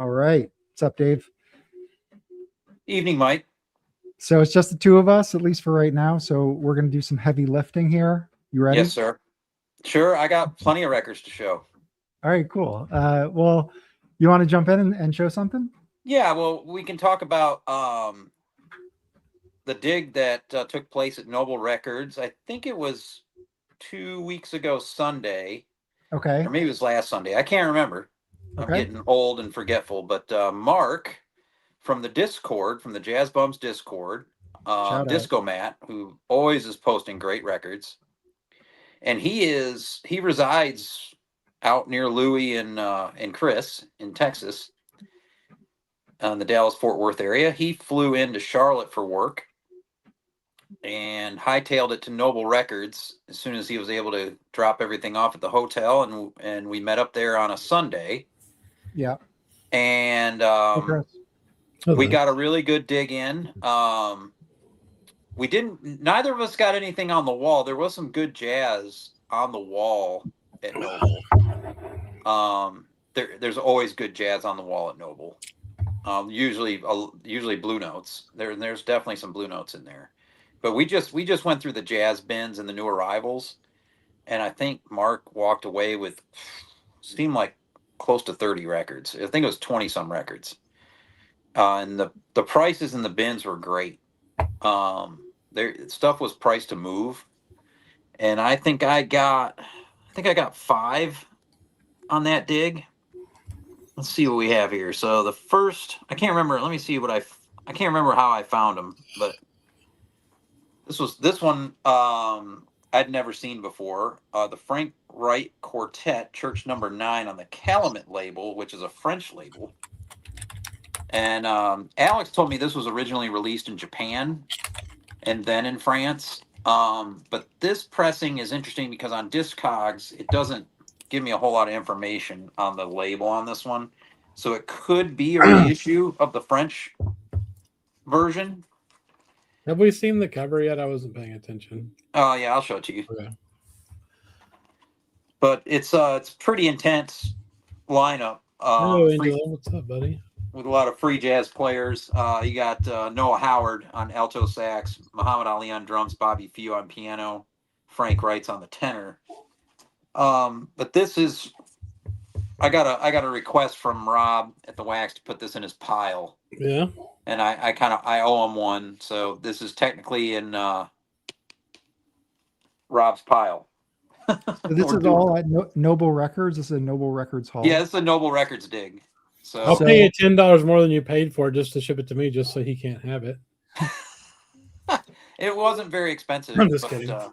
All right. What's up, Dave? Evening, Mike. So it's just the two of us, at least for right now. So we're going to do some heavy lifting here. You ready? Yes, sir. Sure, I got plenty of records to show. All right, cool. Well, you want to jump in and show something? Yeah, well, we can talk about the dig that took place at Noble Records. I think it was 2 weeks ago Sunday, Okay. or maybe it was last Sunday. I can't remember. I'm Okay. getting old and forgetful. But Mark from the Discord, from the Jazz Bums Discord, Shout out. Disco Matt, who always is posting great records, and he resides out near Louie and Chris in Texas, in the Dallas-Fort Worth area. He flew into Charlotte for work and hightailed it to Noble Records as soon as he was able to drop everything off at the hotel, and we met up there on a Sunday. Yeah. And we got a really good dig in. Neither of us got anything on the wall. There was some good jazz on the wall at Noble. There's always good jazz on the wall at Noble. Usually blue notes. There's definitely some blue notes in there. But we just went through the jazz bins and the new arrivals, and I think Mark walked away with seemed like close to 30 records. I think it was 20 some records. And the prices in the bins were great. Stuff was priced to move, and I think I got 5 on that dig. Let's see what we have here. So the first, I can't remember. Let me see what I can't remember how I found them, but this one I'd never seen before. The Frank Wright Quartet, Church Number 9 on the Calumet label, which is a French label. And Alex told me this was originally released in Japan and then in France. But this pressing is interesting because on Discogs, it doesn't give me a whole lot of information on the label on this one. So it could be a reissue of the French version. Have we seen the cover yet? I wasn't paying attention. Oh, yeah, I'll show it to you. Okay. But it's pretty intense lineup. Hello, Angela. What's up, buddy? With a lot of free jazz players. You got Noah Howard on alto sax, Muhammad Ali on drums, Bobby Few on piano, Frank Wright's on the tenor. But this is, I got a request from Rob at the Wax to put this in his pile. Yeah. And I owe him one, so this is technically in Rob's pile. So this is all at Noble Records. This is a Noble Records haul. Yeah, it's a Noble Records dig. So I'll pay you $10 more than you paid for it just to ship it to me, just so he can't have it. It wasn't very expensive. I'm just kidding. But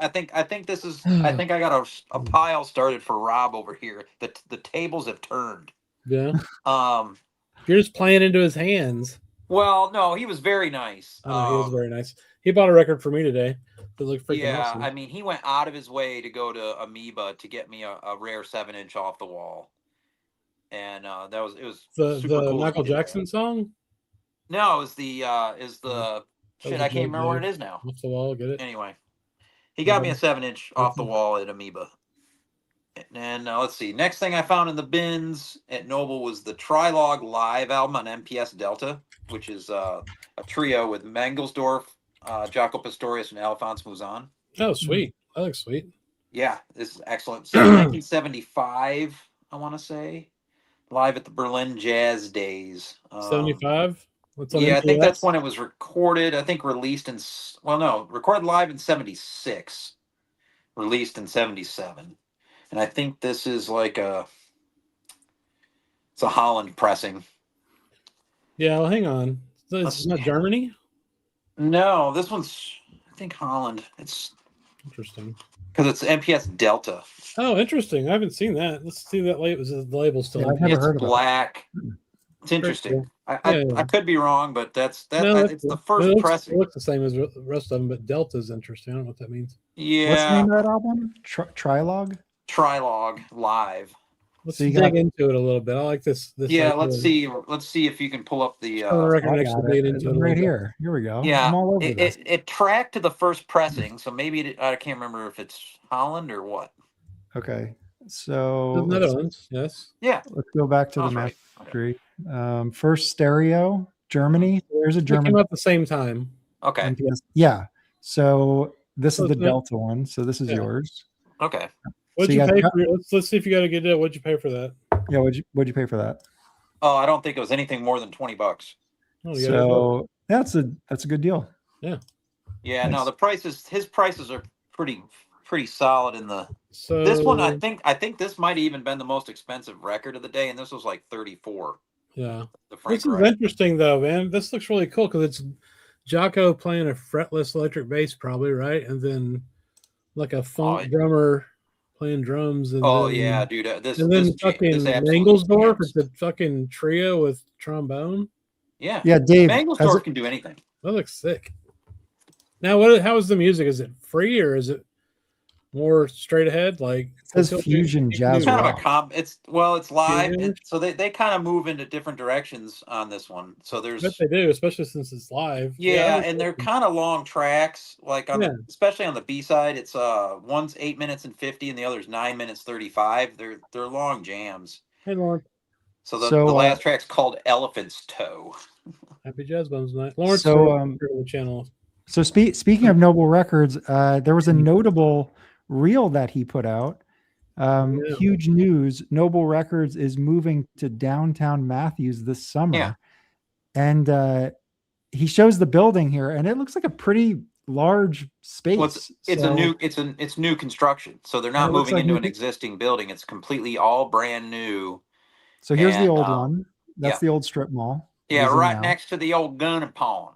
I think this is. I think I got a pile started for Rob over here. The tables have turned. Yeah. You're just playing into his hands. Well, no, he was very nice. He was very nice. He bought a record for me today. It looked freaking awesome. I mean, he went out of his way to go to Amoeba to get me a rare 7-inch off the wall, and it was the cool Michael Jackson song. No, it was the shit. I can't remember what it is now. Off the wall, get it? Anyway, he got me a 7-inch off the wall at Amoeba. And let's see. Next thing I found in the bins at Noble was the Trilog Live album on MPS Delta, which is a trio with Mangelsdorf, Jaco Pastorius, and Alphonse Mouzon. Oh, sweet. That looks sweet. Yeah, this is excellent. So 1975, I want to say, live at the Berlin Jazz Days. 75? I think that's when it was recorded. I think released recorded live in 76, released in 77. And I think this is like it's a Holland pressing. Yeah, well, hang on. It's not Germany? No, this one's, I think, Holland. It's interesting. Because it's MPS Delta. Oh, interesting. I haven't seen that. Let's see that label. Is the label still? Yeah, I've never heard of black. It's interesting. I could be wrong, but it's the first pressing. It looks the same as the rest of them, but Delta's interesting. I don't know what that means. Yeah. What's the name of that album? Trilog? Trilog Live. Let's dig into it a little bit. I like this. Yeah, let's see if you can pull up the record next to it right here. Here we go. Yeah, I'm all over this. It tracked to the first pressing, so maybe I can't remember if it's Holland or what. Okay. So The let's, Netherlands, yes. Yeah. let's go back to the Sounds right. mastery. First stereo, Germany. There's a They German came out at the same time. Okay. NPS. Yeah. So this So is the it's not- Delta one. So this is Yeah. yours. Okay. What'd So you you pay got- for? Let's see if you got a good deal. What'd you pay for that? Yeah. What'd you pay for that? Oh, I don't think it was anything more than $20. Oh, you got a deal. So that's a good deal. Yeah. Nice. No, his prices are pretty solid in the. So This one, I think this might have even been the most expensive record of the day, and this was like 34. yeah. The Frank This is Wright. interesting though, man. This looks really cool because it's Jocko playing a fretless electric bass, probably, right? And then like a funk drummer playing drums. And Oh then, yeah, dude. This and then this fucking absolutely Mangelsdorf. jams. It's a fucking trio with trombone. Yeah. Yeah, Dave. Mangelsdorf can do anything. That looks sick. Now, how is the music? Is it free or is it more straight ahead? Like It says fusion jazz It's kind rock. of a it's live, Yeah. so they kind of move into different directions on this one. So there's I bet they do, especially since it's live. yeah, and they're kind of long tracks. Like on Yeah. especially on the B side, it's one's 8 minutes and 50, and the other's 9 minutes 35. They're long jams. Hey, Lawrence. So the last track's called Elephant's Toe. Happy Jazz Bones night. Lawrence, the channel. So speaking of Noble Records, there was a notable reel that he put out. Huge news. Noble Records is moving to downtown Matthews this summer. Yeah. And he shows the building here, and it looks like a pretty large space. Well, it's new construction. So they're not moving into an existing building. It's completely all brand new. So here's the old one. That's the old strip mall. Yeah, right next to the old gun and pawn.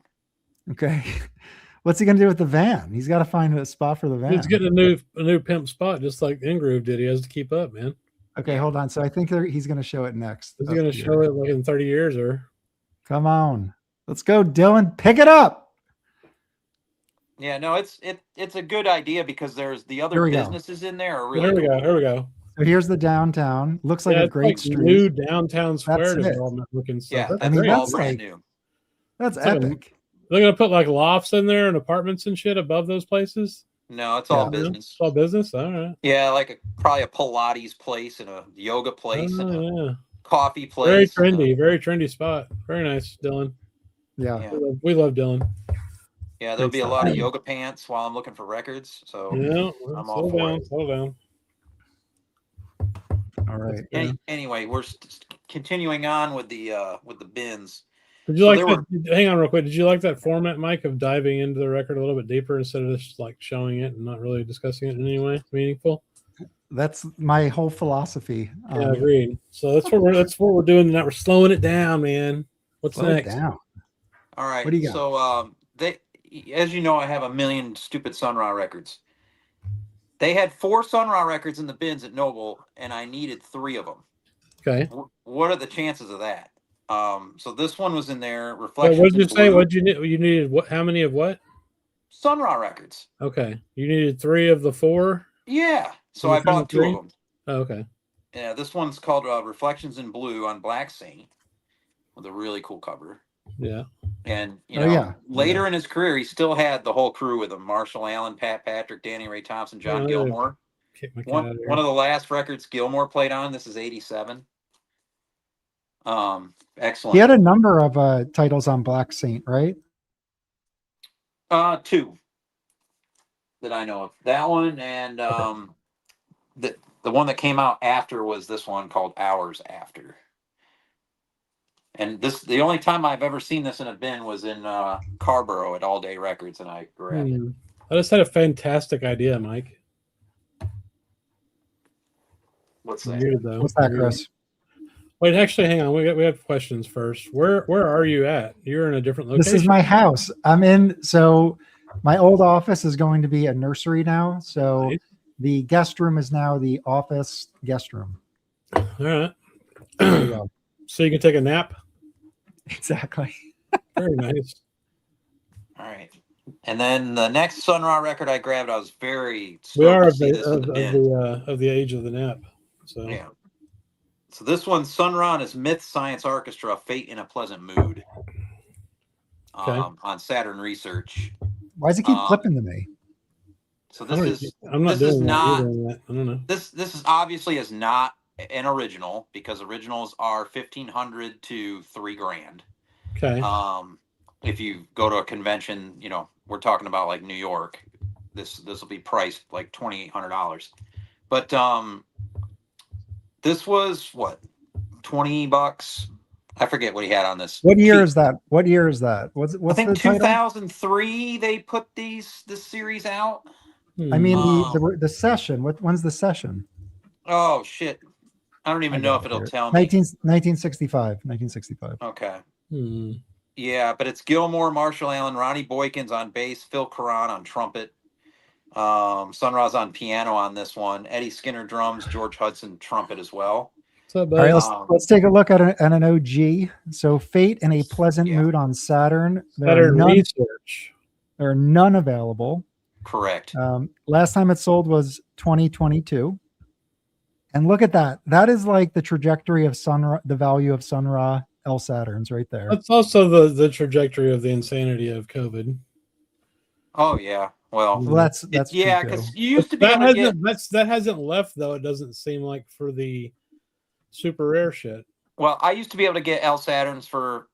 Okay. What's he gonna do with the van? He's got to find a spot for the van. He's getting a new pimp spot, just like Ingroove did. He has to keep up, man. Okay, hold on. So I think he's gonna show it next. Is he gonna show it like in 30 years or? Come on, let's go, Dylan. Pick it up. Yeah, no, it's a good idea because there's the other businesses in there are really. Here we go. So here's the downtown. Looks like a great street. New downtown square development looking stuff. Yeah, that's all brand new. That's epic. They're gonna put like lofts in there and apartments and shit above those places. No, it's all business. It's all business. All right. Yeah, like probably a Pilates place and a yoga place and a coffee Very place. very trendy spot. Very nice, Dylan. Yeah. We love Dylan. Yeah, there'll be a lot of yoga pants while I'm looking for records. So I'm all for it. Slow down. All right. Anyway, we're continuing on with the bins. Did you like that? Hang on real quick. Did you like that format, Mike, of diving into the record a little bit deeper instead of just like showing it and not really discussing it in any way meaningful? That's my whole philosophy. Yeah, agreed. So that's what we're doing now. We're slowing it down, man. What's next? Down. All right. What do you got? So as you know, I have a million stupid Sun Ra records. They had 4 Sun Ra records in the bins at Noble, and I needed 3 of them. Okay. What are the chances of that? So this one was in there. Reflections. What did you say? What you need? You needed what? How many of what? Sun Ra records. Okay. You needed 3 of the 4. Yeah. So I bought 2 of them. Oh, okay. Yeah. This one's called Reflections in Blue on Black Saint, with a really cool cover. Yeah. And later in his career, he still had the whole crew with him: Marshall Allen, Pat Patrick, Danny Ray Thompson, John Gilmore. One of the last records Gilmore played on. This is '87. Excellent. He had a number of titles on Black Saint, right? 2 that I know of. That one and the one that came out after was this one called Hours After. And the only time I've ever seen this in a bin was in Carborough at All Day Records, and I grabbed it. I just had a fantastic idea, Mike. What's that? Weird, though. What's that, Chris? Wait, actually, hang on. We have questions first. Where are you at? You're in a different location. This is my house. I'm in. So my old office is going to be a nursery now. So the guest room is now the office guest room. All right. So you can take a nap. Exactly. Very nice. All right. And then the next Sun Ra record I grabbed, I was very we are of the age of the nap. So yeah. So this one's Sun Ra and his Myth Science Orchestra, Fate in a Pleasant Mood. On Saturn Research. Why does it keep flipping to me? So this is I'm not this is doing not that. I don't know. this is obviously is not an original because originals are $1,500 to $3,000. Okay. If you go to a convention, you know, we're talking about like New York, this will be priced like $2,800. But this was what, $20? I forget what he had on this. What year is that? What year is that? What's I think the title? 2003 they put this series out. I mean the session. When's the session? Oh shit. I don't even know if it'll tell me. 1965. 1965. Okay. Hmm. Yeah, but it's Gilmore, Marshall Allen, Ronnie Boykins on bass, Phil Caron on trumpet, Sun Ra's on piano on this one, Eddie Skinner drums, George Hudson trumpet as well. What's up, All right, buddy? let's take a look at an OG. So Fate in a Pleasant Mood on Saturn. Saturn Research. There are none available. Correct. Last time it sold was 2022. And look at that. That is like the trajectory of the value of Sun Ra L Saturns right there. That's also the trajectory of the insanity of COVID. Oh yeah. Well, that's yeah, because you used to be able to get that hasn't left though. It doesn't seem like for the super rare shit. Well, I used to be able to get L Saturns for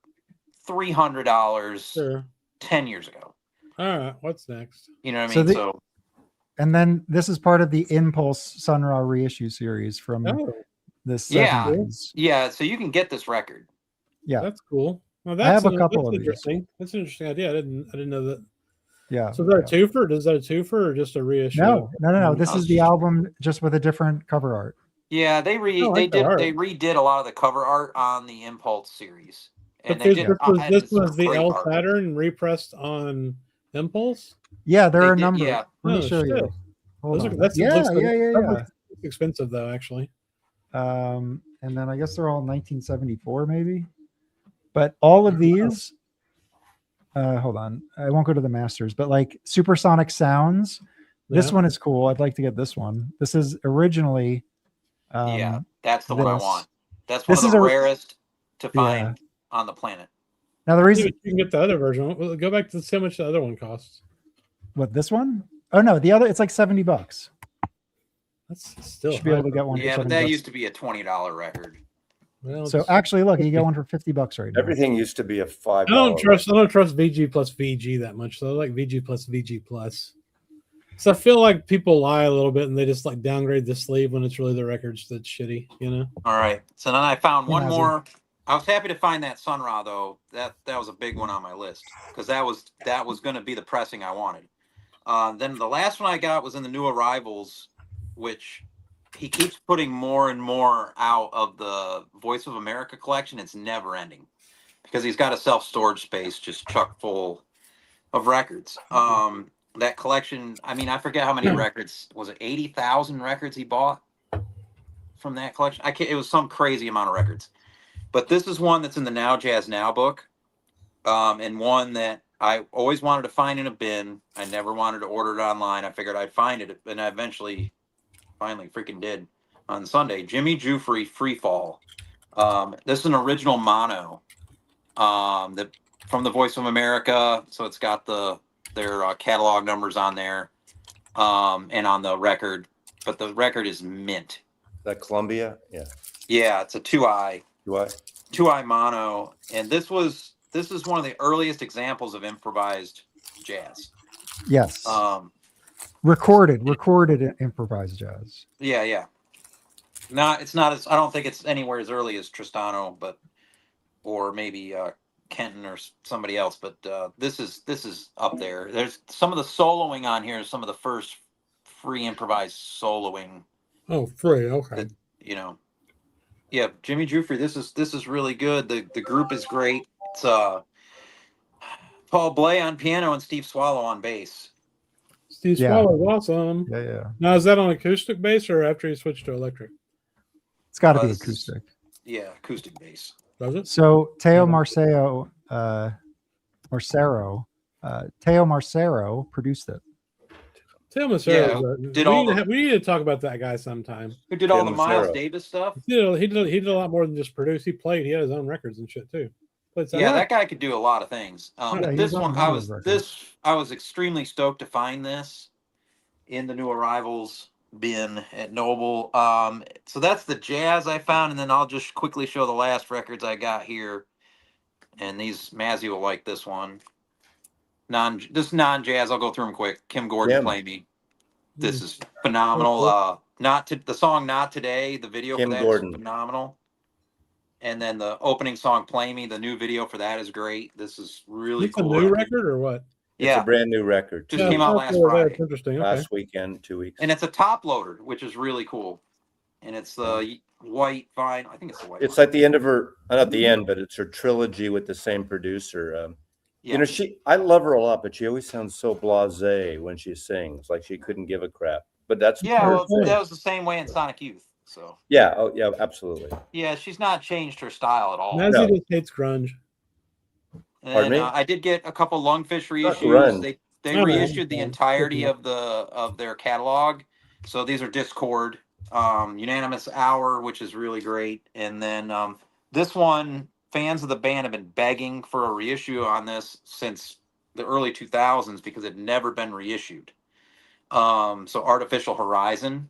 $300 Sure. 10 years ago. All right, what's next? You know what I mean? And then this is part of the Impulse Sun Ra reissue series from this. Yeah, so you can get this record. Yeah, that's cool. Well, I have a couple of interesting. That's an interesting idea. I didn't know that. Yeah. So is that a twofer? Is that a twofer or just a reissue? No. This is the album just with a different cover art. Yeah, they redid a lot of the cover art on the Impulse series. And this was the L Saturn repressed on Impulse? Yeah, there are a number. Yeah. Let me show you. That's expensive though, actually. And then I guess they're all 1974, maybe. But all of these, hold on, I won't go to the masters, but like Supersonic Sounds. This one is cool. I'd like to get this one. This is originally. That's the one I want. That's one of the rarest to find on the planet. Now the reason you can get the other version. Well, go back to see how much the other one costs. What, this one? Oh no, the other, it's like $70. That's still should be able to get one. Yeah, but that used to be a $20 record. Well, so actually, look, you get one for $50 right now. Everything used to be a $5. I don't trust VG plus VG that much. So I like VG plus VG plus. So I feel like people lie a little bit and they just like downgrade the sleeve when it's really the records that's shitty, you know? All right. So then I found one more. I was happy to find that Sun Ra though. That was a big one on my list because that was going to be the pressing I wanted. Then the last one I got was in the New Arrivals, which he keeps putting more and more out of the Voice of America collection. It's never ending because he's got a self-storage space just chock full of records. That collection, I mean, I forget how many records. Was it 80,000 records he bought from that collection? It was some crazy amount of records. But this is one that's in the Now Jazz Now book, and one that I always wanted to find in a bin. I never wanted to order it online. I figured I'd find it, and I finally freaking did on Sunday. Jimmy Giuffre Free Fall. This is an original mono that from the Voice of America, so it's got their catalog numbers on there and on the record, but the record is mint. Is that Columbia? Yeah, it's a 2i mono, and this is one of the earliest examples of improvised jazz. Yes. Recorded improvised jazz. Yeah. It's not as, I don't think it's anywhere as early as Tristano, or maybe Kenton or somebody else, but this is up there. There's some of the soloing on here, some of the first free improvised soloing. Oh, free, okay. That, you know, yeah, Jimmy Giuffre. This is really good. The group is great. It's Paul Bley on piano and Steve Swallow on bass. Steve Swallow's awesome. Yeah. Now is that on acoustic bass or after he switched to electric? It's got to be acoustic. Yeah, acoustic bass. Does it? So Teo Marcero produced it. Teo Marcero. We need to talk about that guy sometime. Who did all the Miles Davis stuff? He did a lot more than just produce. He played. He had his own records and shit too. That guy could do a lot of things. But this one, I was extremely stoked to find this, in the new arrivals bin at Noble. So that's the jazz I found, and then I'll just quickly show the last records I got here. And these Mazzy will like this one. Non-jazz. I'll go through them quick. Kim Gordon, Yeah. Play Me. This is phenomenal. The song Not Today. The video Kim for that Gordon. is phenomenal. And then the opening song Play Me. The new video for that is great. This is really It's cool. a new record or what? It's a brand new record. Just came out last Friday. Interesting. Okay. Last weekend, 2 weeks. And it's a top loader, which is really cool. And it's the white vinyl. I think it's the white. It's like the end of her, not the end, but it's her trilogy with the same producer. You know, I love her a lot, but she always sounds so blasé when she sings, like she couldn't give a crap. But that's well, that was the same way in Sonic Youth. So yeah, oh yeah, absolutely. Yeah, she's not changed her style at all. Mazzy just hates grunge. And I did get a couple Lungfish reissues. They reissued the entirety of their catalog. So these are Discord, Unanimous Hour, which is really great. And then this one, fans of the band have been begging for a reissue on this since the early 2000s because it had never been reissued. So Artificial Horizon,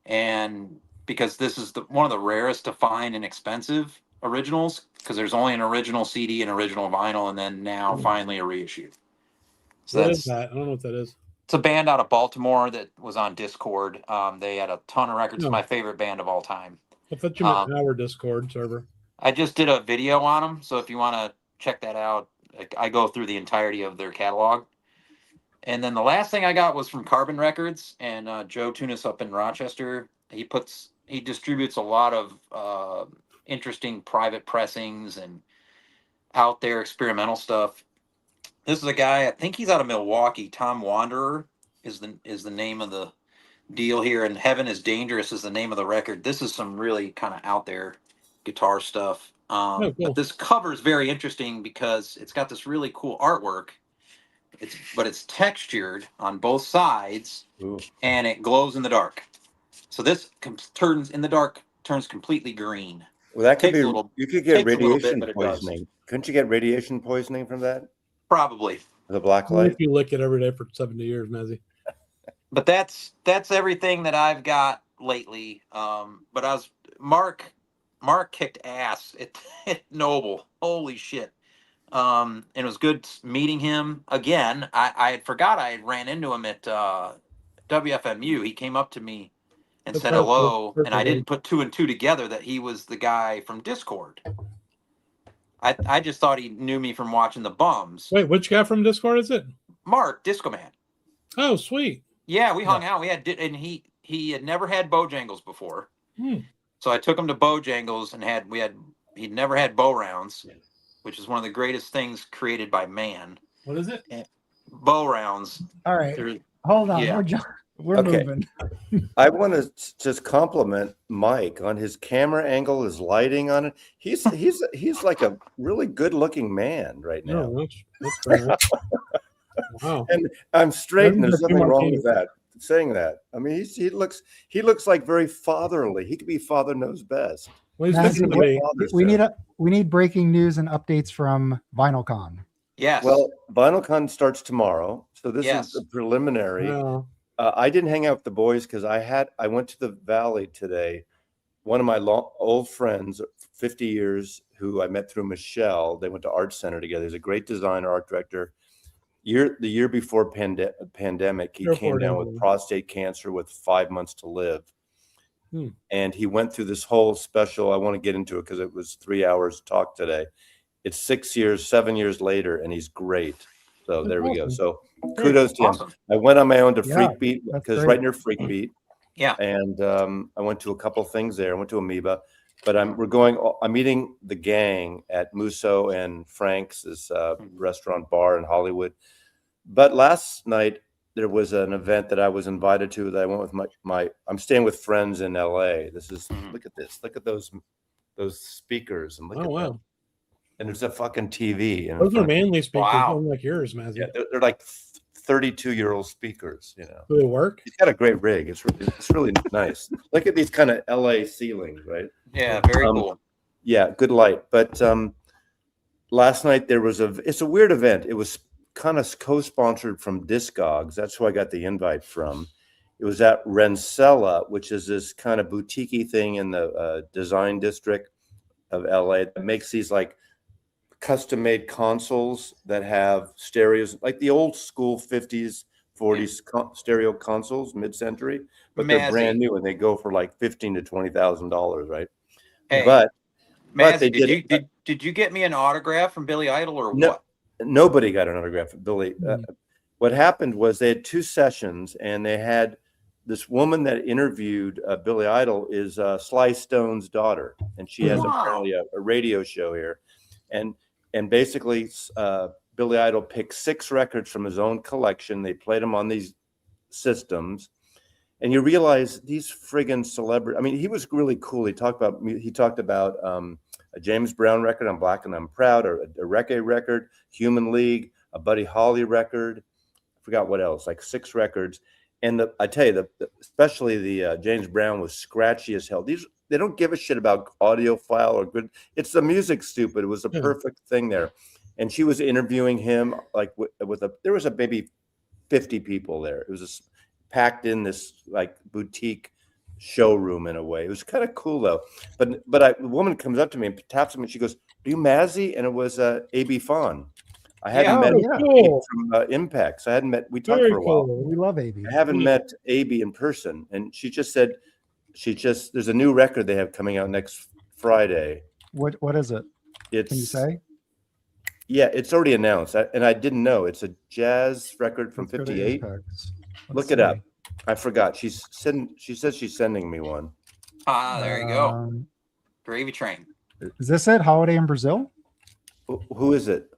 and because this is one of the rarest to find and expensive originals, because there's only an original CD and original vinyl, and then now finally a reissue. So What is that? I don't know what that is. It's a band out of Baltimore that was on Discord. They had a ton of records. It's my favorite band of all time. I thought you meant our Discord server. I just did a video on them, so if you want to check that out, I go through the entirety of their catalog. And then the last thing I got was from Carbon Records, and Joe Tunis up in Rochester. He distributes a lot of interesting private pressings and out there experimental stuff. This is a guy, I think he's out of Milwaukee. Tom Wanderer is the name of the deal here, and Heaven is Dangerous is the name of the record. This is some really kind of out there guitar stuff. Cool. But this cover is very interesting because it's got this really cool artwork. But it's textured on both sides. Ooh. And it glows in the dark. So this turns completely green. Well, that could be. You could get radiation poisoning. Couldn't you get radiation poisoning from that? Probably. The black light. If you lick it every day for 70 years, Mazzy. But that's everything that I've got lately. But Mark kicked ass at Noble. Holy shit. And it was good meeting him again. I forgot I ran into him at WFMU. He came up to me and said hello, and I didn't put two and two together that he was the guy from Discord. I just thought he knew me from watching the Bums. Wait, which guy from Discord is it? Mark, Disco Man. Oh, sweet. Yeah, we hung out. And he had never had Bojangles before. So I took him to Bojangles and he'd never had Bow Rounds, which is one of the greatest things created by man. What is it? Bow rounds. All right. Hold on. Yeah. We're moving. I want to just compliment Mike on his camera angle, his lighting on it. He's like a really good looking man right now. No, that's great. Wow. And I'm straight, and there's nothing wrong with that. Saying that. I mean, he looks like very fatherly. He could be Father Knows Best. Well, we need breaking news and updates from VinylCon. Yes. Well, VinylCon starts tomorrow, so this is the preliminary. Yeah. I didn't hang out with the boys because I went to the Valley today. One of my old friends, 50 years, who I met through Michelle. They went to Art Center together. He's a great designer, art director. The year before pandemic, he came down with prostate cancer with 5 months to live. And he went through this whole special. I want to get into it because it was 3 hours talk today. It's 7 years later, and he's great. So there we go. So kudos to him. I went on my own to Freak Beat because right near Freak Beat. Yeah. And I went to a couple things there. I went to Amoeba, but I'm meeting the gang at Musso and Frank's, this restaurant bar in Hollywood. But last night there was an event that I was invited to that I went with I'm staying with friends in LA. Look at this. Look at those speakers and look at that. And there's a fucking TV. Those are manly speakers, like yours, Mazzy. Yeah, they're like 32-year-old speakers. You know, do they work? He's got a great rig. It's really nice. Look at these kind of LA ceilings, right? Yeah, very cool. Yeah, good light. But last night it's a weird event. It was kind of co-sponsored from Discogs. That's who I got the invite from. It was at Renssela, which is this kind of boutique thing in the design district of LA that makes these like custom-made consoles that have stereos, like the old school 50s, 40s stereo consoles, mid-century, but they're brand new and they go for like $15,000 to $20,000, right? Hey, but Mazzy, did you get me an autograph from Billy Idol or what? Nobody got an autograph from Billy. What happened was they had 2 sessions, and they had this woman that interviewed Billy Idol is Sly Stone's daughter, and she has apparently a radio show here, and basically Billy Idol picked 6 records from his own collection. They played them on these systems, and you realize these friggin' celebrities. I mean, he was really cool. He talked about a James Brown record on Black and I'm Proud, or a reggae record, Human League, a Buddy Holly record. I forgot what else, like 6 records. And I tell you, especially the James Brown was scratchy as hell. They don't give a shit about audiophile or good. It's the music, stupid. It was a perfect thing there. And she was interviewing him like there was maybe 50 people there. It was packed in this like boutique showroom in a way. It was kind of cool though. But the woman comes up to me and taps him and she goes, "Are you Mazzy?" And it was A.B. Fawn. I hadn't met cool. from Impacts. I hadn't met. We talked for a while. We love AB. I haven't met AB in person, and she just said there's a new record they have coming out next Friday. What is it? Can you say? Yeah, it's already announced, and I didn't know. It's a jazz record from '58. Look it up. I forgot. She says she's sending me one. There you go. Gravy Train. Is this it? Holiday in Brazil? Who is it?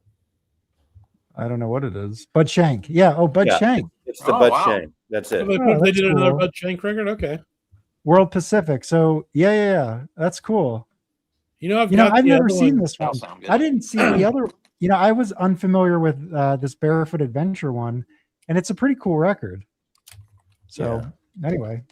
I don't know what it is. Bud Shank. Yeah. Oh, Bud Shank. It's the Bud Shank. That's it. They did another Bud Shank record. Okay. World Pacific. So yeah. That's cool. I've never seen this one. I didn't see the other. I was unfamiliar with this Barefoot Adventure one, and it's a pretty cool record. So anyway,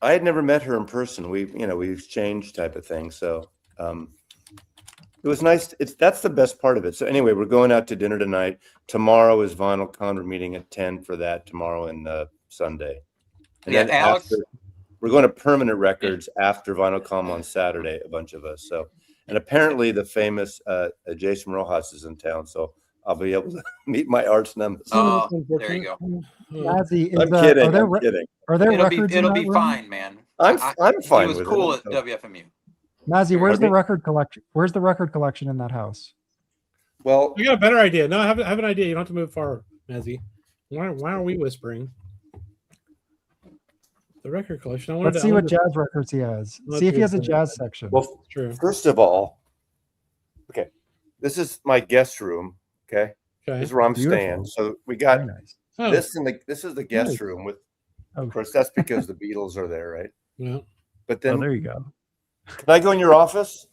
I had never met her in person. We exchanged type of thing. So it was nice. That's the best part of it. So anyway, we're going out to dinner tonight. Tomorrow is Vinyl Con. We're meeting at 10 for that tomorrow and Sunday. And then Alex, we're going to Permanent Records after Vinyl Con on Saturday. A bunch of us. So, and apparently the famous Jason Rojas is in town. So I'll be able to meet my arch nemesis. Oh, there you go. Mazzy, I'm kidding. I'm kidding. Are there records? It'll be fine, man. I'm fine. He was cool at WFMU. Mazzy, where's the record collection? Where's the record collection in that house? Well, I got a better idea. No, I have an idea. You don't have to move far, Mazzy. Why are we whispering? The record collection. Let's see what jazz records he has. See if he has a jazz section. Well, first of all, okay, this is my guest room. Okay, this is where I'm staying. So we got this this is the guest room with. Of course, that's because the Beatles are there, right? Yeah. But then there you go. Can I go in your office?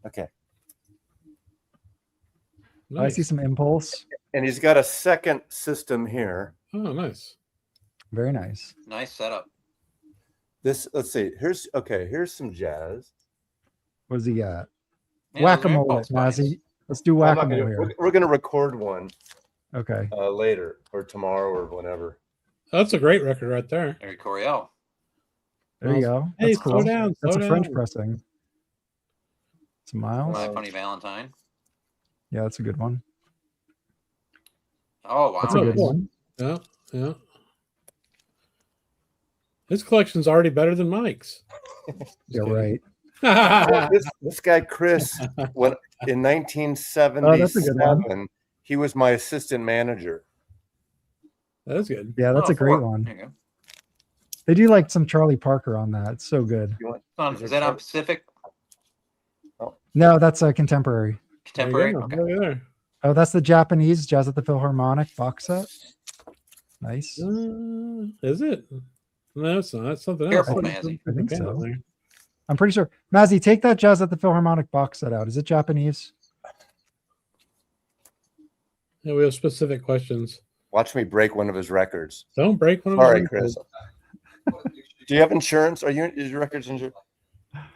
Okay. Nice. I see some Impulse. And he's got a second system here. Oh, nice. Very nice. Nice setup. Let's see. Here's some jazz. What does he got? Whack-a-mole, Mazzy. Let's do whack-a-mole here. We're going to record one. Okay. Later or tomorrow or whenever. That's a great record right there. Harry Coryell. There you go. Hey, that's cool. That's a French down. pressing. It's Miles. My Funny Valentine. Yeah, that's a good one. Oh, wow. That's a good one. Yeah. His collection's already better than Mike's. You're right. This guy, Chris, in 1977, he was my assistant manager. That's good. Yeah, that's a great one. There you go. They do like some Charlie Parker on that. It's so good. Is that on Pacific? Oh. No, that's a contemporary. Contemporary? Okay. Oh, that's the Japanese Jazz at the Philharmonic box set. Nice. Is it? No, it's not. That's something else. Careful, Mazzy. I think so. I'm pretty sure. Mazzy, take that Jazz at the Philharmonic box set out. Is it Japanese? Yeah, we have specific questions. Watch me break one of his records. Don't break one of his records. Chris. Do you have insurance? Is your records insured?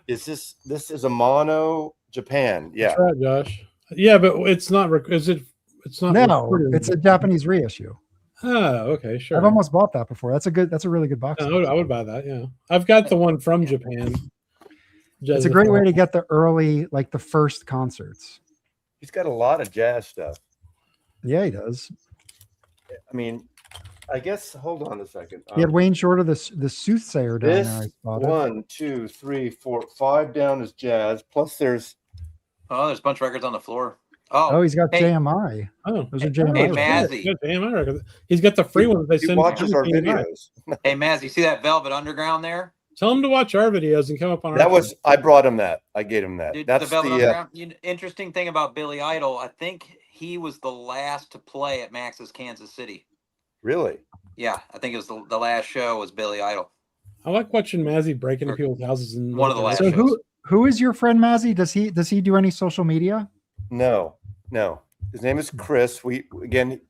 This is a mono Japan? Yeah. That's right, Josh. Yeah, but it's not. Is it? It's not. No, it's a Japanese reissue. Oh, okay, sure. I've almost bought that before. That's a really good box. I would buy that. Yeah, I've got the one from Japan. It's a great way to get the early, like the first concerts. He's got a lot of jazz stuff. Yeah, he does. I mean, I guess. Hold on a second. He had Wayne Shorter, the soothsayer down This there. I spotted. 1, 2, 3, 4, 5 down is jazz. Plus, there's there's a bunch of records on the floor. Oh, he's got JMI. Oh, those are JMI. Hey, records. Mazzy. He's got the free ones they he send. watches our videos. Hey, Maz, you see that Velvet Underground there? Tell him to watch our videos and come up on. I brought him that. I gave him that. Dude, That's the Velvet Underground. Interesting thing about Billy Idol, I think he was the last to play at Max's Kansas City. Really? Yeah, I think it was the last show was Billy Idol. I like watching Mazzy break into people's houses and one of the last. So shows. who is your friend Mazzy? Does he do any social media? No. His name is Chris.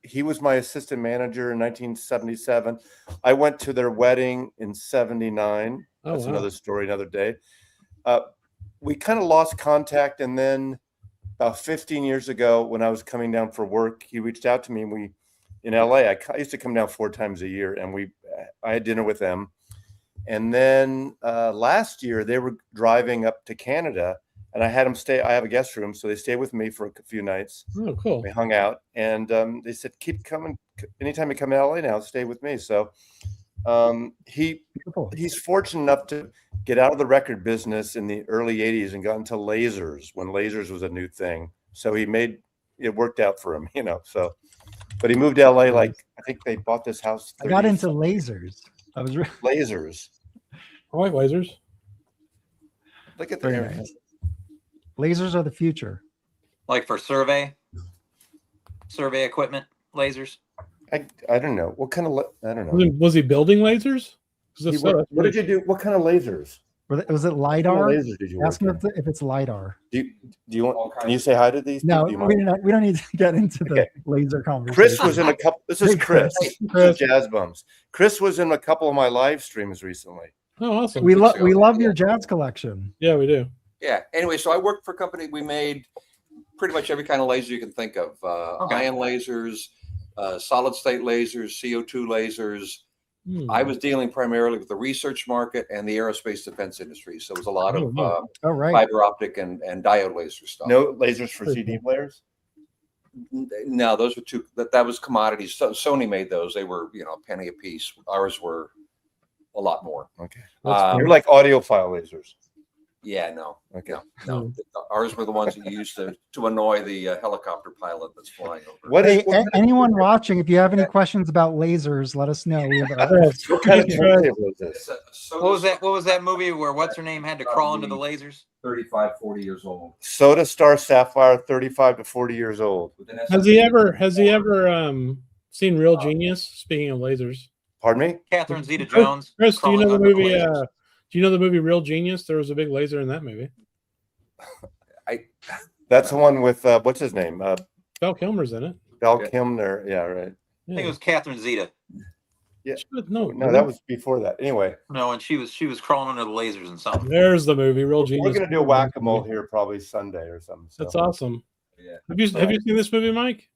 He was my assistant manager in 1977. I went to their wedding in 79. That's another story, another day. We kind of lost contact, and then about 15 years ago, when I was coming down for work, he reached out to me. And in LA, I used to come down 4 times a year, and I had dinner with them. And then last year, they were driving up to Canada. And I had them stay. I have a guest room, so they stayed with me for a few nights. Oh, cool. We hung out, and they said, "Keep coming. Anytime you come to LA now, stay with me." So he's fortunate enough to get out of the record business in the early '80s and got into lasers when lasers was a new thing. So it worked out for him, So, but he moved to LA. Like I think they bought this house. I got into lasers. Lasers. I like lasers. Look at the nice. Lasers are the future. Like for survey equipment, lasers. I don't know what kind of. I don't know. Was he building lasers? What did you do? What kind of lasers? Was it LiDAR? What kind of lasers did you Ask him if it's LiDAR. Do you want? Can you say hi to these? No, we don't need to get into the laser conversation. Chris was in a couple. This is Chris. This is Jazz Bums. Chris was in a couple of my live streams recently. Oh, awesome! We love your jazz collection. Yeah, we do. Yeah. Anyway, so I worked for a company. We made pretty much every kind of laser you can think of: ion lasers, solid state lasers, CO2 lasers. I was dealing primarily with the research market and the aerospace defense industry. So it was a lot of fiber optic and diode laser stuff. No lasers for CD players? No, those were that was commodities. So Sony made those. They were, a penny a piece. Ours were a lot more. Okay. You're like audiophile lasers. Yeah, no. Okay. No. Ours were the ones that you used to annoy the helicopter pilot that's flying over. Anyone watching, if you have any questions about lasers, let us know. We have what kind of turntable was this? What was that movie where what's her name had to crawl into the lasers? 35, 40 years old. Soda Star Sapphire, 35 to 40 years old. Has he ever seen Real Genius? Speaking of lasers. Pardon me? Catherine Zeta-Jones. Chris, do you know the movie? Do you know the movie Real Genius? There was a big laser in that movie. That's the one with what's his name? Val Kilmer's in it. Val Kilmer, yeah, right. I think it was Catherine Zeta. Yeah, no, that was before that. Anyway, no, and she was crawling under the lasers and something. There's the movie Real Genius. We're gonna do a whack-a-mole here probably Sunday or something. So. That's awesome. Yeah. Have you seen this movie, Mike?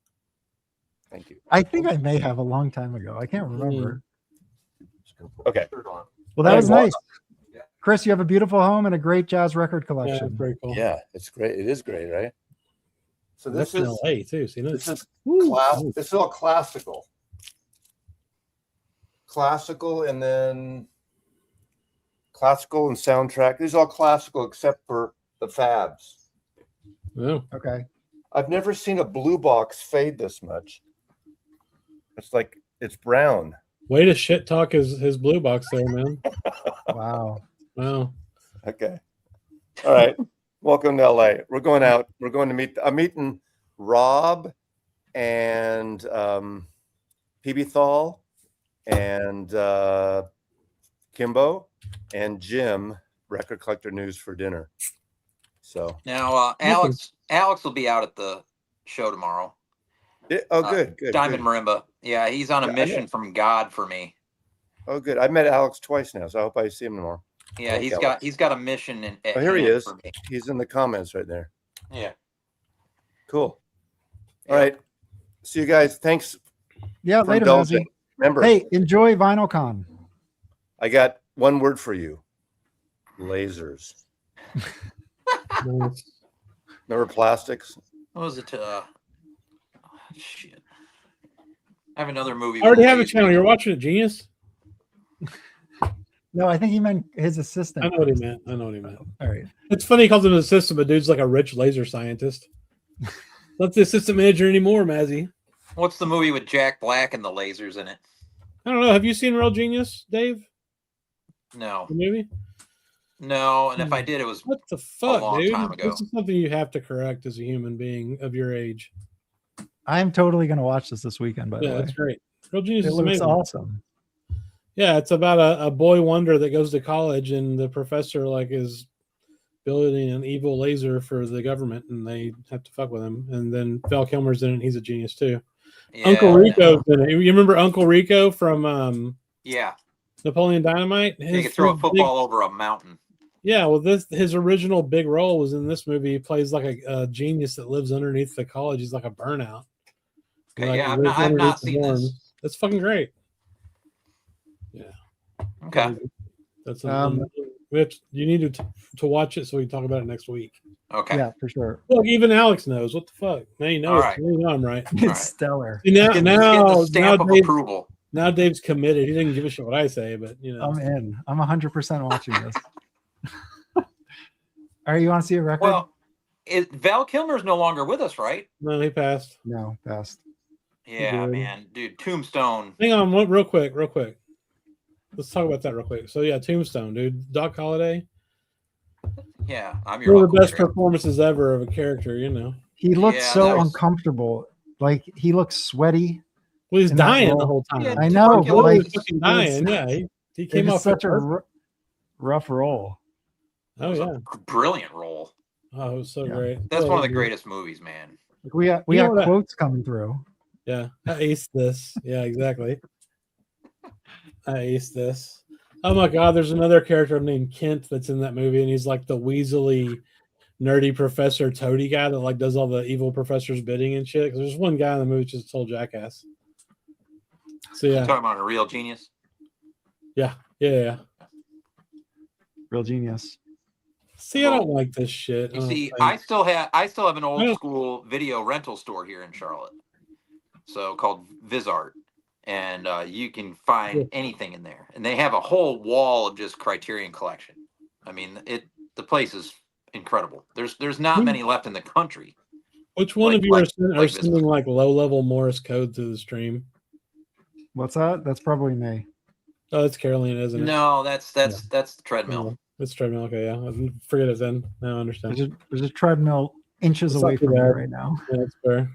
Thank you. I think I may have a long time ago. I can't remember. Okay. Well, that was nice. Chris, you have a beautiful home and a great jazz record collection. Yeah, very cool. Yeah, it's great. It is great, right? So this is LA too. See, this is class. This is all classical. Classical and then classical and soundtrack. These are all classical except for the fabs. Oh. Okay. I've never seen a blue box fade this much. It's like it's brown. Way to shit talk his blue box there, man. Wow. Wow. Okay. All right. Welcome to LA. We're going out. We're going to meet. I'm meeting Rob and PB Thal and Kimbo and Jim, Record Collector News, for dinner. So now Alex will be out at the show tomorrow. Good. Diamond Marimba. Yeah, he's on a mission from God for me. Oh, good. I met Alex twice now, so I hope I see him tomorrow. Yeah, he's got a mission. Here he is. He's in the comments right there. Yeah. Cool. All right. See you guys. Thanks Yeah, for later, indulging. Mazzy. Remember, Hey, enjoy VinylCon. I got one word for you: lasers. Nice. Remember plastics? What was it? Shit. I have another movie. I already with have a lasers. channel. You're watching it, Genius? No, I think he meant his assistant. I know what he meant. I know what he meant. All right. It's funny he calls him an assistant, but dude's like a rich laser scientist. Not the assistant manager anymore, Mazzy. What's the movie with Jack Black and the lasers in it? I don't know. Have you seen Real Genius, Dave? No. The movie? No, and if I did, it was What the fuck, long dude? time ago. This is something you have to correct as a human being of your age. I'm totally going to watch this weekend, by the Yeah, way. that's great. Real Genius It is looks amazing. awesome. Yeah, it's about a boy wonder that goes to college, and the professor like is building an evil laser for the government, and they have to fuck with him. And then Val Kilmer's in it; and he's a genius too. Yeah, Uncle Rico's in it. You remember Uncle Rico from Yeah. Napoleon Dynamite? He could throw a football over a mountain. Yeah, well, his original big role was in this movie. He plays like a genius that lives underneath the college. He's like a burnout. Okay, Like, yeah, he lives I've underneath not the seen Zorn. this. That's fucking great. Okay. That's you need to watch it so we can talk about it next week. Okay. Yeah, for sure. Look, even Alex knows. What the fuck? Now you know. All right. You know I'm right. It's right. stellar. See, now, He's getting the stamp of Dave, approval. now Dave's committed. He didn't give a shit what I say, but you know. I'm in. I'm 100% watching this. All right, you want to see a record? Well, Val Kilmer's no longer with us, right? No, he passed. No, best. Yeah, Good. man, dude, Tombstone. Hang on, real quick. Let's talk about that real quick. So yeah, Tombstone, dude. Doc Holliday. Yeah, I'm your One of uncle, the best Gary. performances ever of a character, you know. He looked Yeah, that so was- uncomfortable. Like he looked sweaty. Well, he's In that dying role. the whole time. Yeah, I know, but He was like fucking dying. Yeah, he it came was off such a perfect. rough role. It Oh was yeah. a brilliant role. Oh, it was so Yeah. great. That's Oh, one of the dude. greatest movies, man. Like we got You know got what I- quotes coming through. Yeah, I aced this. Yeah, exactly. I aced this. Oh my god, there's another character named Kent that's in that movie, and he's like the weaselly, nerdy professor toady guy that like does all the evil professor's bidding and shit. 'Cause there's one guy in the movie just told jackass. So You yeah, talking about a real genius? yeah. Real genius. See, I don't like this shit. You don't see, think. I still have an old Yeah. school video rental store here in Charlotte, so called Vizart, and you can find Yeah. anything in there, and they have a whole wall of just Criterion collection. I mean, the place is incredible. There's not many left in the country. Which one like- of you are, like- are like this sending like low level Morse code through the stream? What's that? That's probably me. Oh, that's Caroline, isn't it? No, that's the treadmill. It's treadmill. Okay, yeah. I forget it then. Now I understand. There's a treadmill inches It's away not too from me bad. right now. Yeah, that's fair.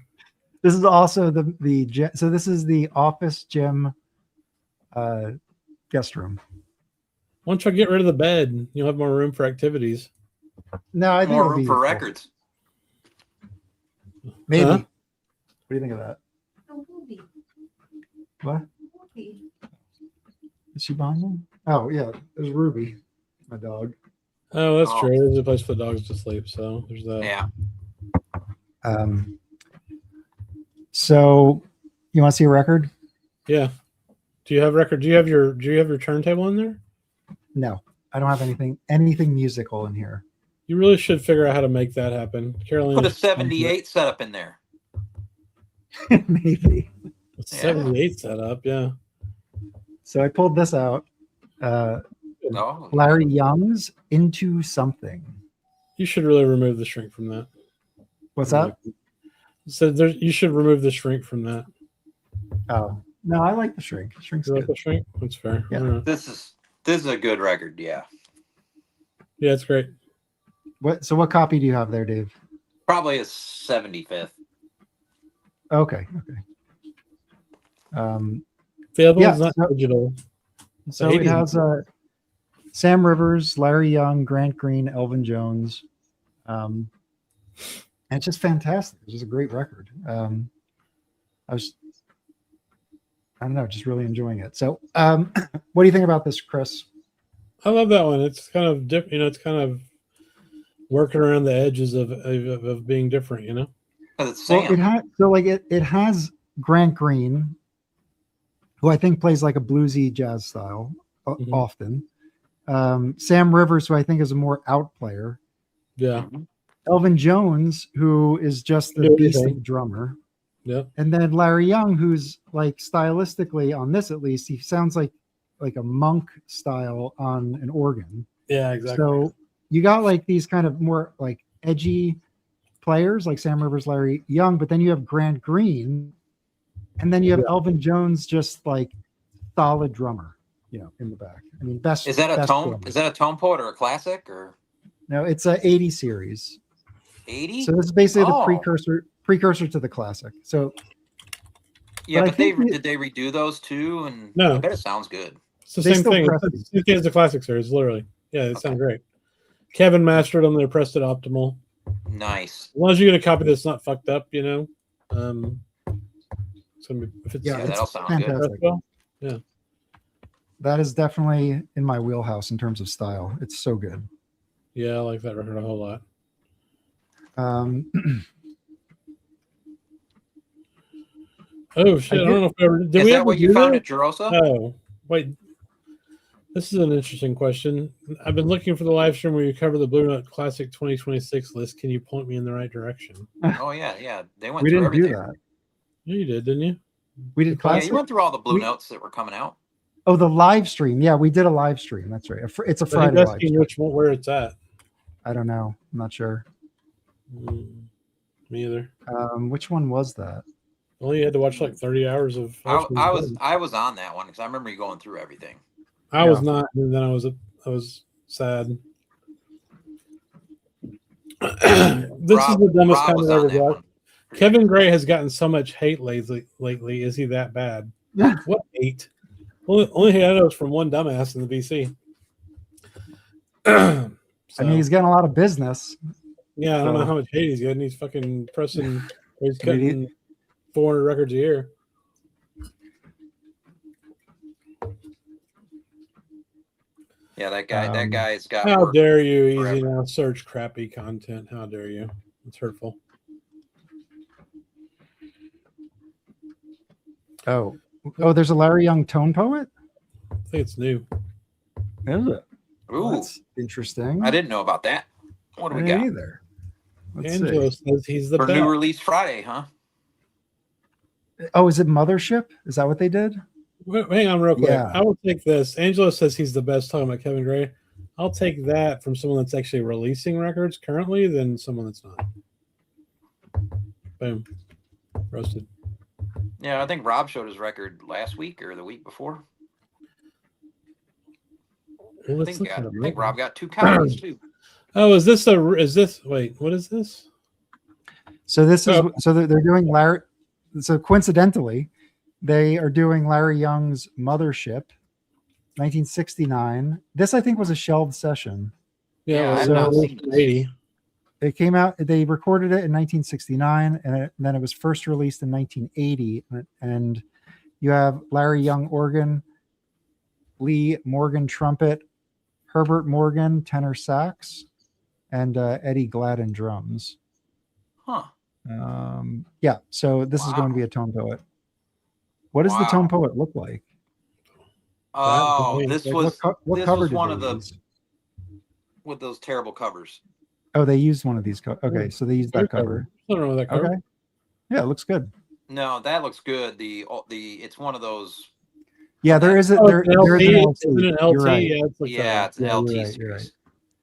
This is also so this is the office gym guest room. Why don't you get rid of the bed? You'll have more room for activities. No, I think More it'll room be for useful. records. Maybe. Huh? What do you think of that? What? Is she behind me? Oh yeah, there's Ruby, my dog. Oh, that's Oh. true. There's a place for the dogs to sleep, so there's that. Yeah. So you want to see a record? Yeah. Do you have record? Do you have your turntable in there? No, I don't have anything musical in here. You really should figure out how to make that happen. Caroline, Put a 78 setup in there. Maybe. 78 set up, yeah. So I pulled this out. No. Larry Young's Into Something. You should really remove the shrink from that. What's that? So you should remove the shrink from that. Oh no, I like the shrink. Shrink's You like good. the shrink? That's fair. Yeah. All right. This is a good record. Yeah. Yeah, it's great. What copy do you have there, Dave? Probably a 75th. Okay. The other Yeah, one's not so- digital. So The it 80s. has Sam Rivers, Larry Young, Grant Green, Elvin Jones. And it's just fantastic. It's just a great record. I don't know, just really enjoying it. So what do you think about this, Chris? I love that one. It's kind of different. It's kind of working around the edges of being different. 'Cause it's Well, Sam. it has Grant Green who I think plays like a bluesy jazz style often. Sam Rivers, who I think is a more out player. Yeah. Elvin Jones, who is just the beast of a drummer. Yeah. And then Larry Young, who's like stylistically on this, at least, he sounds like a monk style on an organ. Yeah, exactly. So you got like these kind of more like edgy players like Sam Rivers, Larry Young, but then you have Grant Green, and then you have Elvin Jones, just like solid drummer, in the back. I mean, best. Is that a tone? drummer. Is that a tone poet or a classic or? No, it's a 80 series. 80. So this is basically the precursor to the classic. So. Yeah, but did they redo those too? And no, I bet it sounds good. It's the same thing. It's the same thing as the classic series, literally. Yeah, it sounds great. Kevin mastered them. They're pressed at optimal. Nice. As long as you get a copy that's not fucked up, So if it's, that'll sound fantastic. good. Yeah. That is definitely in my wheelhouse in terms of style. It's so good. Yeah, I like that record a whole lot. Oh shit! I don't know if we ever did. Is that what you found at Jerosa? Oh wait, this is an interesting question. I've been looking for the live stream where you cover the Blue Note Classic 2026 list. Can you point me in the right direction? Oh yeah. They went. We through didn't everything. do that. Yeah, you did, didn't you? We did classic. Yeah, you went through all the Blue Notes that were coming out. Oh, the live stream. Yeah, we did a live stream. That's right. It's a Friday live stream. Which one, where it's at? I don't know. I'm not sure. Me either. Which one was that? Well, you had to watch like 30 hours of. I was on that one because I remember you going through everything. I was not, and then I was sad. This is the dumbest kind of ever got. Kevin Gray has gotten so much hate lately. Is he that bad? What hate? Only hate I know is from one dumbass in the VC. I mean, he's getting a lot of business. Yeah, I don't know how much hate he's getting. He's fucking pressing. He's cutting 400 records a year. Yeah, that guy's got. How dare you, Easy Now, search crappy content? How dare you? It's hurtful. Oh, there's a Larry Young tone poet? I think it's new. Is it? Ooh, that's interesting. I didn't know about that. What do we got? Either. Angelo says he's the for best. New Release Friday, huh? Oh, is it Mothership? Is that what they did? Hang on real quick. Yeah. I will take this. Angelo says he's the best, talking about Kevin Gray. I'll take that from someone that's actually releasing records currently than someone that's not. Boom. Roasted. Yeah, I think Rob showed his record last week or the week before. Well, I think Rob got 2 copies too. Oh, wait, what is this? So this is so they're doing Larry. So coincidentally, they are doing Larry Young's Mothership, 1969. This I think was a shelved session. Yeah, I've not seen this. 80. It came out. They recorded it in 1969, and then it was first released in 1980. And you have Larry Young organ, Lee Morgan trumpet, Herbert Morgan tenor sax, and Eddie Gladden drums. Huh. Yeah. So this is going to be a tone poet. What does the tone poet look like? Oh, this was what this cover was did one they of the use? with those terrible covers. Oh, they used one of these. Okay, so they used that cover. I don't know that cover. Okay. Yeah, it looks good. No, that looks good. The it's one of those. Yeah, there is a there is an LT. You're right. Yeah, it's an LT you're series. right.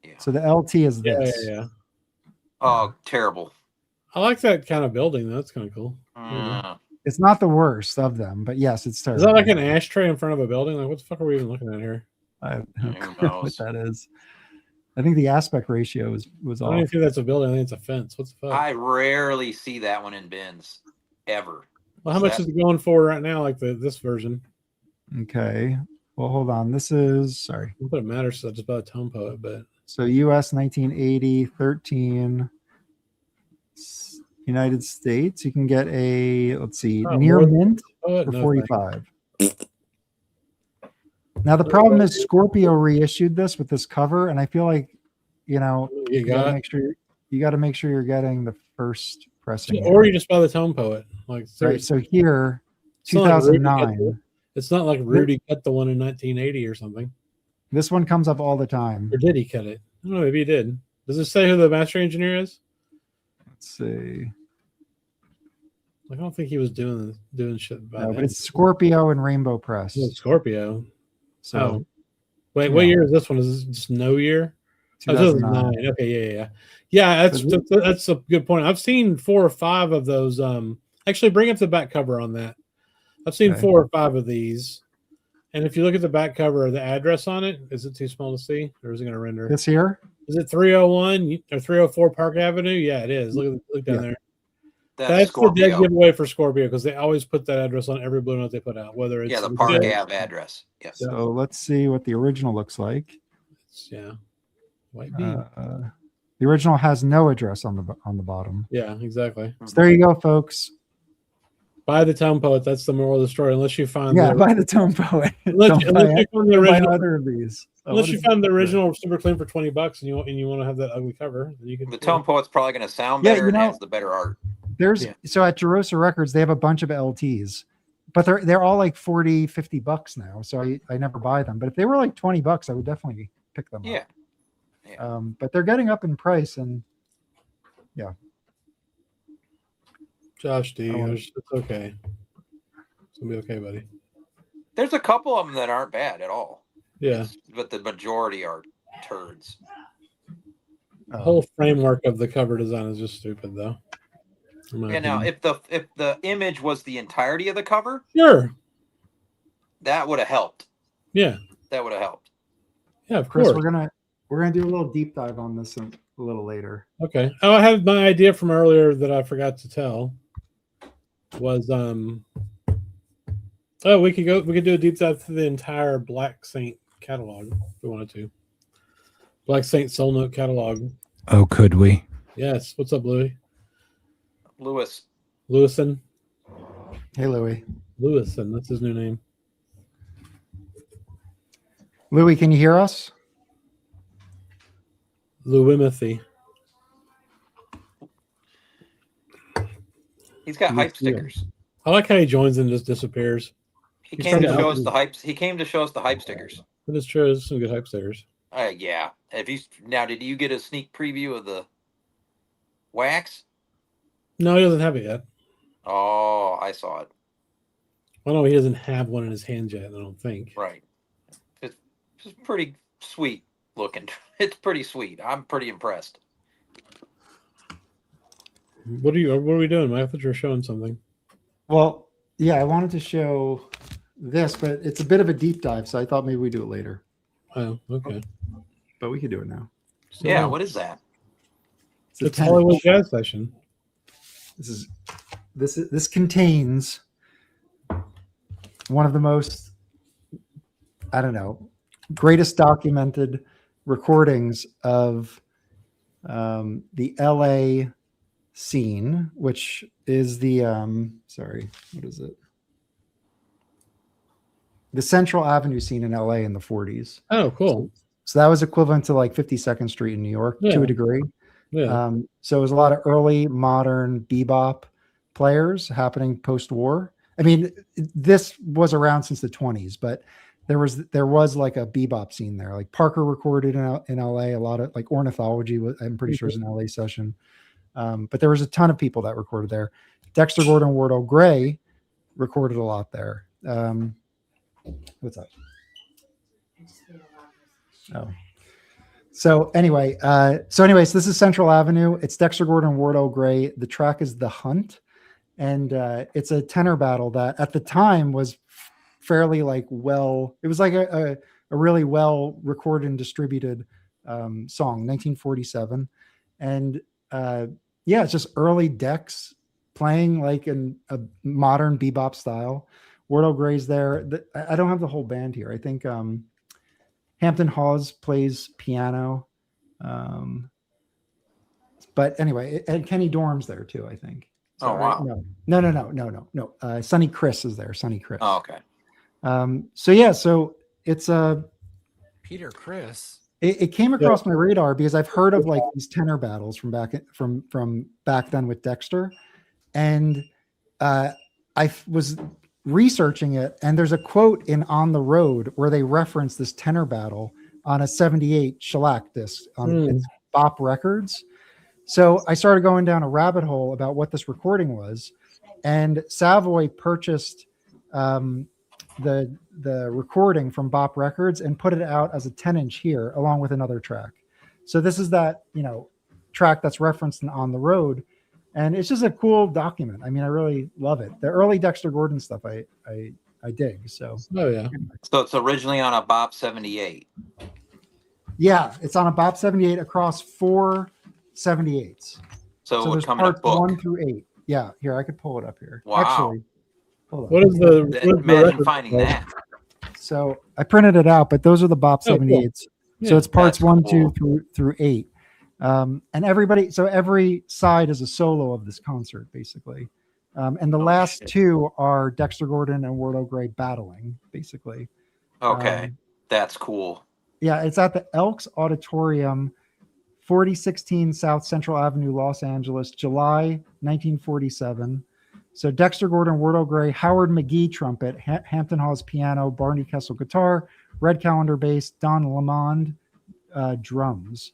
Yeah. So the LT is this. Yeah. Oh, terrible. I like that kind of building. That's kind of cool. It's not the worst of them, but yes, it's terrible. Is that like an ashtray in front of a building? Like, what the fuck are we even looking at here? I have no clue what that is. I think the aspect ratio was I off. don't even think that's a building. I think it's a fence. What's the fuck? I rarely see that one in bins, ever. Well, how much is it going for right now? Like this version? Okay. Well, hold on. This is sorry. Not that it matters. So I just bought a tone poet, but so US 1980 13. United States, you can get a near mint for 45. Now the problem is Scorpio reissued this with this cover, and I feel like you got to make sure you're getting the first pressing, or you just buy the tone poet. Like right. So here, 2009. It's not like Rudy cut the one in 1980 or something. This one comes up all the time. Or did he cut it? I don't know. Maybe he did. Does it say who the master engineer is? Let's see. I don't think he was doing shit about No, but it's Scorpio and Rainbow Press. Oh, Scorpio. So, wait, what year is this one? Is this just no year? 2009. Okay, yeah. That's a good point. I've seen 4 or 5 of those. Actually, bring up the back cover on that. I've seen 4 or 5 of these, and if you look at the back cover, the address on it, is it too small to see, or is it going to render? This here? Is it 301 or 304 Park Avenue? Yeah, it is. Look down there. That's the dead giveaway for Scorpio because they always put that address on every Blue Note they put out, whether it's the Park Ave address. Yes. So let's see what the original looks like. Might be. The original has no address on the bottom. Yeah, exactly. So there you go, folks. Buy the Tone Poet. That's the moral of the story. Unless you find buy the Tone Poet. Unless you find the original other of these. Unless you found the original super clean for $20 and you want to have that ugly cover, then you can. The Tone Poet's probably going to sound better and has the better art. So at Jerosa Records they have a bunch of LTs, but they're all like $40-$50 now. So I never buy them. But if they were like $20, I would definitely pick them up. Yeah. But they're getting up in price, and Josh D, it's okay. It's gonna be okay, buddy. There's a couple of them that aren't bad at all. Yeah, but the majority are turds. The whole framework of the cover design is just stupid, though. Yeah. Now, if the image was the entirety of the cover, sure, that would have helped. Yeah, that would have helped. Yeah, of Chris, course. We're gonna do a little deep dive on this a little later. Okay. Oh, I have my idea from earlier that I forgot to tell. Was we could do a deep dive through the entire Black Saint catalog if we wanted to. Black Saint Soul Note catalog. Oh, could we? Yes. What's up, Louie? Lewison. Hey, Louie. Lewison. That's his new name. Louie, can you hear us? Lewimothy. He's got hype stickers. I like how he joins and just disappears. He came to show us the hype. He came to show us the hype stickers. That is true. There's some good hype stickers. Yeah. Did you get a sneak preview of the wax? No, he doesn't have it yet. Oh, I saw it. Well, no, he doesn't have one in his hands yet. I don't think. Right. It's pretty sweet looking. It's pretty sweet. I'm pretty impressed. What are we doing? I thought you were showing something. Well, yeah, I wanted to show this, but it's a bit of a deep dive, so I thought maybe we do it later. Oh, okay. But we could do it now. So, yeah, what is that? It's a Hollywood Jazz Session. This contains one of the most, I don't know, greatest documented recordings of the LA scene, which is the what is it? The Central Avenue scene in LA in the 40s. Oh, cool. So that was equivalent to like 52nd Street in New York to a degree. Yeah. So it was a lot of early modern bebop players happening post-war. I mean, this was around since the 20s, but there was like a bebop scene there. Like Parker recorded in LA, a lot of like Ornithology. I'm pretty sure is an LA session. But there was a ton of people that recorded there. Dexter Gordon Wardell Gray recorded a lot there. What's up? Oh. So anyways, this is Central Avenue. It's Dexter Gordon Wardell Gray. The track is The Hunt. And it's a tenor battle that at the time was fairly it was like a really well recorded and distributed song, 1947. And it's just early Dex playing like in a modern bebop style. Wardell Gray's there. I don't have the whole band here. I think Hampton Hawes plays piano. But anyway, and Kenny Dorm's there too, I think. Oh, wow. No. Sonny Chris is there. Sonny Chris. Oh, okay. So it's Peter Chris. It came across my radar because I've heard of like these tenor battles from back then with Dexter, and I was researching it, and there's a quote in On the Road where they reference this tenor battle on a 78 shellac disc on it's Bop Records. So I started going down a rabbit hole about what this recording was, and Savoy purchased the recording from Bop Records and put it out as a 10-inch here along with another track. So this is that, track that's referenced in On the Road, and it's just a cool document. I mean, I really love it. The early Dexter Gordon stuff I dig. So yeah. So it's originally on a Bop 78. Yeah, it's on a Bop 78 across 4 78s. So it would there's come in a parts book. 1 through 8. Yeah, here I could pull it up here. Wow. Actually, hold on. What is the Imagine finding that. So I printed it out, but those are the Bop 78s. Yeah, so it's parts that's 1, cool. 2 through 8. And every side is a solo of this concert, basically. And the last two are Dexter Gordon and Wardo Gray battling, basically. Okay, that's cool. Yeah, it's at the Elks Auditorium, 4016 South Central Avenue, Los Angeles, July 1947. So Dexter Gordon, Wardo Gray, Howard McGee trumpet, Hampton Hawes piano, Barney Kessel guitar, Red Callender bass, Don Lamond drums.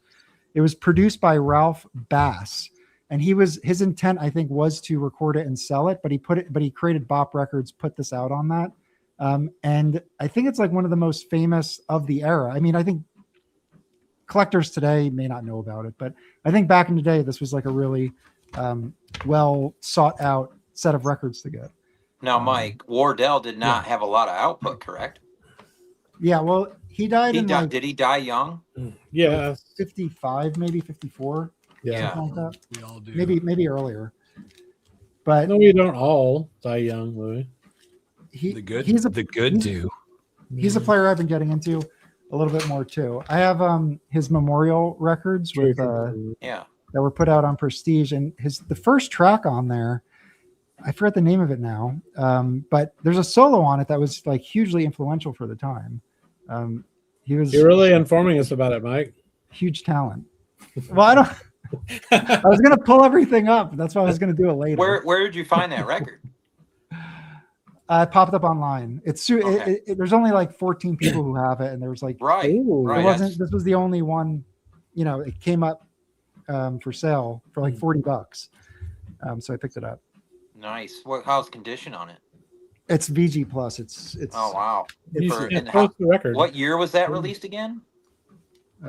It was produced by Ralph Bass, and his intent, I think, was to record it and sell it, but he created Bop Records, put this out on that. And I think it's like one of the most famous of the era. I mean, I think collectors today may not know about it, but I think back in the day, this was like a really well sought out set of records to get. Now, Mike, Wardell did not have a lot of output, correct? Yeah, well, he died Did he die young? Yeah, 55, maybe 54. Yeah. Something like that. We all do. Maybe earlier. But no, we don't all die young, Louie. The good he's do. He's a player I've been getting into a little bit more too. I have his memorial records with that were put out on Prestige, and the first track on there, I forget the name of it now, but there's a solo on it that was like hugely influential for the time. You're really informing us about it, Mike. Huge talent. Well, I don't. I was gonna pull everything up. That's why I was gonna do it later. Where did you find that record? It popped up online. There's only like 14 people who have it, and there was like right. It wasn't. This was the only one. It came up for sale for like $40. So I picked it up. Nice. How's condition on it? It's VG plus. It's. Oh wow. The record. What year was that released again?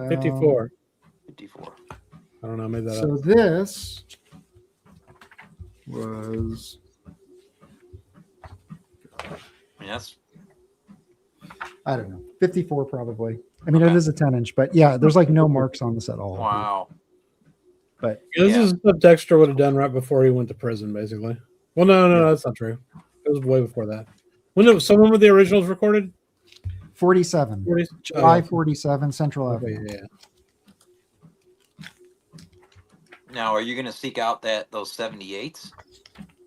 54. 54. I don't know. I made that up. So this was. Yes. I don't know. 54 probably. I mean, it is a 10-inch, but yeah, there's like no marks on this at all. Wow. But this is what Dexter would have done right before he went to prison, basically. Well, no, that's not true. It was way before that. When were the originals recorded? 47. July 47, Central Avenue. Yeah. Now, are you going to seek out those 78s?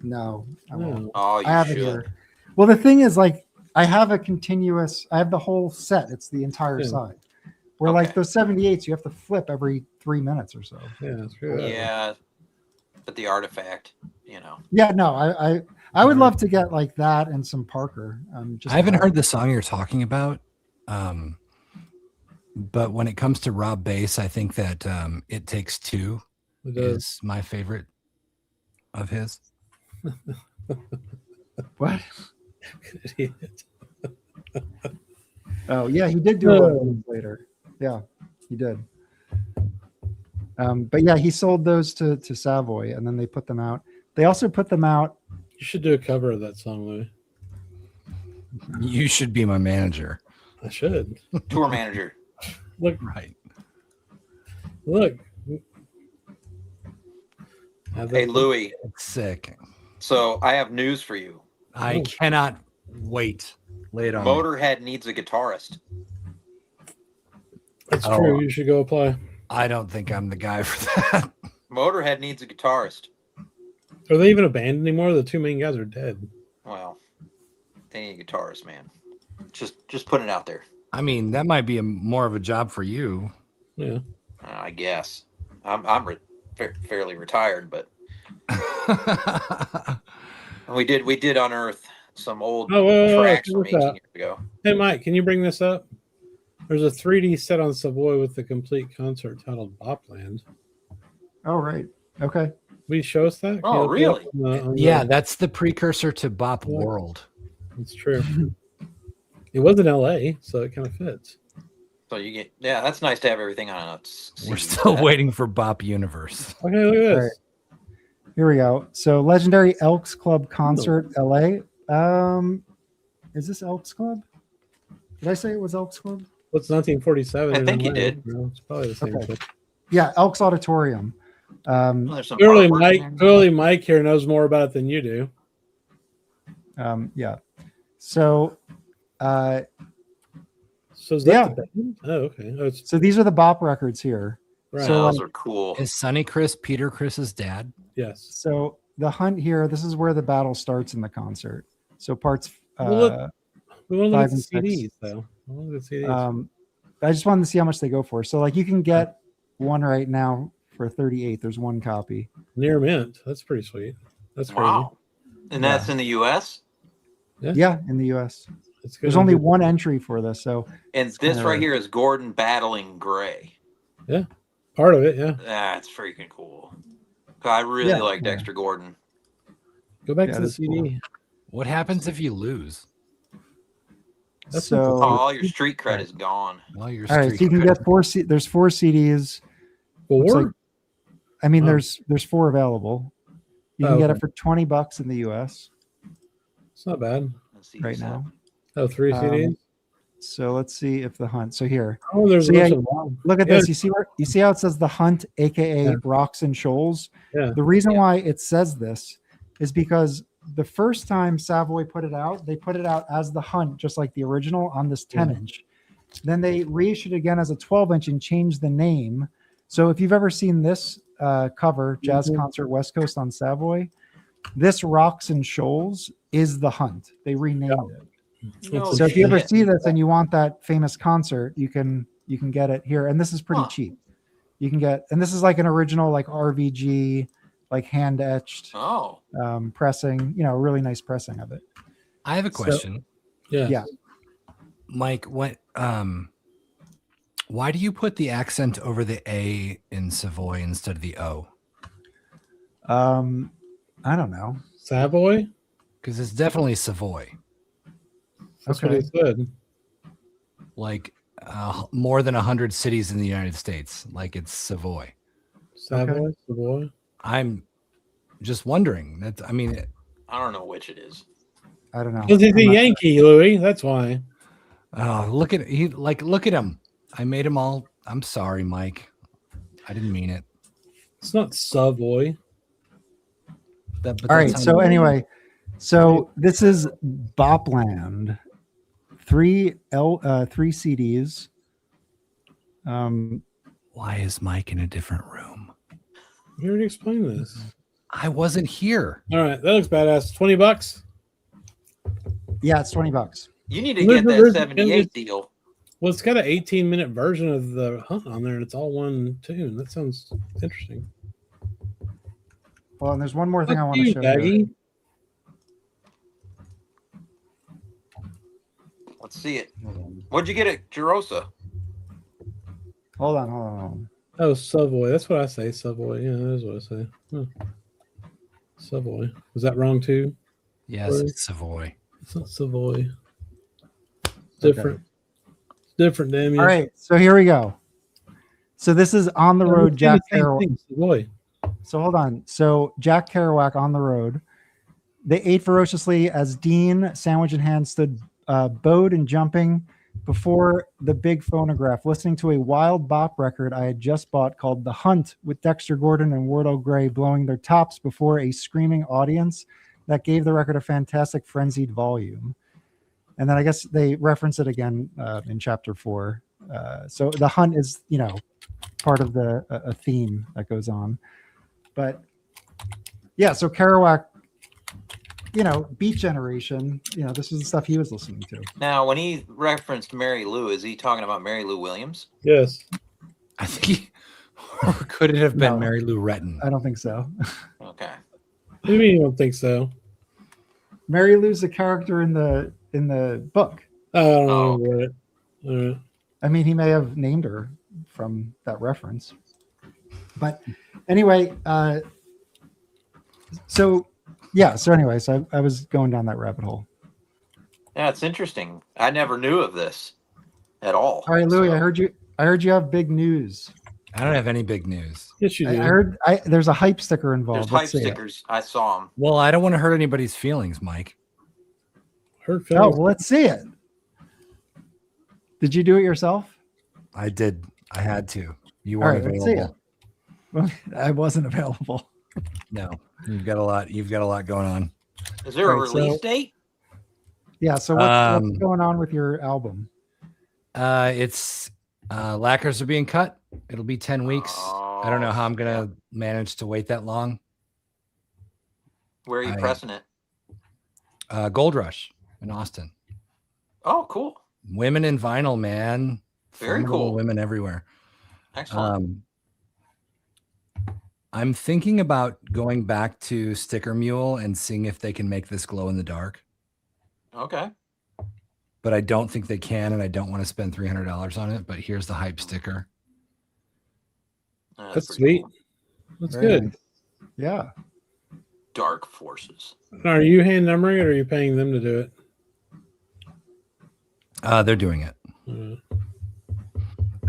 No, I won't. Oh, you I have should. it here. Well, the thing is, like, I have the whole set. It's the entire side. Where like those 78s, you have to flip every 3 minutes or so. Yeah, that's true. Yeah, but the artifact, Yeah, no, I would love to get like that and some Parker. I haven't heard the song you're talking about, but when it comes to Rob bass, I think that "It Takes Two" is my favorite of his. What? Oh yeah, he did do it later. Yeah, he did. But yeah, he sold those to Savoy, and then they put them out. They also put them out. You should do a cover of that song, Louie. You should be my manager. I should. Tour manager. Look. Hey, Louie. It's sick. So I have news for you. I cannot wait. Lay it on. Motorhead needs a guitarist. That's true. You should go apply. I don't think I'm the guy for that. Motorhead needs a guitarist. Are they even a band anymore? The two main guys are dead. Well, they need a guitarist, man. Just putting it out there. I mean, that might be more of a job for you. Yeah. I guess. I'm fairly retired, but we did unearth some old whoa, tracks from what's 18 that? years ago. Hey, Mike, can you bring this up? There's a 3D set on Savoy with the complete concert titled Bopland. Oh, right. Okay. Will you show us that? Oh, really? Yeah, that's the precursor to Bop World. That's true. It was in LA, so it kind of fits. So you get, that's nice to have everything on a We're still waiting for Bop Universe. Okay, look at this. All right. Here we go. So Legendary Elks Club Concert, LA. Is this Elks Club? Did I say it was Elks Club? What's 1947? I think you did. No, it's probably the same thing. Yeah, Elks Auditorium. Clearly, Mike here knows more about it than you do. Yeah. So, so is that the band? Oh, okay. So these are the Bop records here. Right. So those are cool. Is Sonny Chris Peter Chris's dad? Yes. So the hunt here, this is where the battle starts in the concert. So parts we want to look at 5 and the 6. CDs, though. I want to look at CDs. I just wanted to see how much they go for. So like you can get one right now for 38. There's one copy. Near mint. That's pretty sweet. That's crazy. Wow. And that's in the US? Yeah, in the US. There's good. only one entry for this. So and this right here is Gordon battling Gray. Yeah. Part of it, yeah. That's freaking cool. I really like Dexter Gordon. Go back to the CD. Cool. What happens if you lose? So all your street cred is gone. All right, so you can get there's 4 CDs. Four? Like, I mean, there's 4 available. You can get it for $20 in the US. It's not bad right now. Oh, 3 CDs. So let's see if the hunt. So here. Oh, there's look at this. You see how it says the hunt, aka Rocks and Shoals? Yeah. The reason why it says this is because the first time Savoy put it out, they put it out as the hunt, just like the original, on this 10-inch. Then they reissued it again as a 12-inch and changed the name. So if you've ever seen this cover, Jazz Concert West Coast on Savoy, this Rocks and Shoals is the hunt. They renamed it. So if you ever see this and you want that famous concert, you can get it here. And this is pretty cheap. You can get, and this is like an original, like RVG, like hand etched pressing, really nice pressing of it. I have a question. Yeah. Mike, what why do you put the accent over the A in Savoy instead of the O? I don't know. Savoy? Because it's definitely Savoy. That's what he said. Like more than 100 cities in the United States. Like it's Savoy. Savoy? Savoy? I'm just wondering. I don't know which it is. I don't know. Because he's a Yankee, Louie. That's why. Oh, look at him. I made him all. I'm sorry, Mike. I didn't mean it. It's not Savoy. All right. So anyway, this is Bopland. 3 CDs. Why is Mike in a different room? You already explained this. I wasn't here. All right, that looks badass. $20. Yeah, it's $20. You need to get that 78 deal. Well, it's got an 18-minute version of the hunt on there, and it's all one tune. That sounds interesting. Well, and there's one more thing I want to show you. Let's see it. What'd you get at Jerosa? Hold on. Oh, Savoy. That's what I say. Savoy. Yeah, that is what I say. Savoy. Was that wrong too? Yes, it's Savoy. It's not Savoy. Different. Okay. Different, damn you. All right, so here we go. So this is On the Road, Jack Kerouac. So hold on. So Jack Kerouac, On the Road. They ate ferociously as Dean, sandwich in hand, stood bowed and jumping before the big phonograph, listening to a wild bop record I had just bought called The Hunt, with Dexter Gordon and Wardell Gray blowing their tops before a screaming audience that gave the record a fantastic frenzied volume. And then I guess they reference it again in chapter 4. So The Hunt is, part of a theme that goes on. But yeah, so Kerouac, Beat Generation, this is the stuff he was listening to. Now, when he referenced Mary Lou, is he talking about Mary Lou Williams? Yes. I think or could it have been Mary Lou Retton? I don't think so. Okay. What do you mean you don't think so? Mary Lou's a character in the book. Oh, right. I mean, he may have named her from that reference. But anyway, so I was going down that rabbit hole. Yeah, it's interesting. I never knew of this at all. All right, Louie, I heard you have big news. I don't have any big news. Yes, you do. I heard there's a hype sticker involved. There's hype stickers. I saw them. Well, I don't want to hurt anybody's feelings, Mike. Hurt feelings. Oh, well, let's see it. Did you do it yourself? I did. I had to. You All weren't right, let's see available. it. Well, I wasn't available. No, you've got a lot. You've got a lot going on. Is there a release date? Yeah. So what's going on with your album? It's lacquers are being cut. It'll be 10 weeks. I don't know how I'm gonna manage to wait that long. Where are you pressing it? Gold Rush in Austin. Oh, cool. Women in vinyl, man. Very cool. Women everywhere. Excellent. I'm thinking about going back to Sticker Mule and seeing if they can make this glow in the dark. Okay. But I don't think they can, and I don't want to spend $300 on it. But here's the hype sticker. That's sweet. Cool. That's Very good. Nice. Yeah. Dark Forces. Are you hand numbering it, or are you paying them to do it? They're doing it.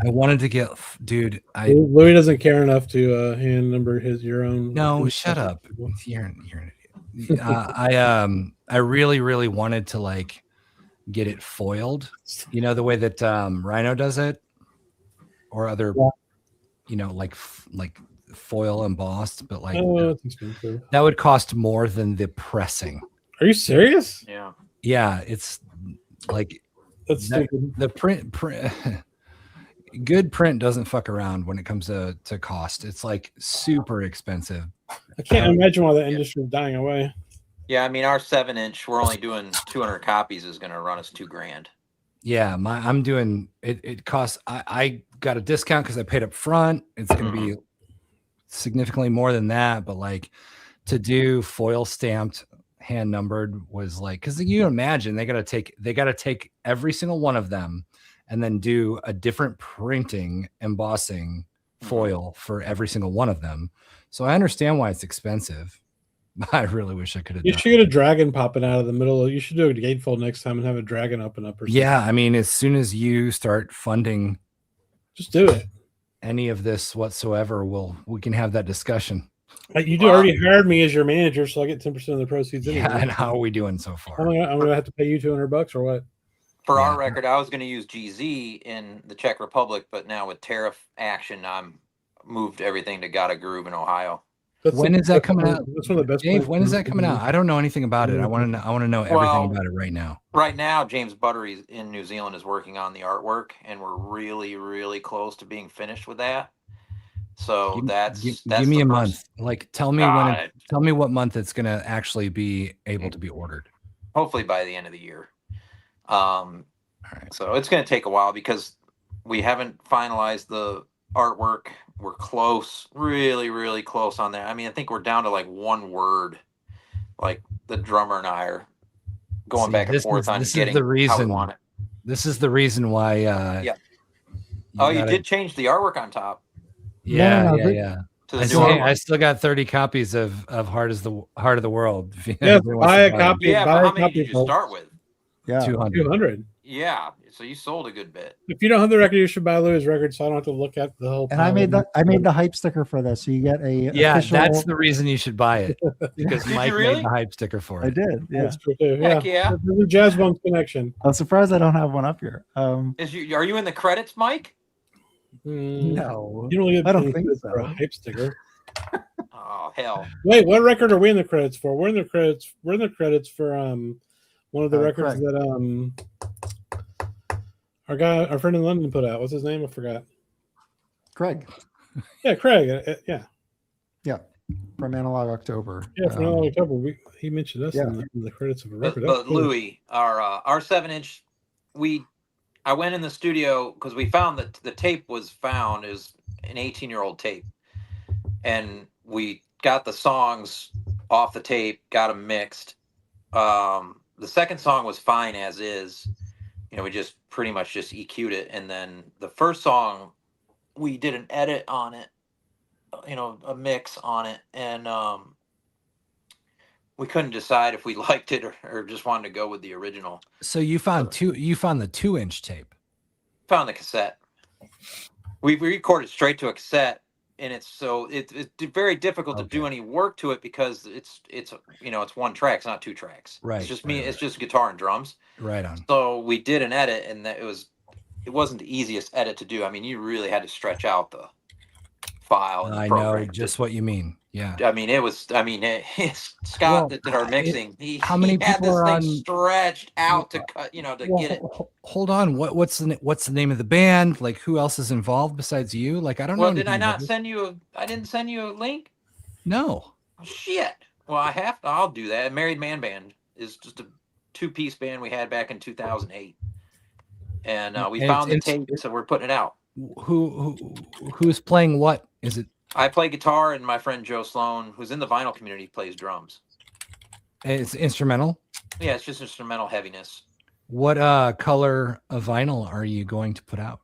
I wanted to get, dude. Louie doesn't care enough to hand number your own. No, shut up. You're an idiot. I really, really wanted to like get it foiled. You know the way that Rhino does it, or other, like foil embossed, but like that would cost more than the pressing. Are you serious? Yeah. Yeah, it's like that's stupid. The print. Good print doesn't fuck around when it comes to cost. It's like super expensive. I can't imagine why the industry is dying away. Yeah, I mean, our 7-inch, we're only doing 200 copies, is going to run us $2,000. Yeah, I'm doing it. It costs. I got a discount because I paid up front. It's going to be significantly more than that, but like to do foil stamped, hand numbered was like, because you imagine they got to take every single one of them and then do a different printing, embossing foil for every single one of them. So I understand why it's expensive. I really wish I could have. You should get a dragon popping out of the middle. You should do a gatefold next time and have a dragon open up or something. Yeah, I mean, as soon as you start funding, just do it. Any of this whatsoever, we can have that discussion. You already hired me as your manager, so I get 10% of the proceeds. Anyway. Yeah, and how are we doing so far? I'm gonna have to pay you $200 or what? For our record, I was going to use GZ in the Czech Republic, but now with tariff action, I'm moved everything to Gotta Groove in Ohio. When is that coming out? That's one of the best. Dave, when is that coming out? I don't know anything about it. I want to know everything about it right now. Right now, James Buttery in New Zealand is working on the artwork, and we're really, really close to being finished with that. So that's give me a month. Like, tell me what month it's going to actually be able to be ordered. Hopefully by the end of the year. All right. So it's going to take a while because we haven't finalized the artwork. We're close, really, really close on that. I mean, I think we're down to like one word. Like the drummer and I are going back and forth on getting how we want it. This is the reason why. Yeah. You did change the artwork on top. Yeah. I still got 30 copies of Heart of the World. Yeah, buy a copy. Yeah, but how many did you start with? Yeah, 200. Yeah, so you sold a good bit. If you don't have the record, you should buy Louie's record, so I don't have to look at the whole. And I made the hype sticker for this, so you get a official... That's the reason you should buy it because Mike made the hype sticker for it. I did. Yeah, that's true too. Heck yeah. The Jazz Bones connection. I'm surprised I don't have one up here. Are you in the credits, Mike? No, you don't get. I don't think so. For a hype sticker. Oh hell! Wait, what record are we in the credits for? We're in the credits. We're in the credits for one of the records Craig. that our friend in London put out. What's his name? I forgot. Craig. Yeah, Craig. Yeah, from Analog October. Yeah, from Analog October. He mentioned us in the credits of a record. But Louie, our 7-inch, I went in the studio because we found that the tape was found is an 18-year-old tape, and we got the songs off the tape, got them mixed, The second song was fine as is. You know, we just pretty much just EQ'd it, and then the first song we did an edit on it, you know, a mix on it, and we couldn't decide if we liked it or just wanted to go with the original. So you found the 2-inch tape. Found the cassette. We recorded straight to a cassette, and it's very difficult to do any work to it because it's you know, it's one track, it's not two tracks. Right. It's just it's just guitar and drums. Right on. So we did an edit, and it wasn't the easiest edit to do. I mean, you really had to stretch out the file. I know just what you mean. Yeah. I mean, Scott that did our mixing. How many he had people this are thing stretched out to cut, you know, to get it. Hold on. What's the name of the band? Like, who else is involved besides you? Like, I don't know. Well, did I not send you I didn't send you a link? No. Shit. Well, I'll do that. Married Man Band is just a 2-piece band we had back in 2008. And we found the tape, so we're putting it out. Who's playing what? Is it? I play guitar, and my friend Joe Sloan, who's in the vinyl community, plays drums. It's instrumental? Yeah, it's just instrumental heaviness. What color of vinyl are you going to put out?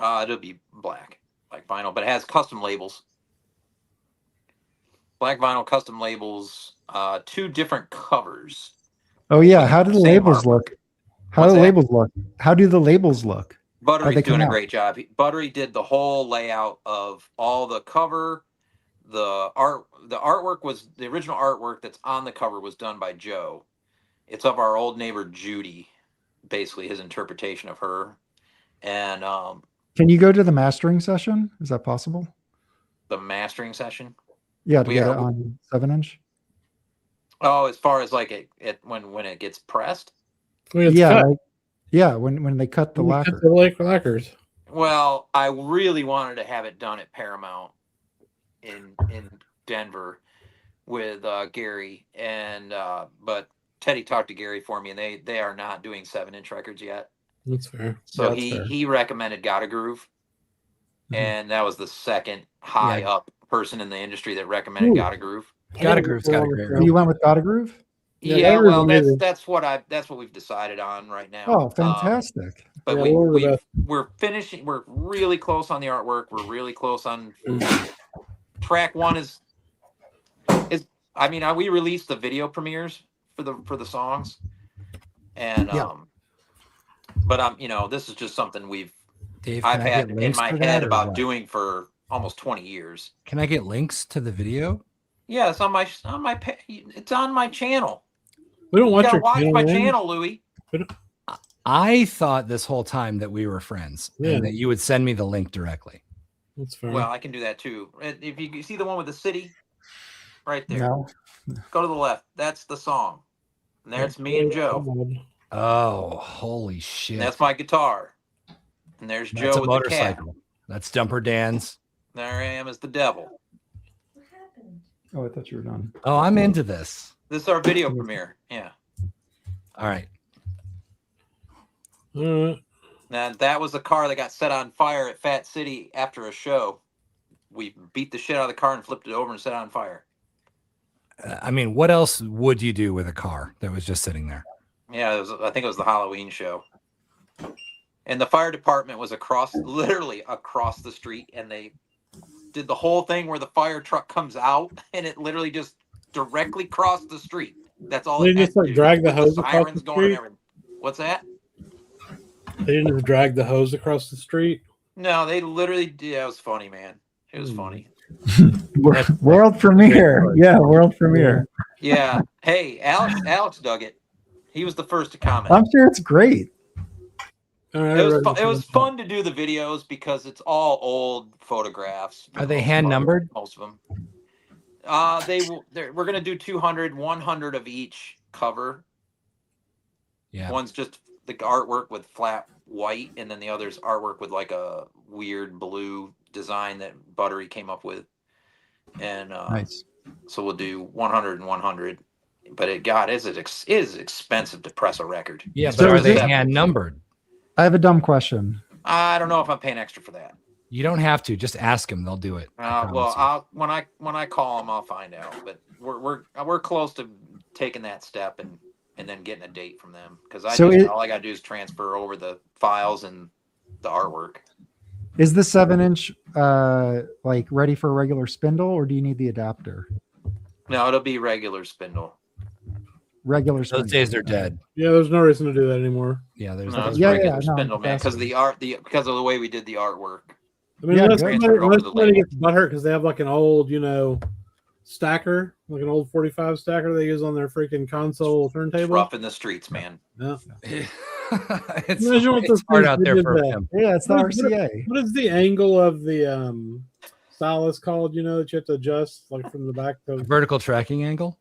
It'll be black, like vinyl, but it has custom labels. Black vinyl, custom labels, 2 different covers. Oh yeah, how do the labels look? How do the labels look? Buttery's doing a great job. Buttery did the whole layout of all the cover, the artwork was the original artwork that's on the cover was done by Joe. It's of our old neighbor Judy, basically his interpretation of her. And can you go to the mastering session? Is that possible? The mastering session? Yeah, to get it on 7-inch. Oh, as far as like when it gets pressed? Yeah, when they cut the lacquer. The lacquers. Well, I really wanted to have it done at Paramount in Denver with Gary, and but Teddy talked to Gary for me, and they are not doing 7-inch records yet. That's fair. So he recommended Gotta Groove, and that was the second high up person in the industry that recommended Gotta Groove. Gotta Groove's got a great. You went with Gotta Groove? Yeah, well, that's what we've decided on right now. Oh, fantastic! But we're finishing. We're really close on the artwork. We're really close on track 1. Is I mean, we released the video premieres for the songs, and but you know, this is just something I've had in my head about doing for almost 20 years. Can I get links to the video? Yeah, it's on my it's on my channel. We don't watch my channel, Louie. I thought this whole time that we were friends and that you would send me the link directly. That's fair. Well, I can do that too. If you see the one with the city right there, no. Go to the left. That's the song. And there's me and Joe. Oh, holy shit. And that's my guitar. And there's Joe with the cat. That's Dumper Dan's. There I am as the devil. What happened? Oh, I thought you were done. Oh, I'm into this. This is our video premiere. Yeah. All right. Now, that was the car that got set on fire at Fat City after a show. We beat the shit out of the car and flipped it over and set it on fire. I mean, what else would you do with a car that was just sitting there? Yeah, I think it was the Halloween show. And the fire department was literally across the street, and they did the whole thing where the fire truck comes out, and it literally just directly crossed the street. That's all. They just like drag the hose across the street. What's that? They didn't just drag the hose across the street. No, they literally did. It was funny, man. It was funny. World premiere. Yeah, world premiere. Yeah. Hey, Alex dug it. He was the first to comment. I'm sure it's great. It was fun to do the videos because it's all old photographs. Are they hand numbered? Most of them. We're gonna do 200, 100 of each cover. Yeah. One's just the artwork with flat white, and then the other's artwork with like a weird blue design that Buttery came up with. And nice. So we'll do 100 and 100. But it is expensive to press a record. Yeah, but are they hand numbered? I have a dumb question. I don't know if I'm paying extra for that. You don't have to. Just ask them; they'll do it. Well, when I call them, I'll find out. But we're close to taking that step, and and then getting a date from them, because all I got to do is transfer over the files and the artwork. Is the 7-inch like ready for a regular spindle, or do you need the adapter? No, it'll be regular spindle. Regular spindle. Those days are dead. Yeah, there's no reason to do that anymore. Yeah, there's regular spindle, man, because because of the way we did the artwork. I mean, unless somebody gets butthurt because they have like an old, stacker, like an old 45 stacker they use on their freaking console turntable. It's rough in the streets, man. Yeah. it's hard out there for him. Yeah, it's the RCA. What is the angle of the stylus called? That you have to adjust like from the back to vertical tracking angle.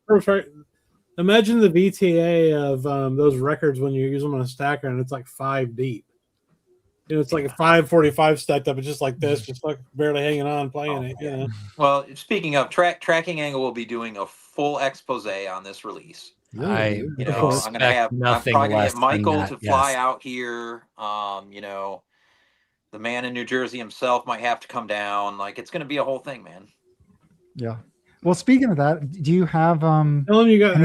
Imagine the VTA of those records when you use them on a stacker and it's like 5 deep. It's like a 545 stacked up. It's just like this, just like barely hanging on, playing it. Well, speaking of tracking angle, we'll be doing a full expose on this release. I'm probably gonna get Michael to fly out here. The man in New Jersey himself might have to come down. Like, it's gonna be a whole thing, man. Yeah. Well, speaking of that, do you have Tell them you got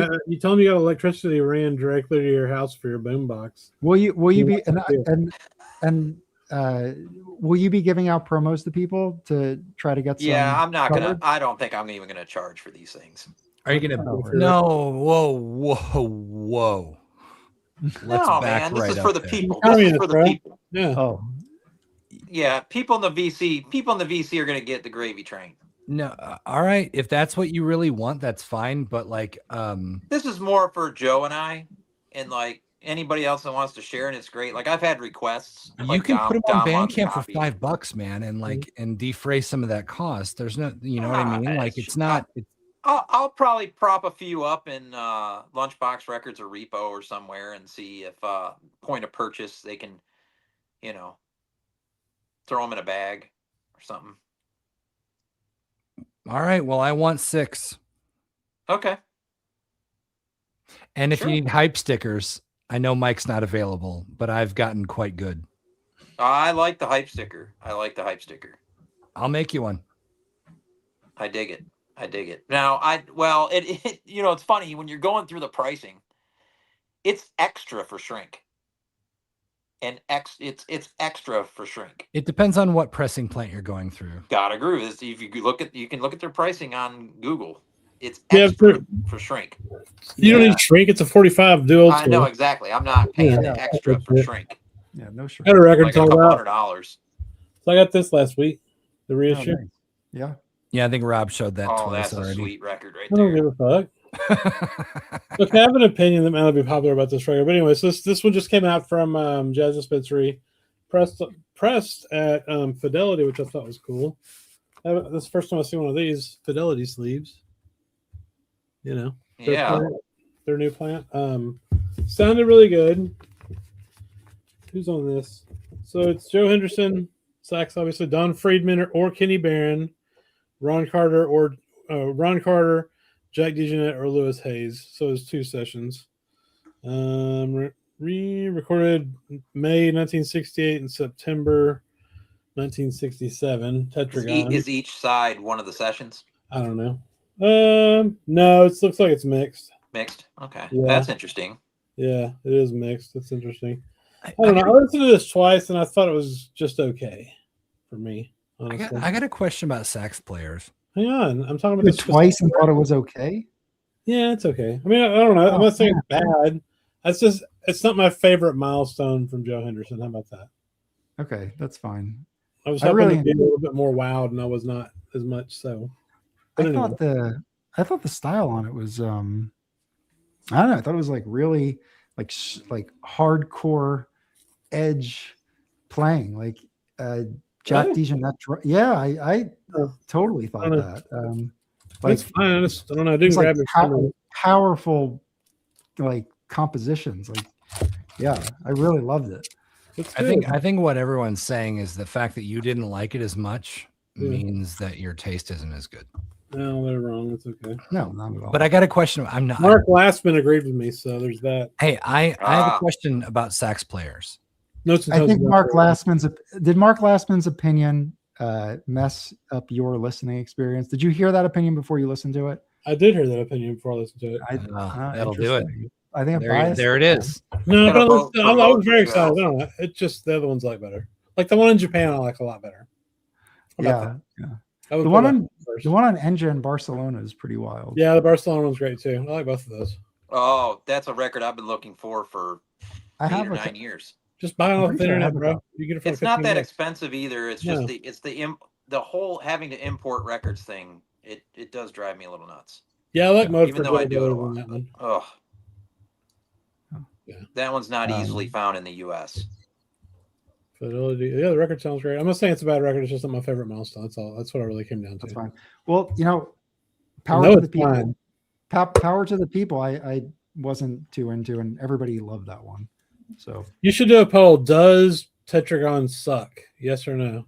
electricity ran directly to your house for your boombox. Will you be will you be giving out promos to people to try to get some? Yeah, I'm not gonna. I don't think I'm even gonna charge for these things. Are you gonna? No, whoa. No, man. This is for the people. This is for the people. Yeah. Oh. Yeah, people in the VC are gonna get the gravy train. No, all right. If that's what you really want, that's fine. But this is more for Joe and I, and like anybody else that wants to share, and it's great. Like, I've had requests. You can put them on Bandcamp for $5, man, and defray some of that cost. There's no, what I mean? Like, it's not. I'll probably prop a few up in Lunchbox Records or Repo or somewhere and see if point of purchase they can, throw them in a bag or something. All right. Well, I want 6. Okay. And if you need hype stickers, I know Mike's not available, but I've gotten quite good. I like the hype sticker. I'll make you one. I dig it. Now, it's funny when you're going through the pricing, it's extra for shrink. And it's extra for shrink. It depends on what pressing plant you're going through. Gotta agree. If you can look at their pricing on Google. It's extra for shrink. You don't need shrink. It's a 45 dual. I know exactly. I'm not paying the extra for shrink. Yeah, no shrink. I had a record like $100. So I got this last week. The reissue. Nice. Yeah. Yeah, I think Rob showed that. Oh, twice that's already. A sweet record right there. I don't give a fuck. Look, I have an opinion that might not be popular about this record, but anyways, this one just came out from Jazz Dispensary, pressed at Fidelity, which I thought was cool. This is the first time I've seen one of these Fidelity sleeves. Their new plant. Sounded really good. Who's on this? So it's Joe Henderson, sax, obviously, Don Friedman or Kenny Barron, Ron Carter, Jack DeJohnette, or Lewis Hayes. So it's 2 sessions. Re-recorded May 1968 and September 1967. Tetragon. Is each side one of the sessions? I don't know. No, it looks like it's mixed. Mixed? Okay. Yeah. That's interesting. Yeah, it is mixed. That's interesting. I don't know. I listened to this twice and I thought it was just okay for me. Honestly. I got a question about sax players. Hang on. I'm talking about this twice and thought it was okay. Yeah, it's okay. I mean, I don't know. I'm not saying it's bad. It's not my favorite milestone from Joe Henderson. How about that? Okay, that's fine. I was hoping to be a little bit more wowed, and I was not as much. So I thought the style on it was I don't know. I thought it was like really like hardcore edge playing, like Jack DeJohnette. Yeah, I totally thought that. That's fine. I don't know. I didn't grab it. Powerful, like compositions. Like, yeah, I really loved it. I think what everyone's saying is the fact that you didn't like it as much means that your taste isn't as good. No, they're wrong. It's okay. No, not at all. But I got a question. Mark Glassman agreed with me, so there's that. Hey, I have a question about sax players. I think Mark Glassman's opinion mess up your listening experience. Did you hear that opinion before you listened to it? I did hear that opinion before I listened to it. That'll do it. I think there it is. No, but I was very yourself. excited. I don't know. It's just the other ones I like better. Like the one in Japan, I like a lot better. Yeah. The one on Enja in Barcelona is pretty wild. Yeah, the Barcelona one's great too. I like both of those. Oh, that's a record I've been looking for 8 or 9 years. Just buy it off the internet, bro. You get it for it's not that expensive either. It's just the whole having to import records thing. It does drive me a little nuts. Yeah, I like most. Even though I do it a lot. That one. Oh, yeah. That one's not easily found in the U.S. Fidelity. Yeah, the record sounds great. I'm not saying it's a bad record. It's just not my favorite milestone. That's all. That's what I really came down to. That's fine. Well, power to the people. Power to the people. I wasn't too into, and everybody loved that one. So you should do a poll. Does Tetragon suck? Yes or no?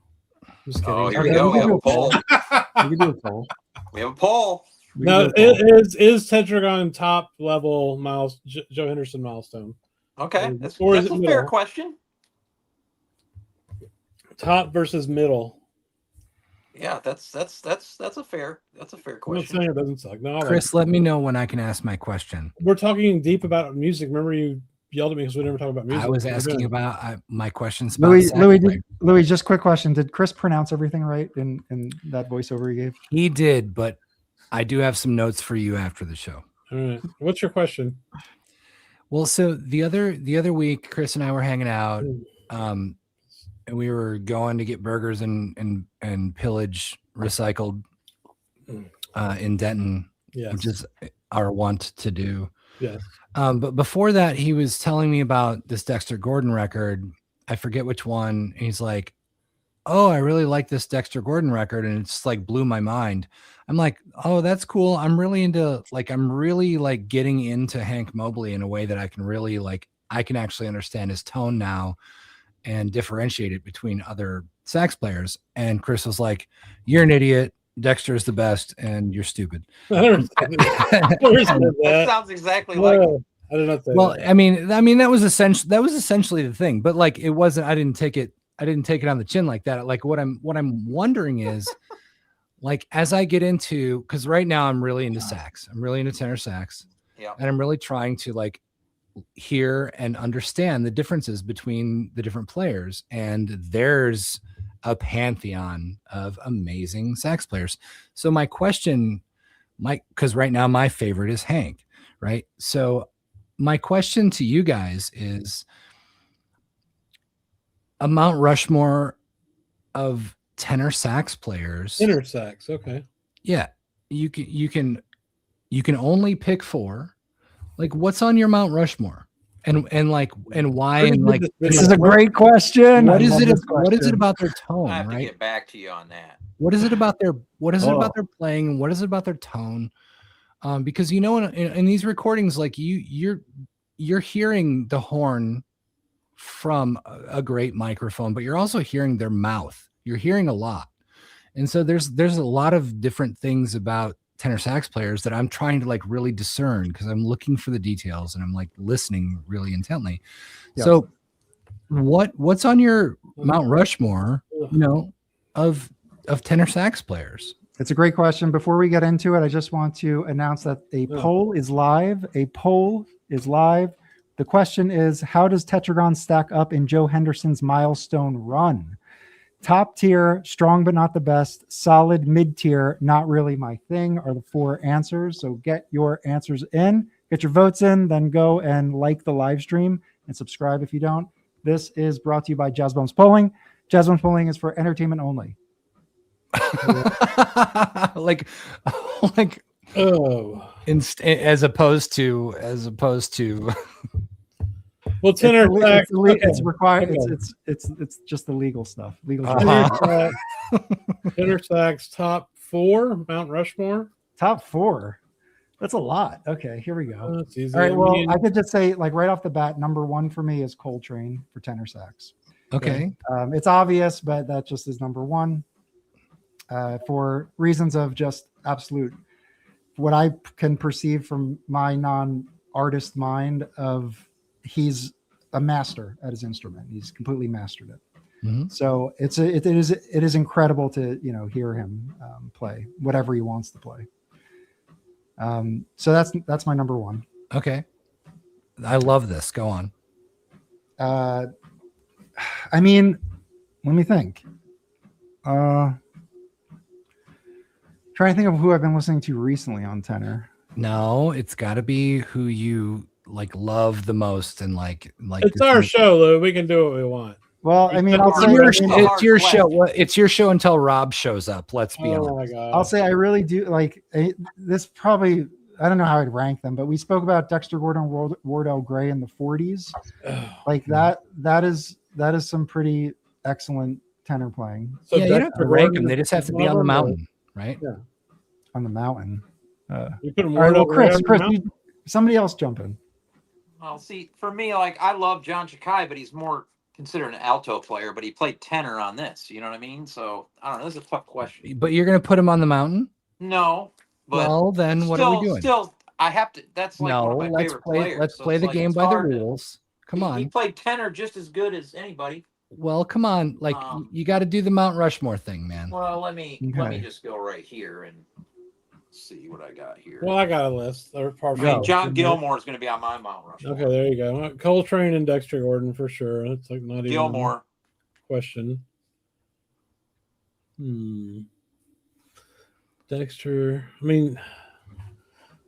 Just kidding. Oh, here we go. We have a poll. We can do a poll. We have a poll. No, is Tetragon top level Joe Henderson milestone? Okay, that's a fair question. Top versus middle. Yeah, that's a fair question. I'm not saying it doesn't suck. No, Chris, let me know when I can ask my question. We're talking deep about music. Remember you yelled at me because we never talk about music. I was asking about my questions about Louie, just quick question. Did Chris pronounce everything right in that voiceover he gave? He did, but I do have some notes for you after the show. All right. What's your question? Well, so the other week, Chris and I were hanging out, and we were going to get burgers and pillage recycled in Denton, which is our want to do. Yes. But before that, he was telling me about this Dexter Gordon record. I forget which one. And he's like, "Oh, I really like this Dexter Gordon record," and it's like blew my mind. I'm like, "Oh, that's cool. I'm really getting into Hank Mobley in a way that I can really I can actually understand his tone now and differentiate it between other sax players." And Chris was like, "You're an idiot. Dexter is the best, and you're stupid." That sounds exactly like it. I don't know. Well, I mean, that was essentially the thing, but it wasn't. I didn't take it on the chin like that. Like what I'm wondering is, as I get into, because right now I'm really into sax. I'm really into tenor sax. Yeah. And I'm really trying to hear and understand the differences between the different players. And there's a pantheon of amazing sax players. So my question, because right now my favorite is Hank, right? So my question to you guys is a Mount Rushmore of tenor sax players. Tenor sax, okay. Yeah, you can only pick 4. What's on your Mount Rushmore? And why? And this is a great question. What is it about their tone? I have right? to get back to you on that. What is it about their playing? What is it about their tone? Because in these recordings, you're hearing the horn from a great microphone, but you're also hearing their mouth. You're hearing a lot, and so there's a lot of different things about tenor sax players that I'm trying to really discern, because I'm looking for the details and I'm listening really intently. Yeah. So what's on your Mount Rushmore, of tenor sax players? It's a great question. Before we get into it, I just want to announce that a poll is live. The question is, how does Tetragon stack up in Joe Henderson's milestone run? Top tier, strong but not the best. Solid, mid-tier, not really my thing are the 4 answers. So get your answers in, get your votes in, then go and like the live stream and subscribe if you don't. This is brought to you by Jazz Bones Polling. Jazz Bones Polling is for entertainment only. As opposed to well, tenor sax. It's required. Okay. It's just the legal stuff. Tenor sax top 4 Mount Rushmore. Top 4. That's a lot. Okay, here we go. All right. Well, I could just say right off the bat, number 1 for me is Coltrane for tenor sax. Okay. It's obvious, but that just is number 1 for reasons of just absolute what I can perceive from my non-artist mind of. He's a master at his instrument. He's completely mastered it. Mm-hmm. So it is incredible to hear him play whatever he wants to play. So that's my number 1. Okay. I love this. Go on. I mean, let me think. Trying to think of who I've been listening to recently on tenor. No, it's got to be who you like love the most, and like it's our show, Lou. We can do what we want. Well, I mean, it's your show. Well, it's your show until Rob shows up. Let's be honest. My God. I'll say I really do like this. Probably, I don't know how I'd rank them, but we spoke about Dexter Gordon, Wardell Gray in the 40s. Like that is some pretty excellent tenor playing. So yeah, you don't have to rank them. They just have to be on the mountain, right? Yeah, on the mountain. You put them all right, well, Chris, somebody else jump in. Well, see, for me, like I love John Chakai, but he's more considered an alto player, but he played tenor on this. You know what I mean? So I don't know. This is a tough question. But you're going to put him on the mountain? No. But well, then what are we doing? Still, I have to. That's like one of my favorite players. Let's play the game by the rules. Come on. He played tenor just as good as anybody. Well, come on. Like you got to do the Mount Rushmore thing, man. Well, let me just go right here and see what I got here. Well, I got a list. John Gilmore is going to be on my Mount Rushmore. Okay, there you go. Coltrane and Dexter Gordon for sure. That's like not even Gilmore question. Dexter. I mean,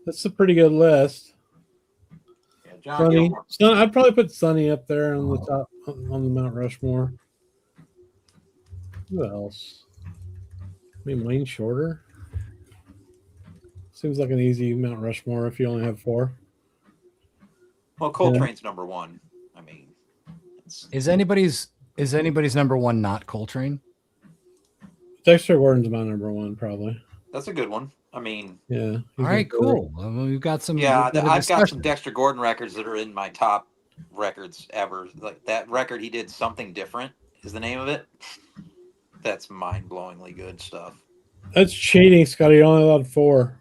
that's a pretty good list. Yeah, John Gilmore. I'd probably put Sonny up there on the top on the Mount Rushmore. Who else? I mean, Wayne Shorter. Seems like an easy Mount Rushmore if you only have 4. Well, Coltrane's number 1. I mean, is anybody's number 1 not Coltrane? Dexter Gordon's my number 1, probably. That's a good one. I mean, yeah. All right, cool. Well, we've got some. Yeah, I've got some Dexter Gordon records that are in my top records ever. Like that record he did, Something Different is the name of it. That's mind-blowingly good stuff. That's cheating, Scotty. You only allowed 4.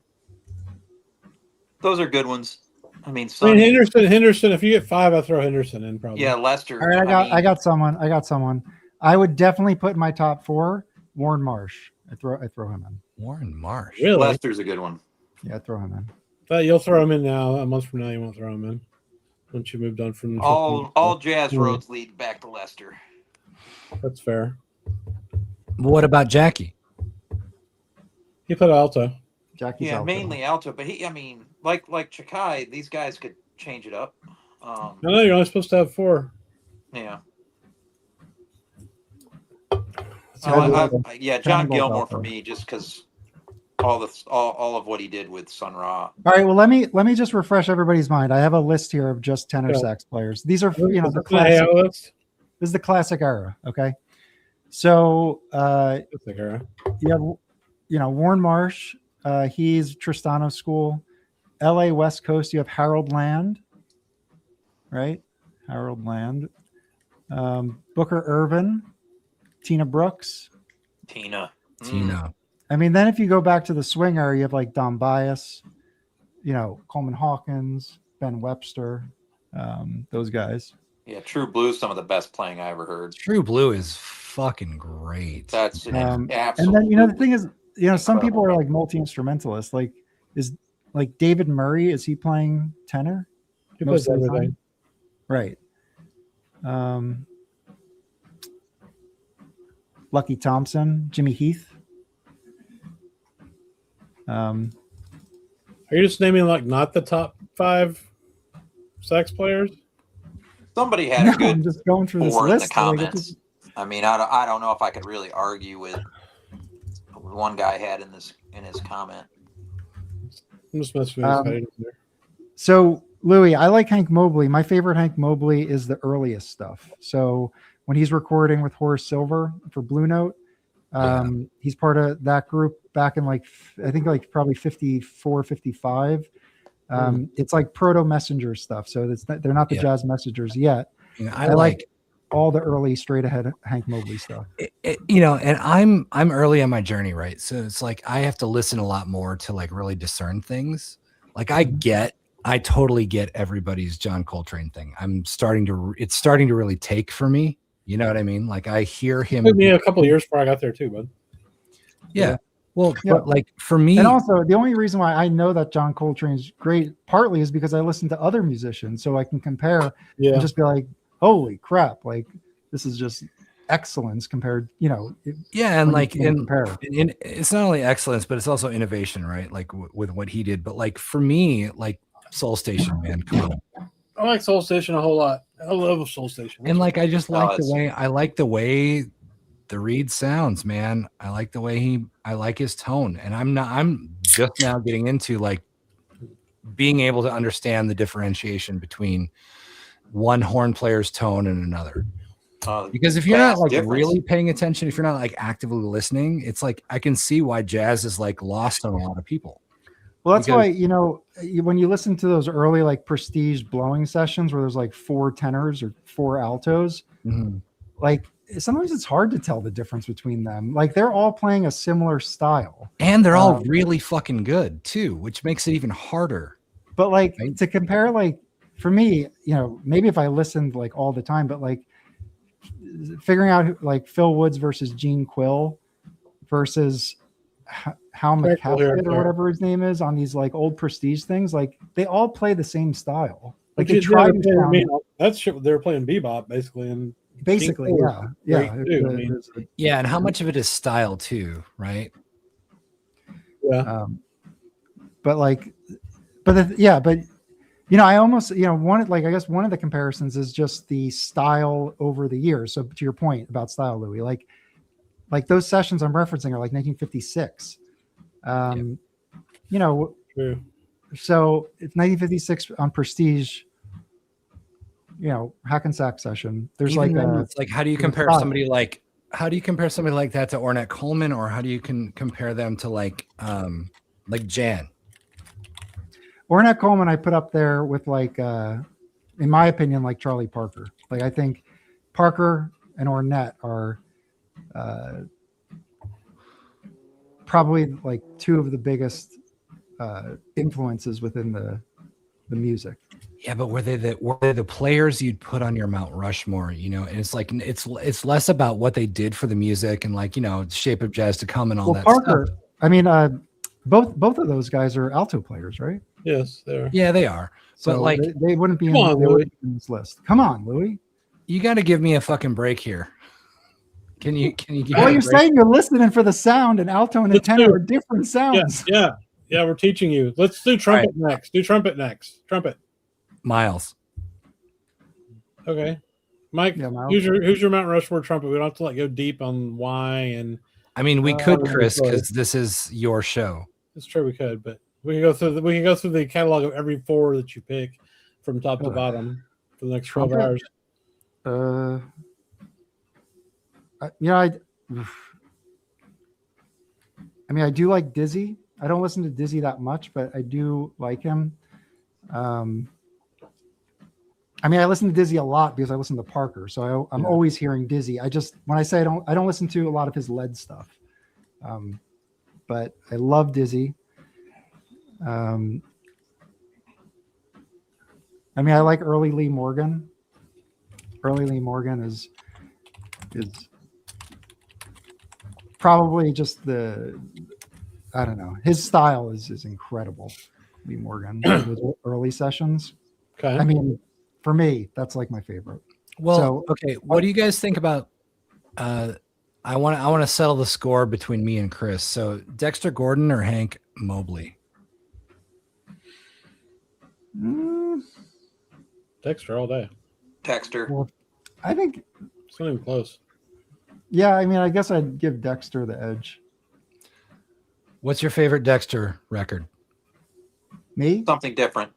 Those are good ones. I mean, Henderson. If you get 5, I'll throw Henderson in probably. Yeah, Lester. All right, I got someone. I would definitely put in my top 4 Warren Marsh. I throw him in. Warren Marsh. Really? Lester's a good one. Yeah, throw him in. But you'll throw him in now. A month from now, you won't throw him in. Once you moved on from all jazz roads lead back to Lester. That's fair. What about Jackie? He put alto. Jackie's alto. Mainly alto, but like Chakai, these guys could change it up. No, you're only supposed to have 4. Yeah. John Gilmore for me, just because all of what he did with Sun Ra. All right, well let me just refresh everybody's mind. I have a list here of just tenor sax players. These are the classic. This is the classic era. Okay, so you have Warren Marsh. He's Tristano School. L.A. West Coast. You have Harold Land. Right, Harold Land. Booker Irvin. Tina Brooks. Tina. I mean, then if you go back to the swing era, you have like Don Bias, Coleman Hawkins, Ben Webster, those guys. Yeah, True Blue's some of the best playing I ever heard. True Blue is fucking great. That's absolutely. And then the thing is, some people are like multi-instrumentalists. Like, is like David Murray? Is he playing tenor? He plays everything. Right. Lucky Thompson, Jimmy Heath. Are you just naming like not the top 5 sax players? Somebody had a good. I'm just going through this list in the comments. I mean, I don't know if I could really argue with what one guy had in his comment. I'm just messing with there. So Louie, I like Hank Mobley. My favorite Hank Mobley is the earliest stuff. So when he's recording with Horace Silver for Blue Note, he's part of that group back in I think probably 54, 55. It's like proto Messenger stuff. So they're not the jazz messengers yet. I like all the early straight ahead Hank Mobley stuff. And I'm early on my journey, right? So it's like I have to listen a lot more to like really discern things. Like I totally get everybody's John Coltrane thing. It's starting to really take for me. You know what I mean? Like I hear him. It took me a couple of years before I got there too, bud. Yeah. Well, but like for me, and also the only reason why I know that John Coltrane's great partly is because I listen to other musicians, so I can compare and just be like, holy crap, like this is just excellence compared, and like it's not only excellence, but it's also innovation, right? Like with what he did. But like for me, like Soul Station, man, come on. I like Soul Station a whole lot. I love Soul Station. And like I just like the way the Reed sounds, man. I like the way I like his tone. And I'm just now getting into like being able to understand the differentiation between one horn player's tone and another. Because if you're not like really paying attention, if you're not like actively listening, it's like I can see why jazz is like lost on a lot of people. Well, that's why, when you listen to those early like prestige blowing sessions where there's like 4 tenors or 4 altos, like sometimes it's hard to tell the difference between them. Like they're all playing a similar style. And they're all really fucking good too, which makes it even harder. But like to compare, like for me, maybe if I listened like all the time, but like figuring out like Phil Woods versus Gene Quill versus Hal McCaffrey or whatever his name is on these like old prestige things, like they all play the same style. Like they try to they're playing bebop basically, and basically, and how much of it is style too, right? Yeah. I almost, I guess one of the comparisons is just the style over the years. So to your point about style, Louie, like those sessions I'm referencing are like 1956. True. So it's 1956 on Prestige, Hackensack session. There's it's like, how do you compare somebody like that to Ornette Coleman, or how do you compare them to like Jan? Ornette Coleman I put up there with like, in my opinion, like Charlie Parker. Like I think Parker and Ornette are probably like 2 of the biggest influences within the music. Yeah, but were they the players you'd put on your Mount Rushmore? And it's like it's less about what they did for the music and like Shape of Jazz to Come and all that Parker, stuff. I mean, both of those guys are alto players, right? Yes, they are. Yeah, they are. So but like they wouldn't be in this list. Come on, Louie. You got to give me a fucking break here. Can you give well, you're saying you're listening for the sound, and alto and a tenor are different sounds. Yeah, we're teaching you. Let's do trumpet next. Do trumpet next. Trumpet. Miles. Okay. Mike, Miles. who's your Mount Rushmore trumpet? We don't have to go deep on why and I mean we could, Chris, because this is your show. It's true we could, but we can go through the catalog of every 4 that you pick from top to bottom for the next 12 hours. I do like Dizzy. I don't listen to Dizzy that much, but I do like him. I listen to Dizzy a lot because I listen to Parker, so I'm always hearing Dizzy. When I say I don't listen to a lot of his lead stuff, but I love Dizzy. I like early Lee Morgan. Early Lee Morgan is probably just his style is incredible. Lee Morgan with early sessions. Okay. For me, that's like my favorite. Well, okay. What do you guys think about? I want to settle the score between me and Chris. So Dexter Gordon or Hank Mobley? Dexter all day. Dexter. Well, I think it's not even close. Yeah, I guess I'd give Dexter the edge. What's your favorite Dexter record? Me? Something different.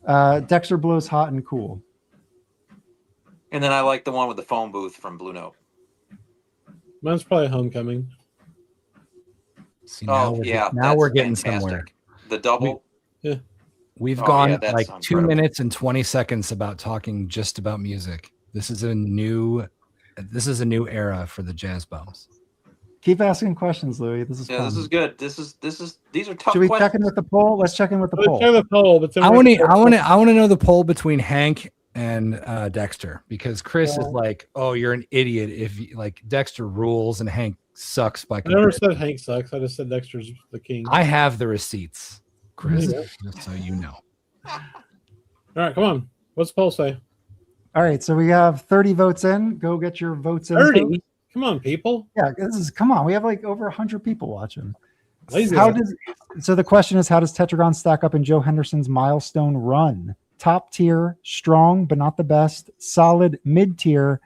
Dexter Blows Hot and Cool. And then I like the one with the phone booth from Blue Note. Mine's probably Homecoming. See, now we're getting fantastic. Somewhere. The double. We've gone like 2 minutes and 20 seconds about talking just about music. This is a new era for the Jazz Bums. Keep asking questions, Louie. This is fun. This is good. These are tough. Should we check in with the poll? Let's check in with the poll. Check the poll. I want to know the poll between Hank and Dexter, because Chris is like, oh, you're an idiot if you, like Dexter rules and Hank sucks by I never said Hank sucks. I just said Dexter's the king. I have the receipts, Chris, just so you know. All right, come on. What's the poll say? All right, so we have 30 votes in. Go get your votes in. 30? Come on, people. Yeah, come on. We have like over 100 people watching. Lazy. So the question is, how does Tetragon stack up in Joe Henderson's milestone run? Top tier, strong, but not the best. Solid, mid tier,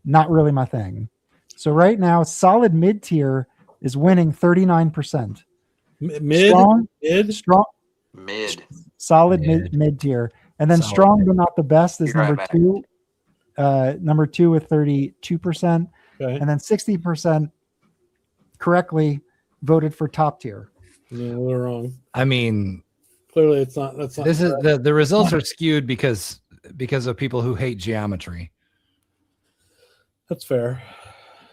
not really my thing. So right now, solid mid tier is winning 39%. Mid, solid mid tier, and then strong but not the best is number two. Number two with 32%, and then 60% correctly voted for top tier. No, we're wrong. I mean, clearly it's not. That's not. This is the results are skewed because of people who hate geometry. That's fair.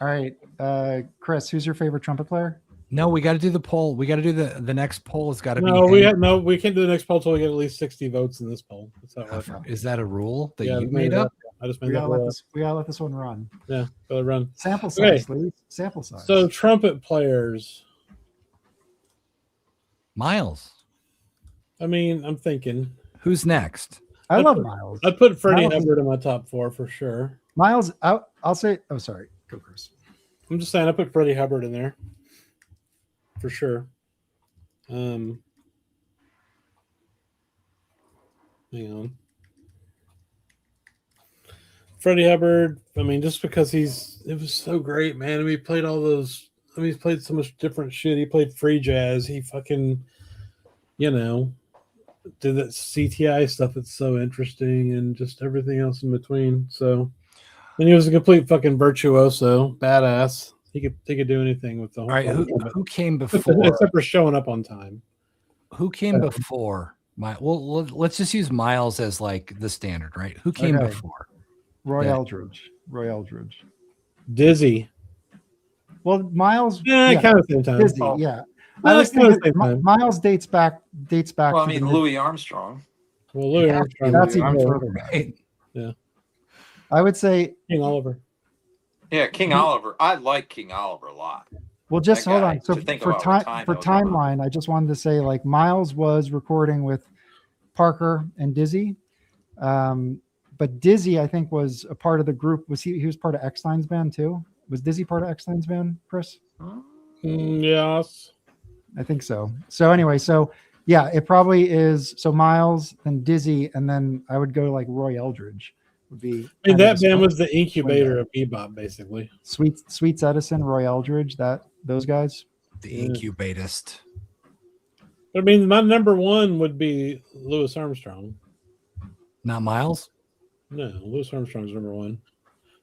All right, Chris, who's your favorite trumpet player? No, we got to do the poll. We got to do the next poll. Has got to be. We can't do the next poll until we get at least 60 votes in this poll. Is that a rule that you made up? I just made that rule. We gotta let this one run. Yeah, gotta run. Sample size, please. Sample size. So trumpet players. Miles. I mean, I'm thinking. Who's next? I love Miles. I'd put Freddie Hubbard in my top 4 for sure. Miles, I'll say. Oh, sorry. Go, Chris. I'm just saying, I put Freddie Hubbard in there for sure. Hang on. Freddie Hubbard, I mean, just because it was so great, man. I mean, he played all those, he's played so much different shit. He played free jazz. He fucking, did that CTI stuff that's so interesting and just everything else in between. So, and he was a complete fucking virtuoso, badass. He could do anything with the whole. All right, who came before? Except for showing up on time. Who came before? Let's just use Miles as like the standard, right? Who came before? Roy Eldridge. Dizzy. Well, Miles. Yeah, kind of same time. Dizzy, yeah. I was thinking Miles dates back. Well, I mean, Louis Armstrong. Well, Louis Armstrong. That's even further back. Yeah. I would say King Oliver. Yeah, King Oliver. I like King Oliver a lot. Well, just hold on. So for timeline, I just wanted to say like Miles was recording with Parker and Dizzy. But Dizzy, I think, was a part of the group. He was part of Eckstein's band too? Was Dizzy part of Eckstein's band, Chris? Yes. I think so. So anyway, yeah, it probably is. So Miles, then Dizzy, and then I would go like Roy Eldridge would be. I mean, that band was the incubator of bebop, basically. Sweets Edison, Roy Eldridge, those guys. The incubatist. I mean, my number 1 would be Louis Armstrong. Not Miles? No, Louis Armstrong's number 1.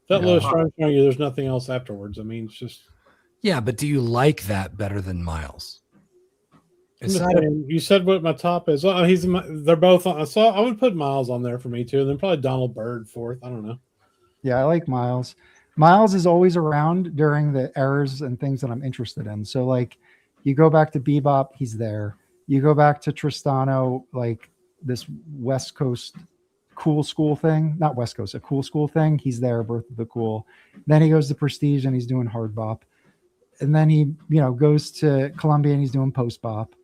That Louis Armstrong, there's nothing else afterwards. I mean, it's just. Yeah, but do you like that better than Miles? You said what my top is. They're both on. So I would put Miles on there for me too. And then probably Donald Byrd 4th. I don't know. Yeah, I like Miles. Miles is always around during the eras and things that I'm interested in. So like you go back to bebop, he's there. You go back to Tristano, like this West Coast cool school thing, not West Coast, a cool school thing. He's there, Birth of the Cool. Then he goes to Prestige and he's doing hard bop. And then he, goes to Columbia and he's doing post bop.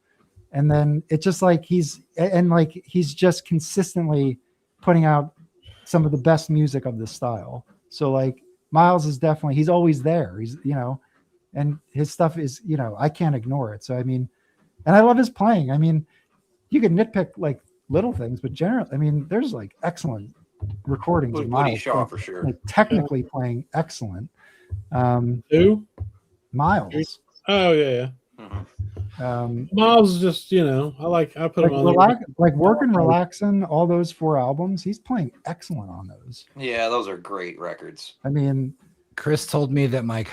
And then it's just like he's just consistently putting out some of the best music of this style. So like Miles is definitely, he's always there. He's, and his stuff is, I can't ignore it. So, I mean, and I love his playing. I mean, you can nitpick like little things, but generally, I mean, there's like excellent recordings of Miles. Shaw, for sure. Like technically playing excellent. Who? Miles. Oh yeah. Mm-hmm. Miles is just, I put him on like Working Relaxing, all those 4 albums, he's playing excellent on those. Yeah, those are great records. I mean, Chris told me that my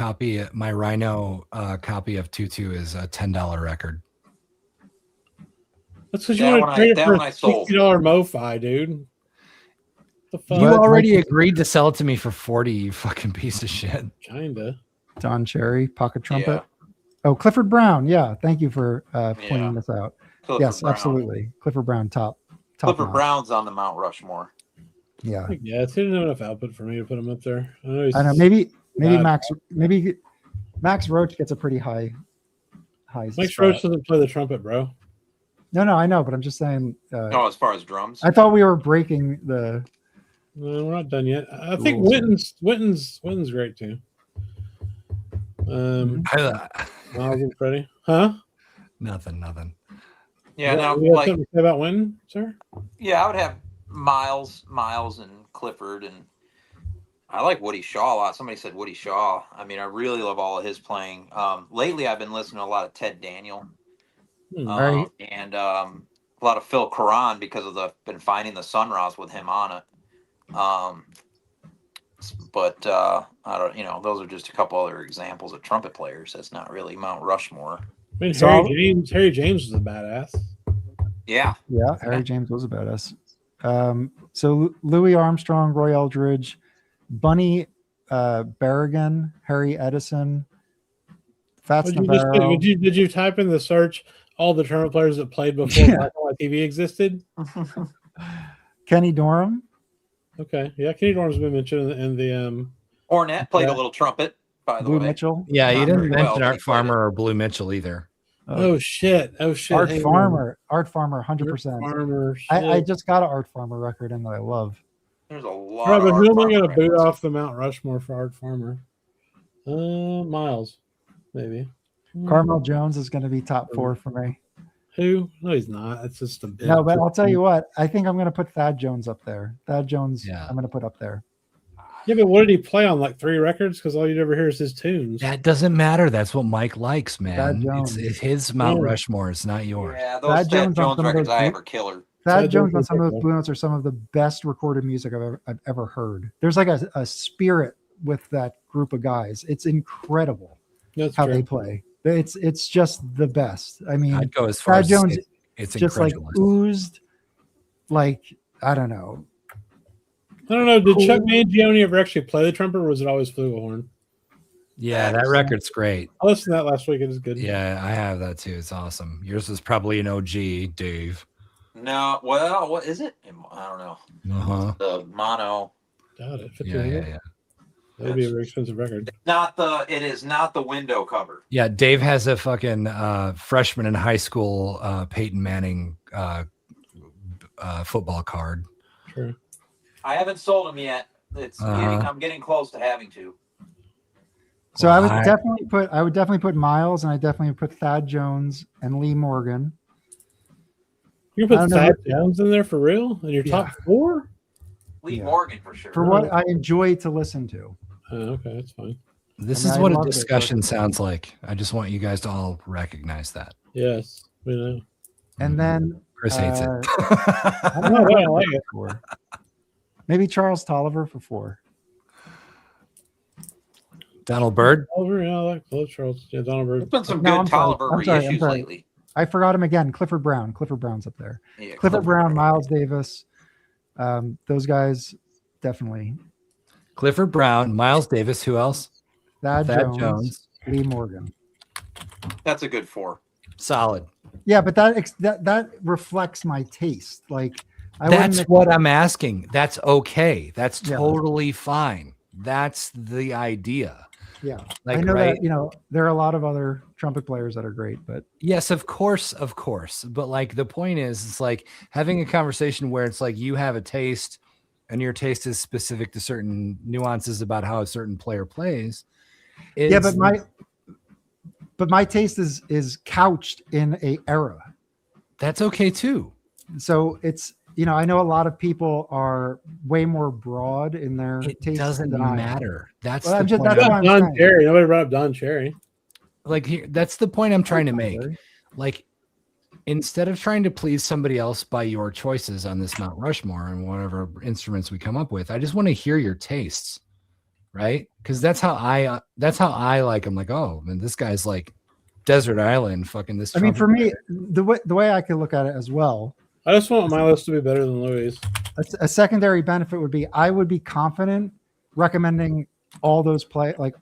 Rhino copy of Tutu is a $10 record. That's because you want to trade it for a $60 MoFi, dude. The fuck? You already agreed to sell it to me for 40, you fucking piece of shit. Kinda. Don Cherry, Pocket Trumpet. Yeah. Oh, Clifford Brown. Yeah, thank you for pointing this out. Clifford Brown. Absolutely. Clifford Brown, top. Clifford Brown's on the Mount Rushmore. Yeah. Yeah, he didn't have enough output for me to put him up there. I know. Maybe Max Roach gets a pretty high. Max Roach doesn't play the trumpet, bro. No, I know, but I'm just saying. As far as drums, I thought we were breaking the. No, we're not done yet. I think Witten's great too. Miles and Freddie, huh? Nothing. Yeah, now you have something to say about Witten, sir? Yeah, I would have Miles, and Clifford, and I like Woody Shaw a lot. Somebody said Woody Shaw. I mean, I really love all of his playing. Lately, I've been listening to a lot of Ted Daniel, Right. and a lot of Phil Caron because been finding the Sunrise with him on it. But I don't, those are just a couple other examples of trumpet players. That's not really Mount Rushmore. I mean, Harry James was a badass. Yeah. Harry James was a badass. So Louis Armstrong, Roy Eldridge, Bunny Berrigan, Harry Edison, Fats Navarro. Did you type in the search all the trumpet players that played before Black and White TV existed? Kenny Dorham. Okay, yeah, Kenny Dorham's been mentioned in the Ornette played a little trumpet, by the Blue way. Mitchell. Yeah, you didn't mention Art Farmer or Blue Mitchell either. Oh shit! Art Farmer, 100%. I just got an Art Farmer record in that I love. There's a lot. Right, but who am I going to boot off the Mount Rushmore for Art Farmer? Miles, maybe. Carmel Jones is going to be top 4 for me. Who? No, he's not. That's just a bit. No, but I'll tell you what. I think I'm going to put Thad Jones up there. Thad Jones, Yeah. I'm going to put up there. Yeah, but what did he play on? Like 3 records? Because all you'd ever hear is his tunes. That doesn't matter. That's what Mike likes, man. Jones. It's his Mount Rushmore. It's not yours. Yeah, those Thad Jones records I ever killer. Thad Jones on some of those Blue Notes are some of the best recorded music I've ever heard. There's like a spirit with that group of guys. It's incredible how they play. It's just the best. I mean, I'd go as far as Jones. It's just like oozed, like I don't know. Did Chuck Mangione ever actually play the trumpet, or was it always flugelhorn? Yeah, that record's great. I listened to that last week. It was good. Yeah, I have that too. It's awesome. Yours is probably an OG, Dave. No, well, what is it? I don't know. The mono. Got it. Yeah. That would be a very expensive record. It is not the window cover. Yeah, Dave has a fucking freshman in high school Peyton Manning football card. True. I haven't sold them yet. I'm getting close to having to. So I would definitely put Miles, and I definitely put Thad Jones and Lee Morgan. You put Thad Jones in there for real? In your top 4? Lee Morgan for sure. For what I enjoy to listen to. Okay, that's fine. This is what a discussion sounds like. I just want you guys to all recognize that. Yes, we know. And then Chris hates it. I don't know. I like it. Maybe Charles Tolliver for 4. Donald Byrd. Tolliver, yeah, I like Charles. Yeah, Donald Byrd. There's been some good Tolliver reissues lately. I forgot him again. Clifford Brown. Clifford Brown's up there. Yeah, Clifford Brown, Miles Davis. Those guys definitely. Clifford Brown, Miles Davis. Who else? Thad Jones, Lee Morgan. That's a good 4. Solid. Yeah, but that reflects my taste. Like that's what I'm asking. That's okay. That's totally fine. That's the idea. Yeah, I know that there are a lot of other trumpet players that are great, but yes, of course. But like the point is, it's like having a conversation where it's like you have a taste, and your taste is specific to certain nuances about how a certain player plays. Yeah, but my taste is couched in a era. That's okay too. So it's I know a lot of people are way more broad in their taste. It doesn't matter. That's the point. Don Cherry. Nobody brought up Don Cherry. Like that's the point I'm trying to make. Like instead of trying to please somebody else by your choices on this Mount Rushmore and whatever instruments we come up with, I just want to hear your tastes, right? Because that's how I like. I'm like, oh man, this guy's like desert island, fucking this. I mean, for me, the way I could look at it as well. I just want my list to be better than Louie's. A secondary benefit would be I would be confident recommending all those like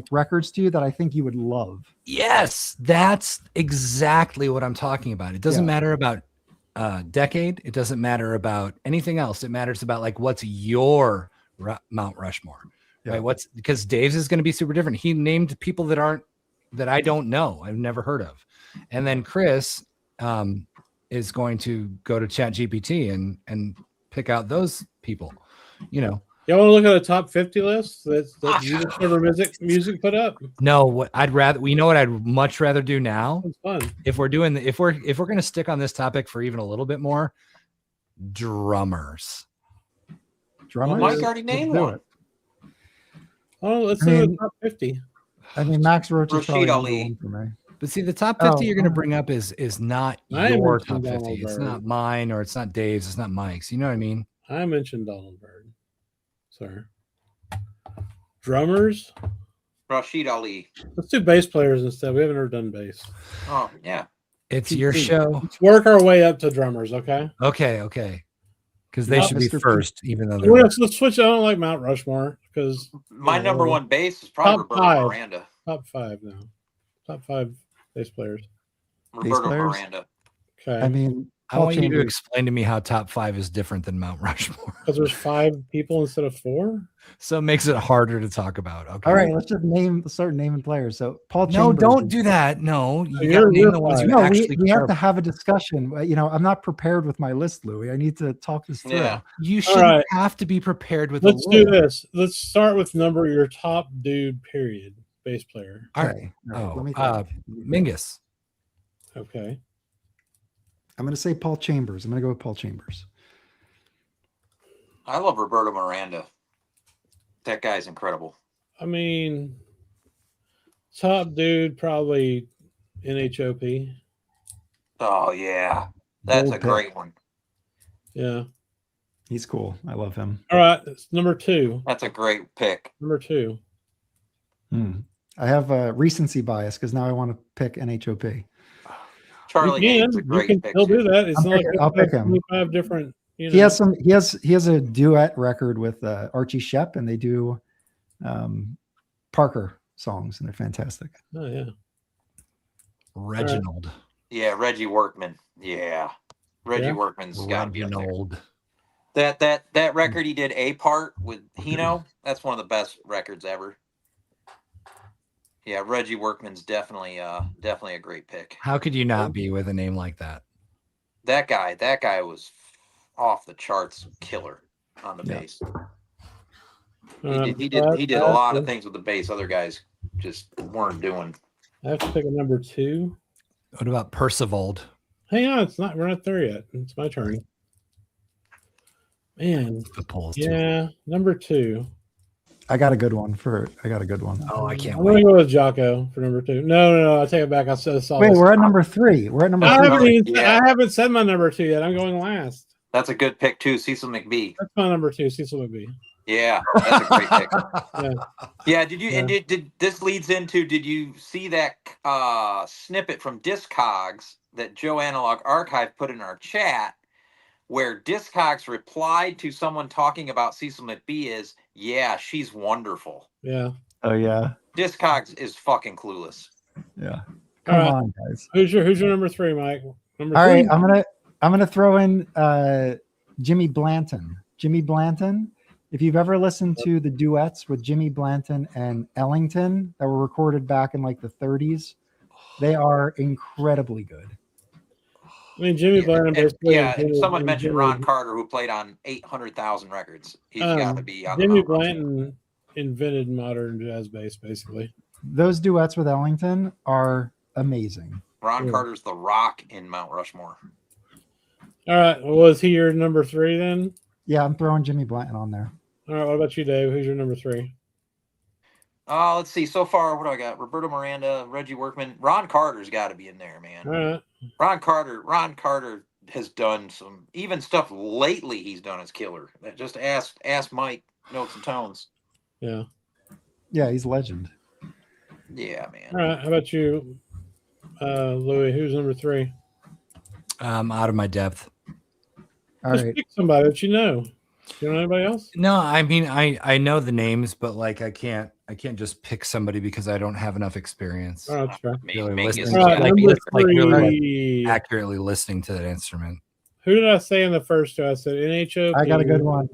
records to you that I think you would love. Yes, that's exactly what I'm talking about. It doesn't matter about decade. It doesn't matter about anything else. It matters about like what's your Mount Rushmore, right? Because Dave's is going to be super different. He named people that I don't know, I've never heard of, and then Chris is going to go to ChatGPT and pick out those people. You know, y'all want to look at a top 50 list that you discover music put up? No, what I'd rather, you know what I'd much rather do now? It's fun. If we're going to stick on this topic for even a little bit more, drummers. Well, Mike already named one. Oh, let's see the top 50. I mean, Max Roach is Rashid probably Ali. for me. But see, the top 50 you're going to bring up is not your top 50. It's not mine, or it's not Dave's. It's not Mike's. You know what I mean? I mentioned Donald Byrd. Sorry. Drummers. Rashid Ali. Let's do bass players instead. We haven't ever done bass. Oh, yeah. It's your show. Let's work our way up to drummers, okay? Okay. Because they should be first, even though they're. Let's switch. I don't like Mount Rushmore because my number one bass is probably Roberto Miranda. Top 5 now. Top 5 bass players. Roberto Miranda. Okay. I mean, I want you to explain to me how top 5 is different than Mount Rushmore. Because there's 5 people instead of 4. So it makes it harder to talk about. Okay. All right, let's just start naming players. So Paul Chambers. No, don't do that. No, you got to name the ones you actually we have to have a discussion. You know, I'm not prepared with my list, Louie. I need to talk this through. Yeah. You should have to be prepared with. Let's do this. Let's start with your top dude. Period. Bass player. All right. Mingus. Okay. I'm going to say Paul Chambers. I'm going to go with Paul Chambers. I love Roberto Miranda. That guy's incredible. I mean, top dude, probably NHOP. Oh, yeah. That's a great one. Yeah. He's cool. I love him. All right. It's number 2. That's a great pick. Number 2. I have a recency bias because now I want to pick NHOP. Charlie Haynes, a great pick. He'll do that. It's I'll pick him. 25 different. You know. He has a duet record with Archie Shepp, and they do Parker songs, and they're fantastic. Oh yeah. Reginald. Right. Yeah, Reggie Workman. Yeah, Reggie Workman's got to be up there. That record he did, A Part with Hino. That's one of the best records ever. Yeah, Reggie Workman's definitely a great pick. How could you not be with a name like that? That guy was off the charts killer on the bass. He did a lot of things with the bass other guys just weren't doing. I have to pick a number 2. What about Percival? Hang on, we're not there yet. It's my turn. Man. The polls. Yeah, number 2. I got a good one. Oh, I can't I'm wait. going to go with Jocko for number 2. No. I'll take it back. Wait, we're at number 3. I haven't said my number 2 yet. I'm going last. That's a good pick too, Cecil McBee. That's my number 2, Cecil McBee. Yeah, that's a great pick. Yeah. Did you? And did this leads into? Did you see that snippet from Discogs that Joe Analog Archive put in our chat, where Discogs replied to someone talking about Cecil McBee is, "Yeah, she's wonderful." Yeah. Oh yeah. Discogs is fucking clueless. Yeah. Come on, guys. Who's your number 3, Mike? Number 3? All right, I'm gonna throw in Jimmy Blanton. Jimmy Blanton. If you've ever listened to the duets with Jimmy Blanton and Ellington that were recorded back in like the 30s, they are incredibly good. I mean, Jimmy Blanton. Someone mentioned Ron Carter, who played on 800,000 records. He's got to be on Jimmy Blanton invented modern jazz bass, basically. Those duets with Ellington are amazing. Ron Carter's the rock in Mount Rushmore. All right. Well, was he your number 3 then? Yeah, I'm throwing Jimmy Blanton on there. All right. What about you, Dave? Who's your number 3? Let's see. So far, what do I got? Roberto Miranda, Reggie Workman. Ron Carter's got to be in there, man. All right. Ron Carter has done some, even stuff lately he's done is killer. Just ask Mike, Notes and Tones. Yeah. Yeah, he's a legend. Yeah, man. All right. How about you, Louie? Who's number 3? I'm out of my depth. All right. Pick somebody that you know. You know anybody else? No, I mean I know the names, but like I can't just pick somebody because I don't have enough experience. Oh, that's fair. Really Accurately listening to that instrument. Who did I say in the first two? I said NHOP. I got a good one.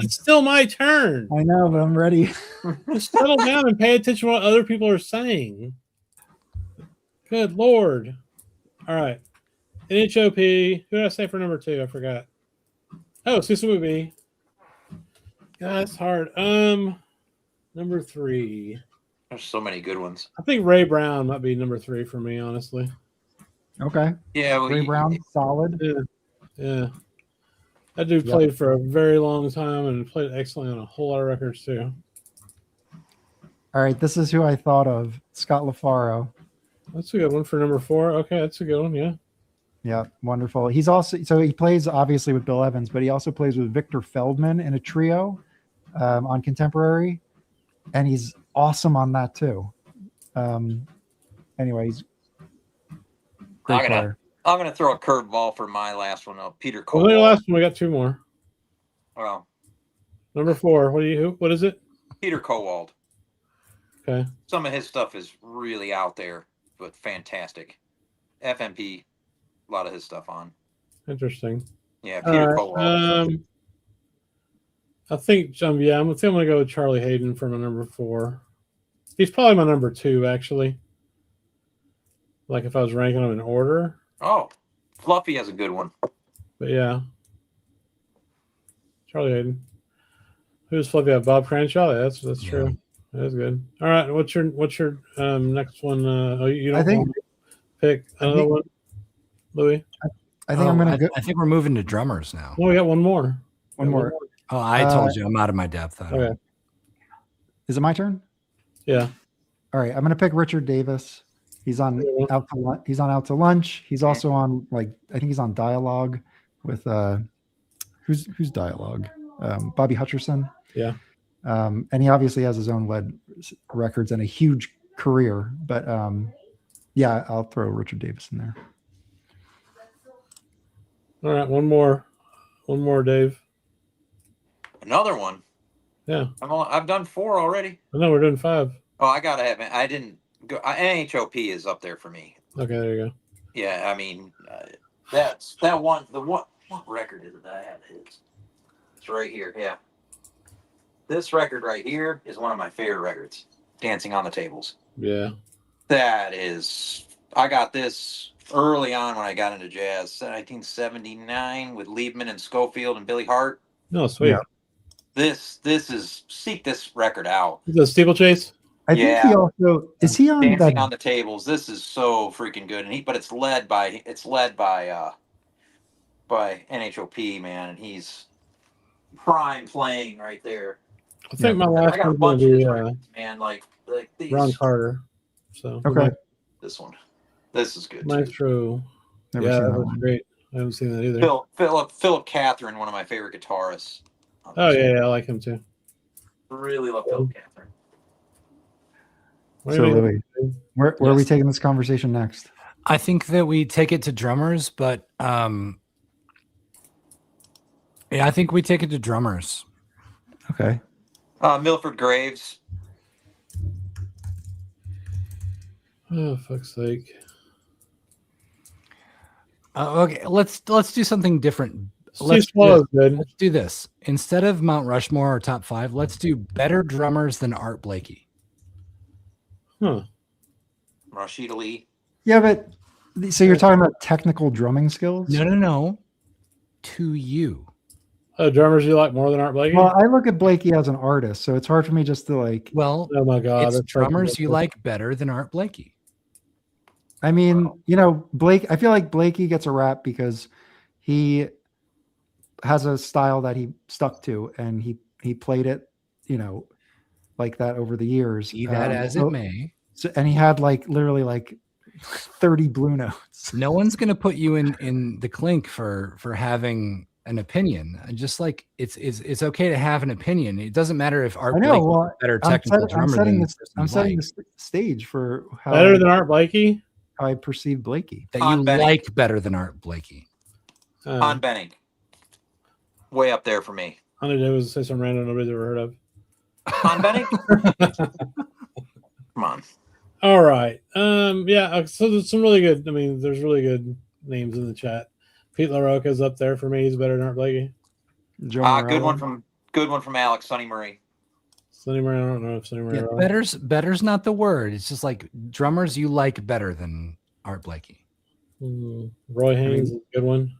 It's still my turn. I know, but I'm ready. Just settle down and pay attention to what other people are saying. Good Lord. All right. NHOP. Who did I say for number 2? I forgot. Oh, Susan B. God, that's hard. Number 3. There's so many good ones. I think Ray Brown might be number 3 for me, honestly. Okay. Yeah, well, Ray Brown, solid. Yeah. That dude played for a very long time and played excellently on a whole lot of records too. All right, this is who I thought of. Scott LaFaro. That's a good one for number 4. Okay, that's a good one. Yeah. Yeah, wonderful. He's also he plays obviously with Bill Evans, but he also plays with Victor Feldman in a trio on contemporary, and he's awesome on that too. Anyway, he's great player. I'm gonna throw a curveball for my last one though. Peter Cole. Well, the last one, we got 2 more. Well, number 4. What is it? Peter Kowald. Okay. Some of his stuff is really out there, but fantastic. FMP, a lot of his stuff on. Interesting. Yeah, Peter Kowald. I think I'm gonna go with Charlie Hayden for my number 4. He's probably my number 2, actually. Like if I was ranking them in order. Oh, Fluffy has a good one. But yeah. Charlie Hayden. Who's Fluffy? Bob Cranshaw? Yeah, that's true. That's good. All right. What's your next one? You don't pick another one, Louie? I think I'm gonna go. I think we're moving to drummers now. Well, we got one more. One more. Oh, I told you I'm out of my depth. Okay. Is it my turn? Yeah. All right. I'm gonna pick Richard Davis. He's on Out to Lunch. He's also on I think he's on Dialogue with who's Dialogue? Bobby Hutcherson. Yeah. And he obviously has his own lead records and a huge career. But yeah, I'll throw Richard Davis in there. All right, one more, Dave. Another one. Yeah. I've done 4 already. I know we're doing 5. Oh, I gotta have it. I didn't go. NHOP is up there for me. Okay, there you go. Yeah, I mean, that's that one. What record is it that I have? It's right here. Yeah, this record right here is one of my favorite records. Dancing on the Tables. Yeah. That is. I got this early on when I got into jazz, 1979, with Liebman and Schofield and Billy Hart. No, sweet. Yeah. This is, seek this record out. The Steeplechase. I think he also is he on Dancing on the Tables. This is so freaking good, but it's led by NHOP, man, and he's prime playing right there. I think my last one will be man, like these. Ron Carter. So okay, this one, this is good. Maestro. Never yeah, seen that was great. I haven't seen that either. Philip Catherine, one of my favorite guitarists. Oh yeah, I like him too. Really love Philip Catherine. So Louie, where are we taking this conversation next? I think that we take it to drummers, but yeah, I think we take it to drummers. Okay. Milford Graves. Oh, fuck's sake. Okay, let's do something different. Let's do this. Instead of Mount Rushmore or top 5, let's do better drummers than Art Blakey. Huh. Rashid Ali. Yeah, but so you're talking about technical drumming skills? No. To you. Drummers you like more than Art Blakey? Well, I look at Blakey as an artist, so it's hard for me just to like. Well, oh my God, it's drummers you like better than Art Blakey. I mean, Blake. I feel like Blakey gets a rap because he has a style that he stuck to, and he played it, like that over the years. Be that as it may. So, and he had literally 30 blue notes. No one's going to put you in the clink for having an opinion. Just like it's okay to have an opinion. It doesn't matter if Art Blakey is a better technical drummer than I'm setting the stage for how better than Art Blakey. How I perceive Blakey. That you like better than Art Blakey. Han Benning. Way up there for me. I knew there was some random nobody's ever heard of. Han Benning? Come on. All right. Yeah, so there's some really good, there's really good names in the chat. Pete LaRocca's up there for me. He's better than Art Blakey. Joe good Morello. one from Alex, Sonny Murray. Sonny Murray, I don't know if Sonny Murray. Yeah, better's not the word. It's just like drummers you like better than Art Blakey. Roy Haynes is a good one.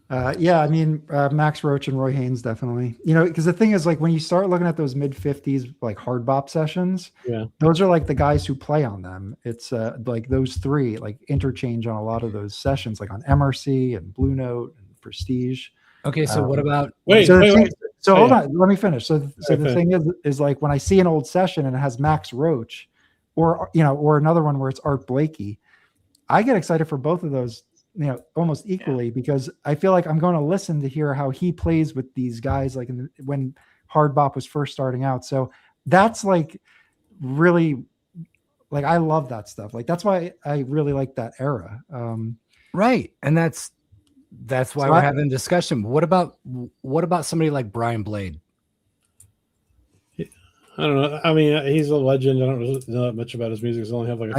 Max Roach and Roy Haynes definitely. Because the thing is, like, when you start looking at those mid-50s like hard bop sessions, those are like the guys who play on them. It's like those three like interchange on a lot of those sessions, like on MRC and Blue Note and Prestige. Okay, so what about So hold on, let me finish. So the thing is like when I see an old session and it has Max Roach, or another one where it's Art Blakey, I get excited for both of those, almost equally, because I feel like I'm going to listen to hear how he plays with these guys, like when hard bop was first starting out. So that's like really, like, I love that stuff. Like that's why I really like that era. Right, and that's why we're having a discussion. What about somebody like Brian Blade? I don't know. I mean, he's a legend. I don't know that much about his music. I only have like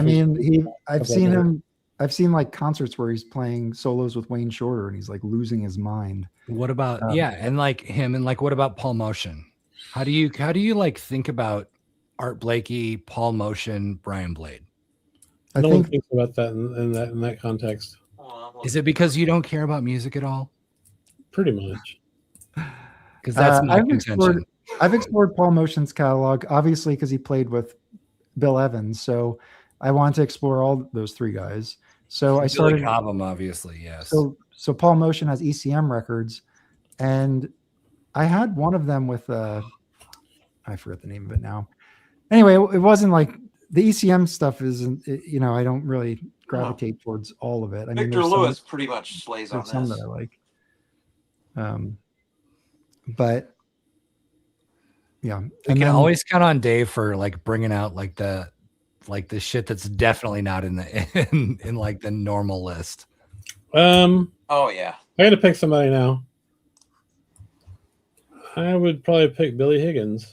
I've seen like concerts where he's playing solos with Wayne Shorter and he's like losing his mind. What about and like him, and like what about Paul Motion? How do you like think about Art Blakey, Paul Motion, Brian Blade? I don't think about that in that context. Is it because you don't care about music at all? Pretty much. Because that's my contention. I've explored Paul Motion's catalog, obviously, because he played with Bill Evans. So I wanted to explore all those three guys. So I started Billy Cobham, obviously, yes. So Paul Motion has ECM records, and I had one of them with I forget the name of it now. Anyway, it wasn't like the ECM stuff isn't. I don't really gravitate towards all of it. Victor Lewis pretty much slays on this. Some that I like. But yeah, you can always count on Dave for like bringing out like the shit that's definitely not in the in like the normal list. Oh yeah, I got to pick somebody now. I would probably pick Billy Higgins.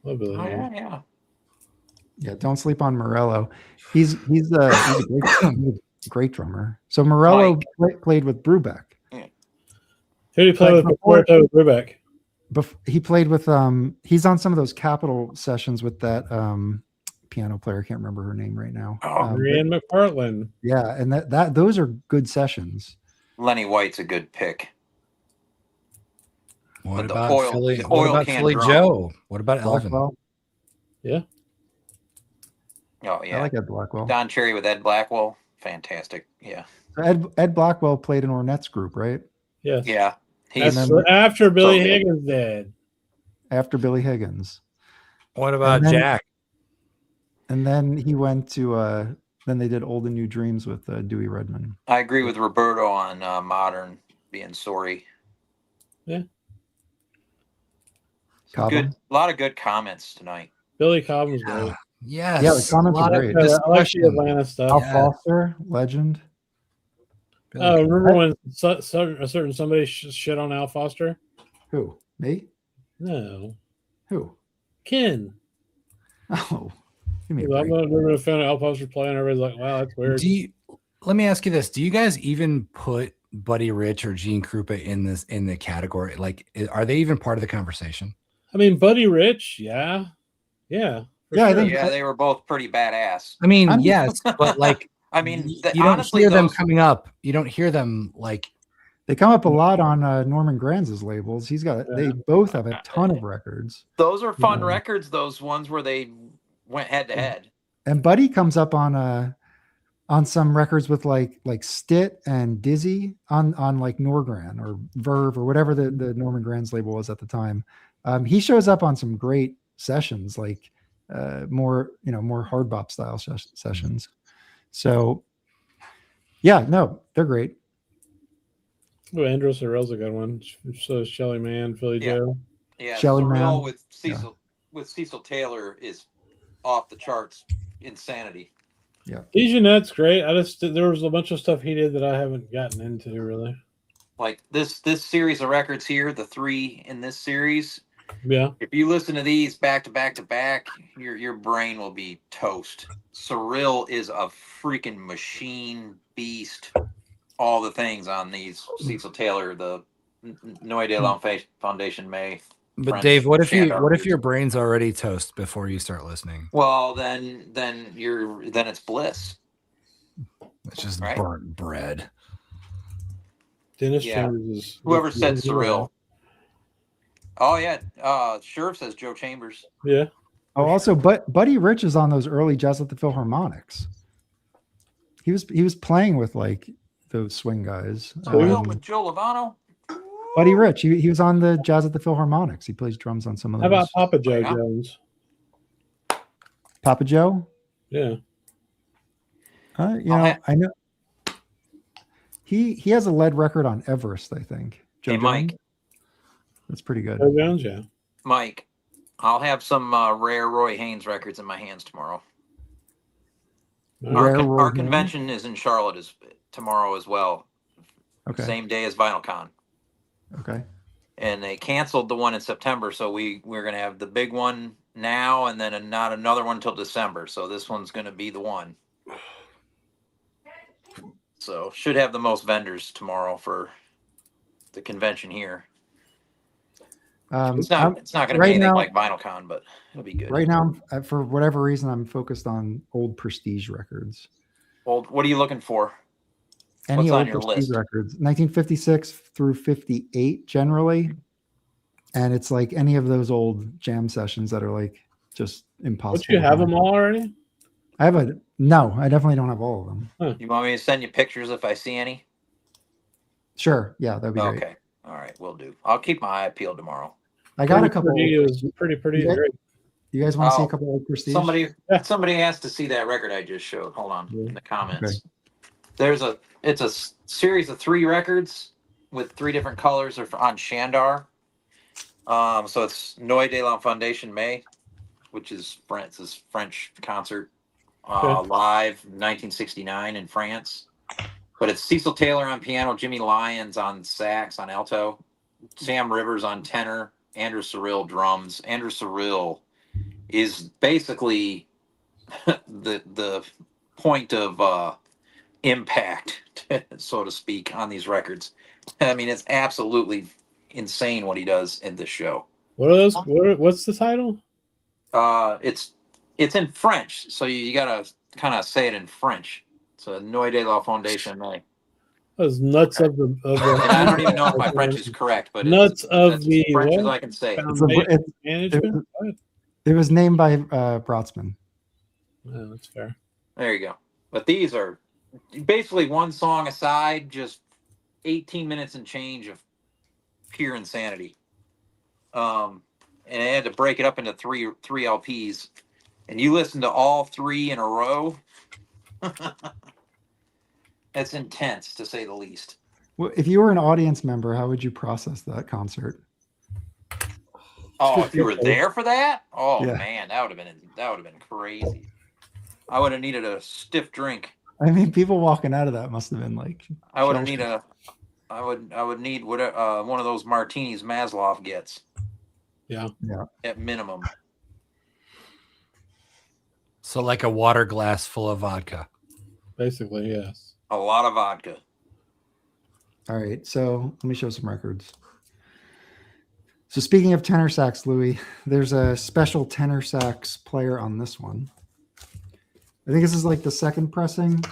Love Billy Higgins. Yeah. Don't sleep on Morello. He's a great drummer. So Morello played with Brubeck. Who did he play with before Brubeck? He played with he's on some of those Capitol sessions with that piano player. I can't remember her name right now. Marianne McPartland. Yeah, and that those are good sessions. Lenny White's a good pick. What about Philly Joe? What about Elvin? Blackwell? Yeah. Oh yeah. I like Ed Blackwell. Don Cherry with Ed Blackwell. Fantastic. Yeah. So Ed Blackwell played in Ornette's group, right? Yes. Yeah. After Billy Higgins did. After Billy Higgins. What about Jack? And then he went to then they did Old and New Dreams with Dewey Redman. I agree with Roberto on Modern being sorry. Yeah. Good. A lot of good comments tonight. Billy Cobham's great. Yes. Yeah, the comments are great. I like the Atlanta stuff. Al Foster, legend. Remember when a certain somebody shit on Al Foster? Who? Me? No. Who? Ken. Oh. I'm not a fan of Al Foster playing. Everybody's like, wow, that's weird. Let me ask you this. Do you guys even put Buddy Rich or Gene Krupa in the category? Like, are they even part of the conversation? I mean, Buddy Rich, yeah. Yeah, sure. I think they were both pretty badass. I mean, yes, but like, I mean, you don't hear them coming up. You don't hear them like they come up a lot on Norman Granz's labels. They both have a ton of records. Those are fun records. Those ones where they went head to head. And Buddy comes up on some records with like Stitt and Dizzy on like Norgran or Verve or whatever the Norman Granz label was at the time. He shows up on some great sessions, like more hard bop style sessions. So yeah, no, they're great. Oh, Andrew Sorrell's a good one. So is Shelly Manne, Philly Joe. Yeah, Shelly Manne with Cecil Taylor is off the charts insanity. Yeah, DeJohnette's great. There was a bunch of stuff he did that I haven't gotten into really. Like this series of records here, the three in this series, Yeah. If you listen to these back to back to back, your brain will be toast. Cyril is a freaking machine beast. All the things on these Cecil Taylor, the Noy de la Foundation May. But French Dave, what if Chandar your brain's already toast before you start listening? Well, then it's bliss. It's just right? burnt bread. Dennis Yeah. Chambers is Whoever said Cyril. Oh yeah, Sheriff says Joe Chambers. Yeah. Oh, also, Buddy Rich is on those early Jazz at the Philharmonics. He was playing with like those swing guys. With Joe Lovano. Buddy Rich, he was on the Jazz at the Philharmonics. He plays drums on some of those. How about Papa Joe Jones? Papa Joe? Yeah. I know. He has a lead record on Everest, I think. Joe Mike. Jones? That's pretty good. Joe Jones, yeah. Mike, I'll have some rare Roy Haynes records in my hands tomorrow. Our convention is in Charlotte tomorrow as well. Okay. Same day as VinylCon. Okay. And they canceled the one in September, so we're going to have the big one now, and then not another one until December. So this one's going to be the one. So should have the most vendors tomorrow for the convention here. It's not going to be anything like VinylCon, but it'll be good. Right now, for whatever reason, I'm focused on old Prestige records. What are you looking for? Any What's old on your Prestige list? records, 1956 through 58 generally, and it's like any of those old jam sessions that are like just impossible. Don't you have them all already? No, I definitely don't have all of them. Huh. You want me to send you pictures if I see any? Sure, yeah, that'd be great. Okay, all right, we'll do. I'll keep my eye peeled tomorrow. I got a couple. Pretty You guys, great. You guys want to see a couple of Prestige? Somebody asked to see that record I just showed. Hold on, in the comments. Okay. It's a series of 3 records with 3 different colors on Chandar. So it's Noy de la Foundation May, which is France's French concert live 1969 in France. But it's Cecil Taylor on piano, Jimmy Lyons on sax, on alto, Sam Rivers on tenor, Andrew Cyril drums. Andrew Cyril is basically the point of impact, so to speak, on these records. I mean, it's absolutely insane what he does in this show. What are those? What's the title? It's in French, so you gotta kind of say it in French. So Noy de la Foundation May. Those nuts of the. And I don't even know if my French is correct, but nuts of the French what? as I can say. Management. It was named by Brotzman. Yeah, that's fair. There you go. But these are basically one song aside, just 18 minutes and change of pure insanity. And I had to break it up into three LPs, and you listen to all 3 in a row. It's intense, to say the least. Well, if you were an audience member, how would you process that concert? Oh, if you were there for that? Oh Yeah. man, that would have been crazy. I would have needed a stiff drink. I mean, people walking out of that must have been like. I would need one of those martinis Maslow gets. Yeah. At minimum. So like a water glass full of vodka. Basically, yes. A lot of vodka. All right, so let me show some records. So speaking of tenor sax, Louie, there's a special tenor sax player on this one. I think this is like the second pressing.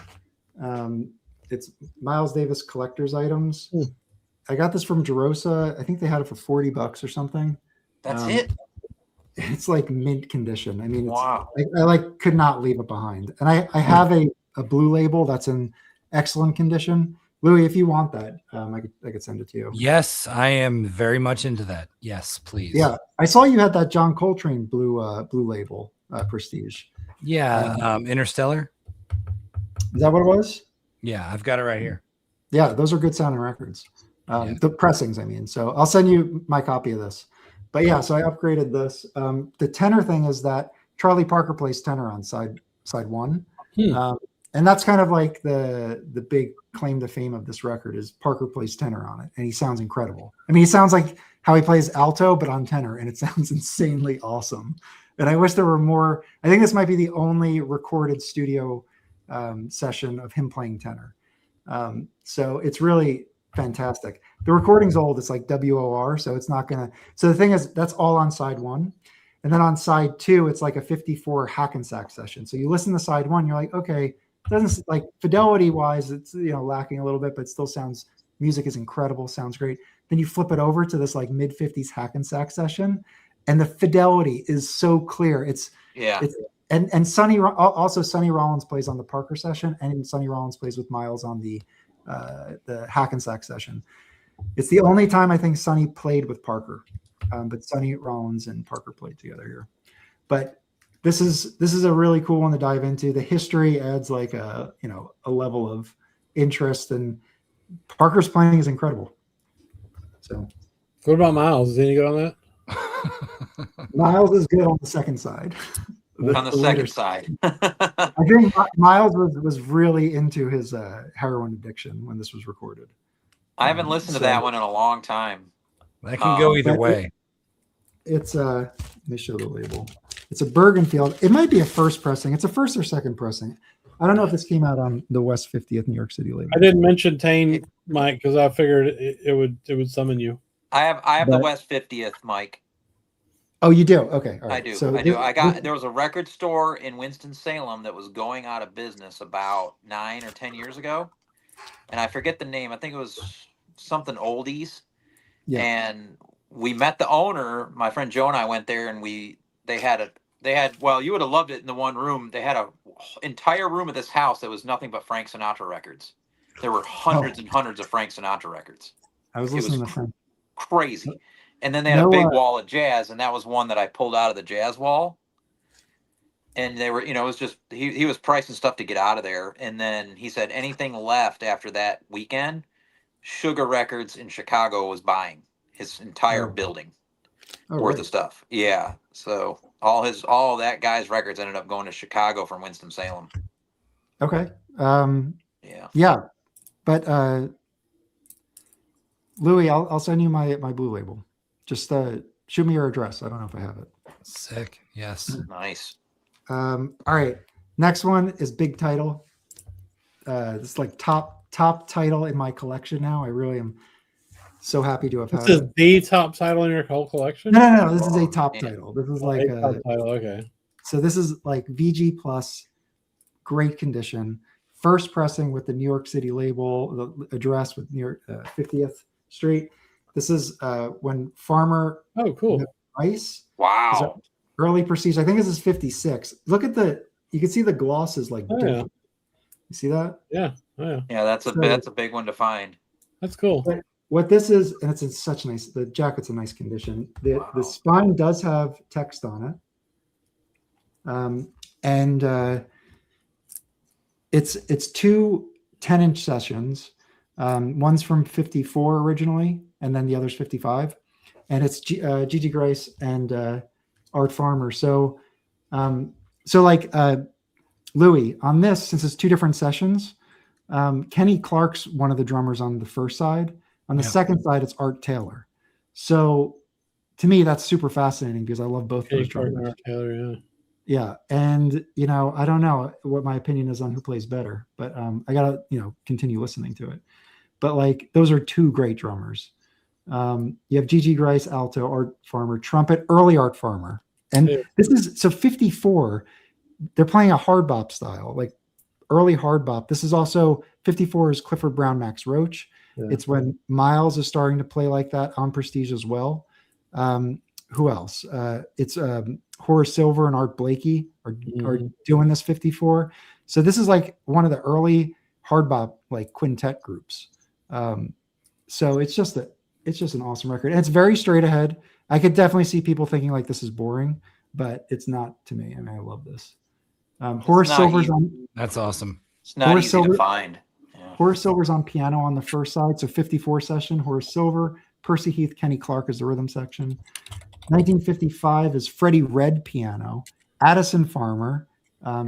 It's Miles Davis collector's items. I got this from Jerosa. I think they had it for $40 or something. That's it. It's like mint condition. I mean, wow. I like could not leave it behind. And I have a blue label that's in excellent condition. Louie, if you want that, I could send it to you. Yes, I am very much into that. Yes, please. Yeah, I saw you had that John Coltrane blue label, Prestige. Yeah, Interstellar. Is that what it was? Yeah, I've got it right here. Yeah, those are good sounding records. The pressings, I mean. So I'll send you my copy of this. But yeah, so I upgraded this. The tenor thing is that Charlie Parker plays tenor on side 1. And that's kind of like the big claim to fame of this record is Parker plays tenor on it, and he sounds incredible. I mean, he sounds like how he plays alto, but on tenor, and it sounds insanely awesome. And I wish there were more. I think this might be the only recorded studio session of him playing tenor. So it's really fantastic. The recording's old. It's like WOR, so it's not gonna. So the thing is, that's all on side one, and then on side two, it's like a 54 Hackensack session. So you listen to side one, you're like, okay. Doesn't like fidelity wise, it's lacking a little bit, but it still sounds music is incredible, sounds great. Then you flip it over to this like mid 50s Hackensack session, and the fidelity is so clear. It's and Sonny Rollins plays on the Parker session, and Sonny Rollins plays with Miles on the Hackensack session. It's the only time I think Sonny played with Parker, but Sonny Rollins and Parker played together here. But this is a really cool one to dive into. The history adds like a level of interest, and Parker's playing is incredible. So, what about Miles? Is any good on that? Miles is good on the second side. On the second side. I think Miles was really into his heroin addiction when this was recorded. I haven't listened to that one in a long time. That can go either way. It's let me show the label. It's a Bergenfield. It might be a first pressing. It's a first or second pressing. I don't know if this came out on the West 50th New York City label. I didn't mention Tane, Mike, because I figured it would summon you. I have the West 50th, Mike. Oh, you do? Okay. All right. I do. So There was a record store in Winston-Salem that was going out of business about 9 or 10 years ago. And I forget the name. I think it was something oldies. Yeah. And we met the owner. My friend Joe and I went there, and they had well, you would have loved it in the one room. They had a entire room of this house that was nothing but Frank Sinatra records. There were hundreds and hundreds of Frank Sinatra records. I was listening to Frank. Crazy. And then they had a big wall of jazz, and that was one that I pulled out of the jazz wall. And they were, it was just, he was pricing stuff to get out of there. And then he said anything left after that weekend, Sugar Records in Chicago was buying his entire building worth of stuff. Yeah. So all that guy's records ended up going to Chicago from Winston-Salem. Okay. Yeah. Yeah. But Louie, I'll send you my blue label. Just shoot me your address. I don't know if I have it. Sick. Yes. Nice. All right. Next one is big title. This is like top title in my collection now. I really am so happy to have had it. This is the top title in your whole collection? No. This is a top title. This is like a top title. Okay. So this is like VG plus, great condition. First pressing with the New York City label, the address with New York 50th Street. This is when Farmer. Oh, cool. Rice. Wow. Early Prestige. I think this is 56. Look at you can see the gloss is like different. You see that? Yeah. Oh, yeah. Yeah, that's a big one to find. That's cool. But what this is, and it's in such nice, the jacket's in nice condition. The spine does have text on it. And it's two 10-inch sessions. One's from 54 originally, and then the other's 55. And it's Gigi Grice and Art Farmer. So like Louie, on this, since it's two different sessions, Kenny Clark's one of the drummers on the first side. On the second side, it's Art Taylor. So to me, that's super fascinating because I love both those drummers. Art Taylor, yeah. And, I don't know what my opinion is on who plays better, but I got to, continue listening to it. But like, those are two great drummers. You have Gigi Grice, alto, Art Farmer, trumpet, early Art Farmer. And this is, so 54, they're playing a hard bop style, like early hard bop. This is also 54 is Clifford Brown, Max Roach. Yeah. It's when Miles is starting to play like that on Prestige as well. Who else? It's Horace Silver and Art Blakey are doing this 54. So this is like one of the early hard bop like quintet groups. So it's just an awesome record. And it's very straight ahead. I could definitely see people thinking like this is boring, but it's not to me. I mean, I love this. Horace Silver's on. That's awesome. It's not easy to find. Yeah. Horace Silver's on piano on the first side. So 54 session, Horace Silver, Percy Heath, Kenny Clark is the rhythm section. 1955 is Freddie Red piano, Addison Farmer,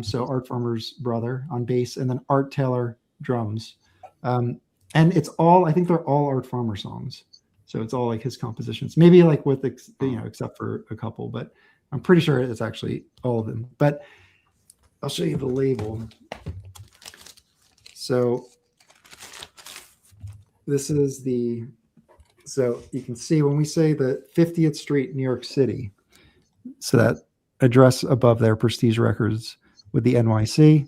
So Art Farmer's brother on bass, and then Art Taylor drums. And it's all, I think they're all Art Farmer songs. So it's all like his compositions, maybe like with, except for a couple, but I'm pretty sure it's actually all of them. But I'll show you the label. So this is so you can see when we say the 50th Street, New York City, so that address above there, Prestige Records with the NYC.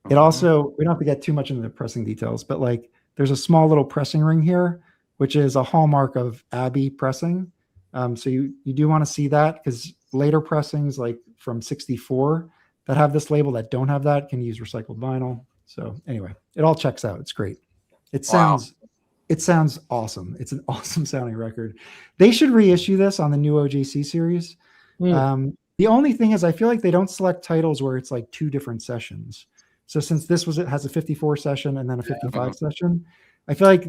It also, we don't have to get too much into the pressing details, but like there's a small little pressing ring here, which is a hallmark of Abbey pressing. So you do want to see that, because later pressings like from 64 that have this label that don't have that can use recycled vinyl. So anyway, it all checks out. It's great. It sounds awesome. It's an awesome sounding record. They should reissue this on the new OJC series. The only thing is I feel like they don't select titles where it's like 2 different sessions. So since it has a 54 session and then a 55 session, I feel like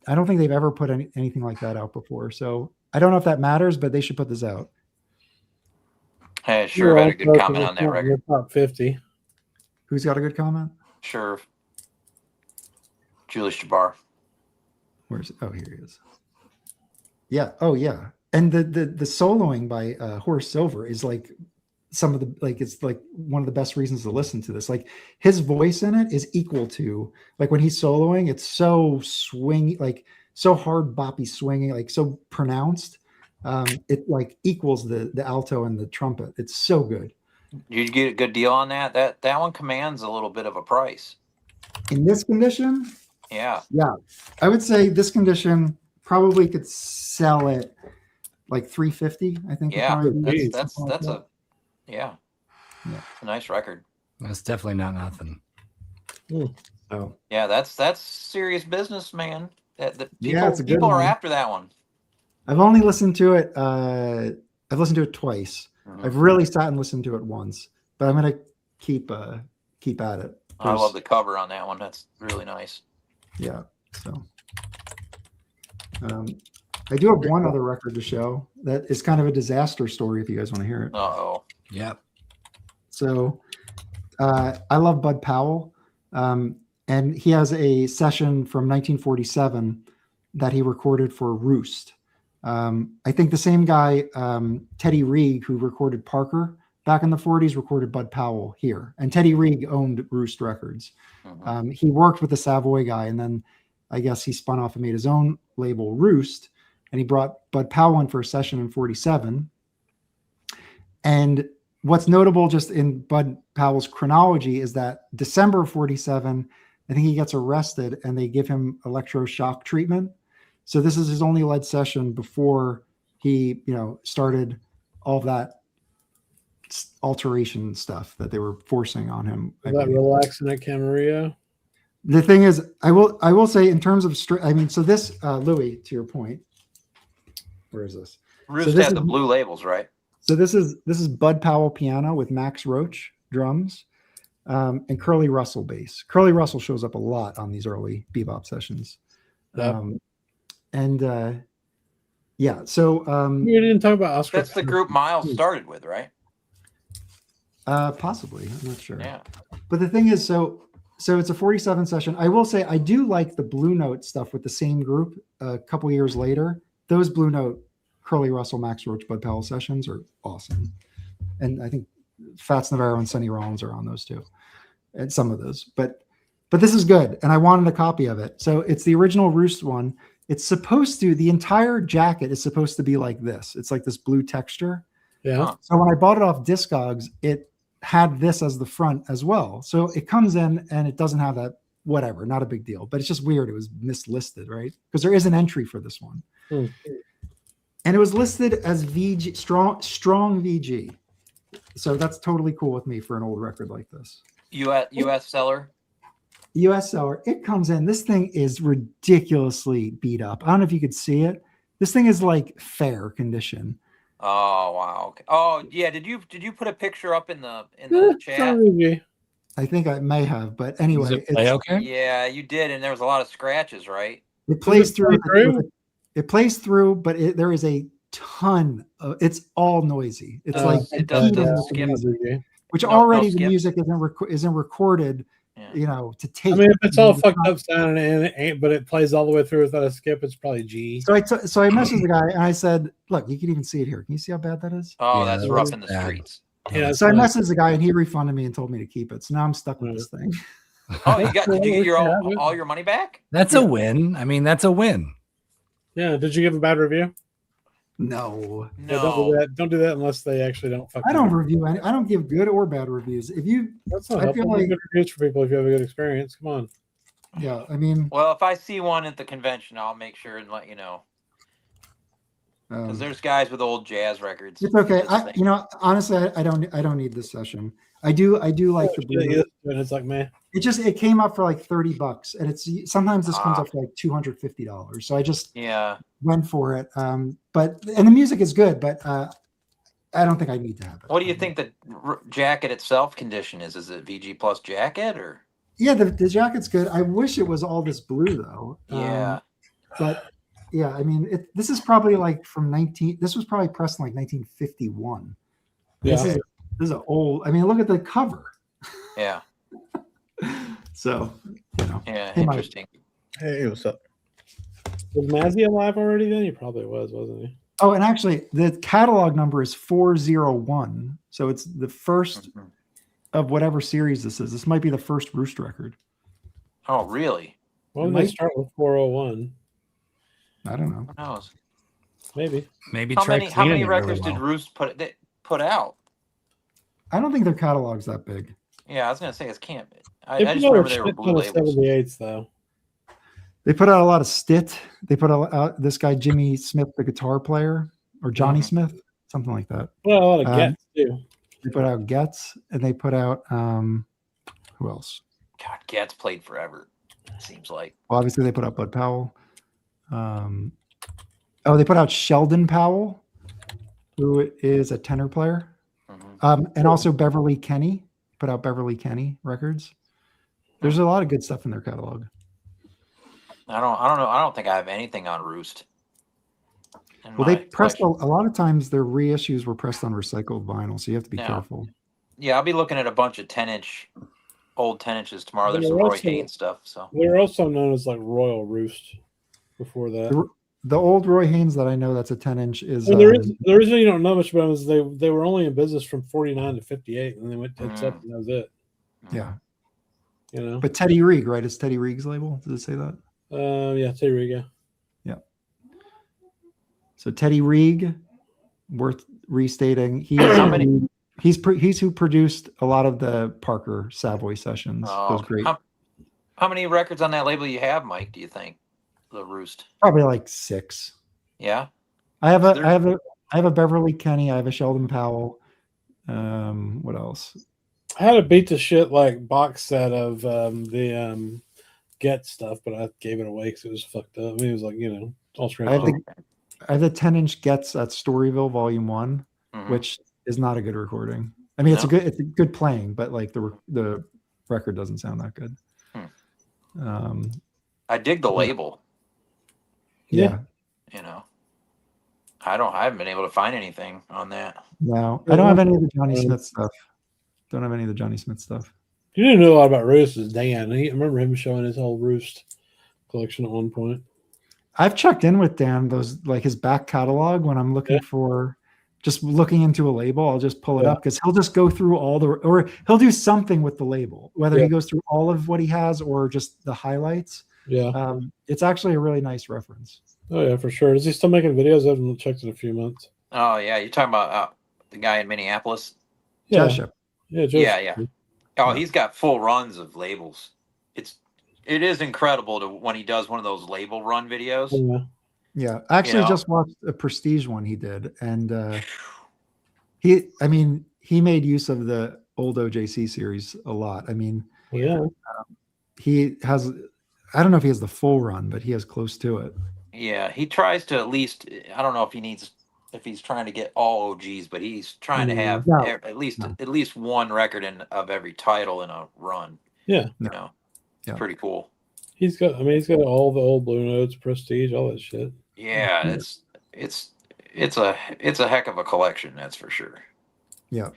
I don't think they've ever put anything like that out before. So I don't know if that matters, but they should put this out. Hey, sure had a good comment on that record. Top 50. Who's got a good comment? Sure. Julius Jabbar. Where's it? Oh, here he is. Yeah. Oh, yeah. And the soloing by Horace Silver is like it's like one of the best reasons to listen to this. Like his voice in it is equal to, like when he's soloing, it's so swingy, like so hard boppy swinging, like so pronounced. It like equals the alto and the trumpet. It's so good. You get a good deal on that? That one commands a little bit of a price. In this condition? Yeah. Yeah. I would say this condition probably could sell it like $350, I think. Yeah. That's a nice record. That's definitely not nothing. Oh. Yeah, that's serious business, man. It's a good people one. are after that one. I've only listened to it. I've listened to it twice. I've really sat and listened to it once, but I'm gonna keep at it. I love the cover on that one. That's really nice. Yeah. So I do have one other record to show that is kind of a disaster story if you guys want to hear it. Uh-oh. Yep. So I love Bud Powell. And he has a session from 1947 that he recorded for Roost. I think the same guy, Teddy Reeg, who recorded Parker back in the 40s, recorded Bud Powell here. And Teddy Reeg owned Roost Records. He worked with the Savoy guy, and then I guess he spun off and made his own label, Roost. And he brought Bud Powell in for a session in 47. And what's notable just in Bud Powell's chronology is that December 47, I think he gets arrested and they give him electroshock treatment. So this is his only lead session before he, started all that alteration stuff that they were forcing on him. Is that relaxing at Camarillo? The thing is, I will say in terms of so this Louie, to your point, where is this? Roost had the blue labels, right? So this is Bud Powell piano with Max Roach drums, and Curly Russell bass. Curly Russell shows up a lot on these early bebop sessions. So you didn't talk about Oscar. That's the group Miles started with, right? Possibly, I'm not sure. Yeah. But the thing is, so it's a 47 session. I will say I do like the Blue Note stuff with the same group a couple years later. Those Blue Note, Curly Russell, Max Roach, Bud Powell sessions are awesome. And I think Fats Navarro and Sonny Rollins are on those too. And some of those. But this is good. And I wanted a copy of it. So it's the original Roost one. It's the entire jacket is supposed to be like this. It's like this blue texture. Yeah. So when I bought it off Discogs, it had this as the front as well. So it comes in and it doesn't have that, whatever, not a big deal. But it's just weird. It was mislisted, right? Because there is an entry for this one. And it was listed as VG, strong VG. So that's totally cool with me for an old record like this. US seller? US seller. It comes in. This thing is ridiculously beat up. I don't know if you could see it. This thing is like fair condition. Oh wow. Okay. Oh yeah. Did you put a picture up in the chat? I think I may have, but anyway. Okay? Yeah, you did, and there was a lot of scratches, right? It plays through. It plays through, but there is a ton of. It's all noisy. It's like it doesn't skip. which already the music isn't recorded. Yeah. You know, to take. I mean, if it's all fucked up sounding and it ain't, but it plays all the way through without a skip, it's probably G. So I messaged the guy and I said, "Look, you can even see it here. Can you see how bad that is?" Oh, yeah, that's rough in the streets. Yeah. So I messaged the guy and he refunded me and told me to keep it. So now I'm stuck with this thing. Oh, did you get all your money back? That's a win. I mean, that's a win. Yeah. Did you give a bad review? No. Yeah, don't do that unless they actually don't fuck. I don't review any. I don't give good or bad reviews. If you, that's not helpful. Like, good reviews for people if you have a good experience. Come on. Yeah, I mean. Well, if I see one at the convention, I'll make sure and let you know. Because there's guys with old jazz records. It's okay. Honestly, I don't need this session. I do like the blue. It's like, man, it came up for like $30, and it's sometimes this comes up for like $250. So I just went for it. But the music is good, but I don't think I need to have it. What do you think the jacket itself condition is? Is it VG plus jacket or? Yeah, the jacket's good. I wish it was all this blue though. Yeah. But yeah, I mean, this is probably like this was probably pressed in like 1951. Yeah. This is an old. I mean, look at the cover. Yeah. So, you know. Yeah, interesting. Hey, what's up? Was Mazzy alive already then? He probably was, wasn't he? Oh, and actually, the catalog number is 401. So it's the first of whatever series this is. This might be the first Roost record. Oh, really? Why would they start with 401? I don't know. Who knows? Maybe. How many records did Roost put out? I don't think their catalog's that big. Yeah, I was gonna say it can't. I just remember they were blue labels. 78s though. They put out a lot of Stitt. They put out this guy Jimmy Smith, the guitar player, or Johnny Smith, something like that. Well, a lot of Gets too. They put out Getz, and they put out who else? God, Getz played forever. It seems like. Well, obviously they put out Bud Powell. They put out Sheldon Powell, who is a tenor player, and also Beverly Kenny. Put out Beverly Kenny records. There's a lot of good stuff in their catalog. I don't know. I don't think I have anything on Roost. Well, they pressed a lot of times. Their reissues were pressed on recycled vinyl, so you have to be careful. Yeah, I'll be looking at a bunch of old 10-inches tomorrow. There's some Roy Haynes stuff. So they're also known as like Royal Roost. Before that, the old Roy Haynes that I know that's a 10-inch is. Well, the reason you don't know much about them is they were only in business from 49 to 58, and they went to accept, and that was it. Yeah, you know. But Teddy Reeg, right? Is Teddy Reeg's label? Does it say that? Yeah, Teddy Reeg. Yeah. So Teddy Reeg, worth restating. He's who produced a lot of the Parker Savoy sessions. Those great. How many records on that label you have, Mike? Do you think? The Roost. Probably like 6. Yeah. I have a Beverly Kenny. I have a Sheldon Powell. What else? I had a beat to shit like box set of the Get stuff, but I gave it away because it was fucked up. I mean, it was like, you know, all straight. I have the 10-inch Gets at Storyville Volume 1, which is not a good recording. I mean, it's a good playing, but like the record doesn't sound that good. I dig the label. Yeah. You know, I haven't been able to find anything on that. No, I don't have any of the Johnny Smith stuff. Don't have any of the Johnny Smith stuff. You didn't know a lot about Roost is Dan. I remember him showing his whole Roost collection at one point. I've checked in with Dan, those like his back catalog when I'm looking for just looking into a label. I'll just pull it up because he'll just go through or he'll do something with the label, whether he goes through all of what he has or just the highlights. Yeah. It's actually a really nice reference. Oh yeah, for sure. Is he still making videos? I haven't checked in a few months. Oh yeah, you're talking about the guy in Minneapolis? Yeah. Yeah. Oh, he's got full runs of labels. It is incredible when he does one of those label run videos. Yeah. I actually just watched a Prestige one he did, and he made use of the old OJC series a lot. I mean, he has. I don't know if he has the full run, but he has close to it. Yeah, he tries to at least. I don't know if he's trying to get all OGs, but he's trying to have at least one record of every title in a run. Yeah, it's pretty cool. He's got all the old Blue Notes, Prestige, all that shit. Yeah, it's a heck of a collection, that's for sure. Yeah,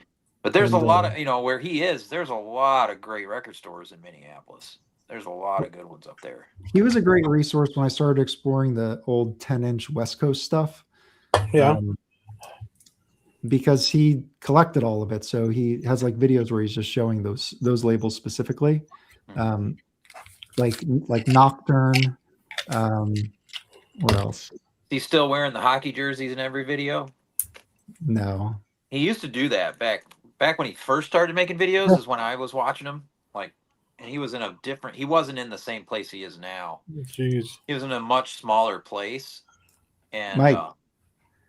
But there's a lot of, where he is, there's a lot of great record stores in Minneapolis. There's a lot of good ones up there. He was a great resource when I started exploring the old 10-inch West Coast stuff. Yeah. Because he collected all of it. So he has like videos where he's just showing those labels specifically. Like Nocturne. What else? He's still wearing the hockey jerseys in every video? No. He used to do that back when he first started making videos is when I was watching him. And he was in he wasn't in the same place he is now. Jeez. He was in a much smaller place. And Mike,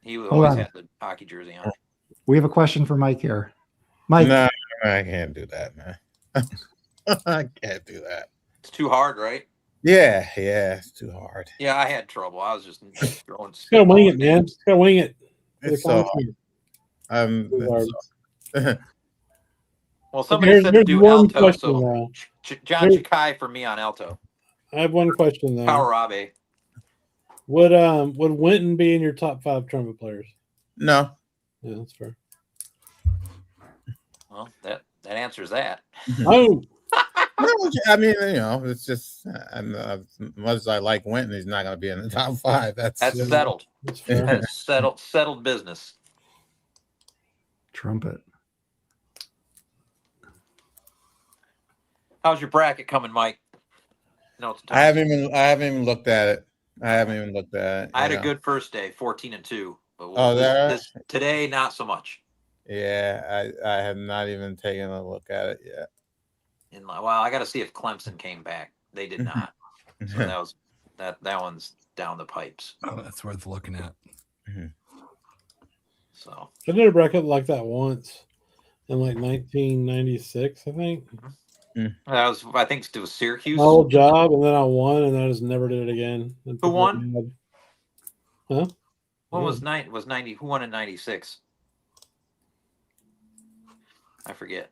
he always had the hockey jersey on. We have a question for Mike here. Mike. No, I can't do that, man. I can't do that. It's too hard, right? Yeah, it's too hard. Yeah, I had trouble. I was just throwing. Gotta wing it, man. Gotta wing it. It's so hard. Well, somebody said to do alto, so John Chikai for me on alto. I have one question though. Power Abe. Would Winton be in your top 5 trumpet players? No. Yeah, that's fair. Well, that answers that. Oh. No, I mean, it's just as much as I like Winton, he's not going to be in the top 5. That's settled. That's settled business. Trumpet. How's your bracket coming, Mike? No, I haven't even looked at it. I had a good first day, 14-2. But today, not so much. Yeah, I have not even taken a look at it yet. I got to see if Clemson came back. They did not. So that one's down the pipes. Oh, that's worth looking at. So I did a bracket like that once in like 1996, I think. That was, I think, it was Syracuse. My old job, and then I won, and I just never did it again. Who won? Huh? What was 90? Who won in 96? I forget.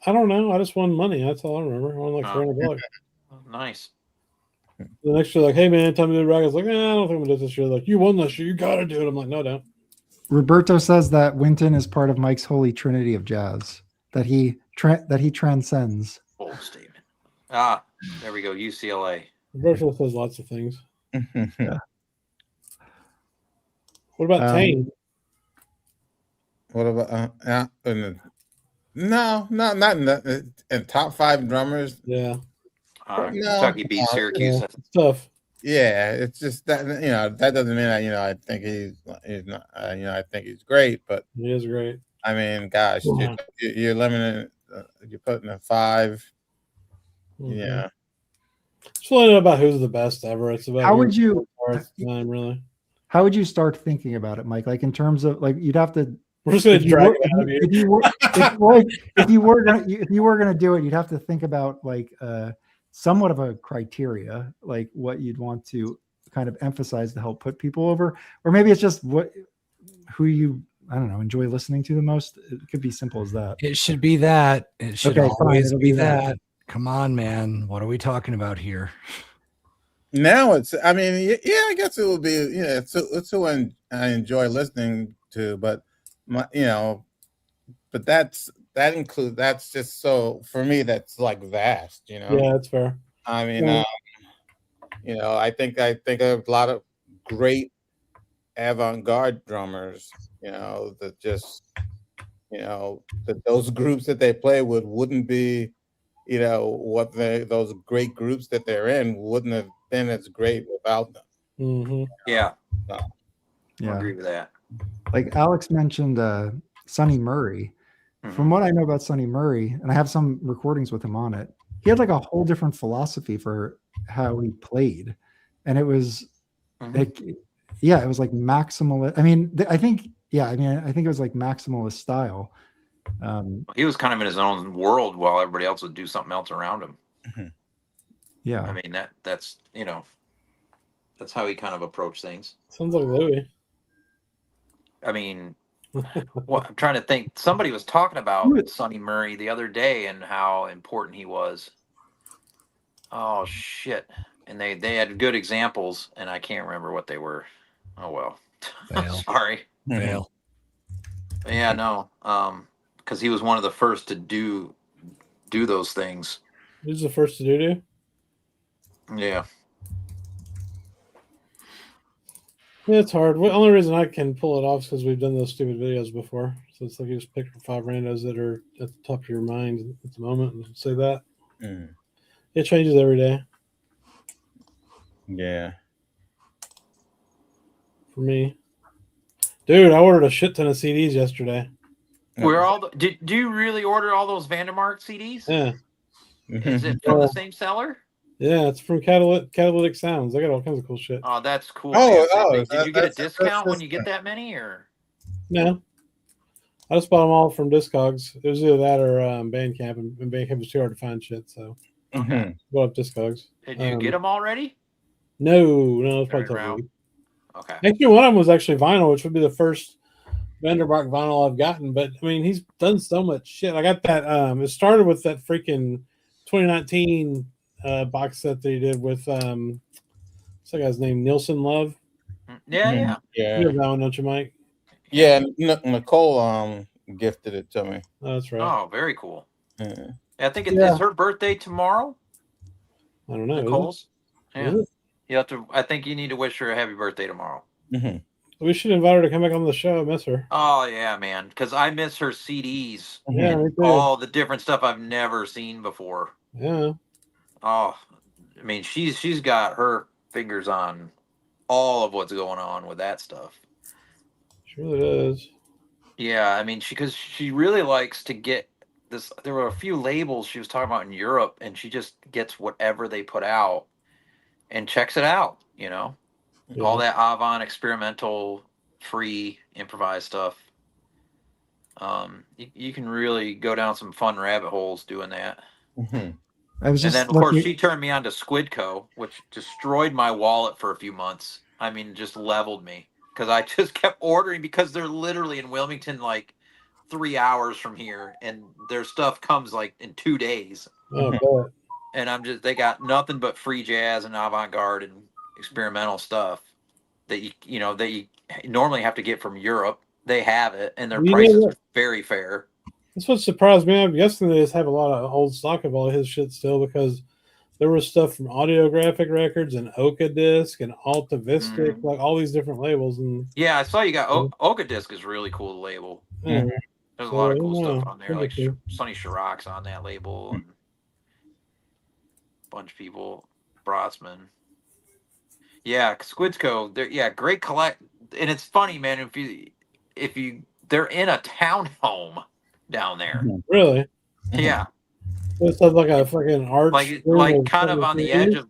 I don't know. I just won money. That's all I remember. I won like $400. Nice. The next year, like, hey man, time to do the bracket. I was like, I don't think I'm gonna do this year. Like, you won this year, you gotta do it. I'm like, no, don't. Roberto says that Winton is part of Mike's holy trinity of jazz. That he transcends. Bold statement. There we go. UCLA. Roberto says lots of things. Yeah. What about Tane? What about no, not in top 5 drummers. Yeah. Kentucky beat Syracuse. Yeah, it's tough. Yeah, it's just that that doesn't mean that I think he's not I think he's great, but he is great. I mean, gosh, you're limiting. You're putting a 5. Yeah. It's really not about who's the best ever. It's about how would you really. How would you start thinking about it, Mike? Like in terms of like you'd have to. We're just going to drag it out of you. If you were gonna do it, you'd have to think about like somewhat of a criteria, like what you'd want to kind of emphasize to help put people over, or maybe it's just who you enjoy listening to the most. It could be simple as that. It should be that. It should always be that. Come on, man. What are we talking about here? Now I guess it would be, it's who I enjoy listening to, but but that's just so for me, that's like vast, Yeah, that's fair. I mean, I think of a lot of great avant-garde drummers, that just, that those groups that they play with wouldn't be, those great groups that they're in wouldn't have been as great without them. Mm-hmm. Yeah. Yeah. I agree with that. Like Alex mentioned Sonny Murray. Mm-hmm. From what I know about Sonny Murray, and I have some recordings with him on it, he had like a whole different philosophy for how he played. And it was it was like maximalist. I think it was like maximalist style. He was kind of in his own world while everybody else would do something else around him. Mm-hmm. Yeah. I mean, that's that's how he kind of approached things. Sounds like Louie. I mean, I'm trying to think. Somebody was talking about Sonny Murray the other day and how important he was. Oh shit! And they had good examples, and I can't remember what they were. Oh well. Sorry. Fail. Yeah, no. because he was one of the first to do those things. He was the first to do it. Yeah. Yeah, it's hard. The only reason I can pull it off is because we've done those stupid videos before. So it's like you just pick 5 randos that are at the top of your mind at the moment and say that. It changes every day. Yeah. For me. Dude, I ordered a shit ton of CDs yesterday. Where do you really order all those Vandermark CDs? Yeah. Is it from the same seller? Yeah, it's from Catalytic Sounds. They got all kinds of cool shit. Oh, that's cool. Did you get a discount when you get that many, or? No. I just bought them all from Discogs. It was either that or Bandcamp, and Bandcamp was too hard to find shit, so go up Discogs. Did you get them already? No, it's probably tough. Okay. Actually, one of them was actually vinyl, which would be the first Vandermark vinyl I've gotten. But I mean, he's done so much shit. I got that. It started with that freaking 2019 box set that he did with what's that guy's name? Nielsen Love. Yeah. You have that one, don't you, Mike? Yeah, Nicole gifted it to me. Oh, that's right. Oh, very cool. Yeah. I think it's her birthday tomorrow. I don't know. Nicole's. Yeah. You have to. I think you need to wish her a happy birthday tomorrow. We should invite her to come back on the show. I miss her. Oh yeah, man. Because I miss her CDs. Yeah, and all the different stuff I've never seen before. Yeah. Oh, I mean, she's got her fingers on all of what's going on with that stuff. She really does. Yeah, I mean, because she really likes to get this. There were a few labels she was talking about in Europe, and she just gets whatever they put out and checks it out. You know, all that avant experimental, free improvised stuff. You can really go down some fun rabbit holes doing that. And then, of course, she turned me on to Squidco, which destroyed my wallet for a few months. I mean, just leveled me because I just kept ordering because they're literally in Wilmington, like 3 hours from here, and their stuff comes like in 2 days. Oh, and they got nothing but free jazz and avant-garde and experimental stuff that you normally have to get from Europe. They have it, and their prices are very fair. That's what surprised me. I'm guessing they just have a lot of old stock of all his shit still, because there was stuff from Audiographic Records and Oka Disc and Alta Vistic, like all these different labels. And yeah, I saw you got Oka Disc is really cool to label. There's a lot of cool stuff on there, like Sonny Chiroc's on that label, and a bunch of people, Brotsman. Yeah, Squidco, great collect. And it's funny, man, if you they're in a townhome down there. Really? Yeah. It's like a fucking arch, like kind of on the edge of,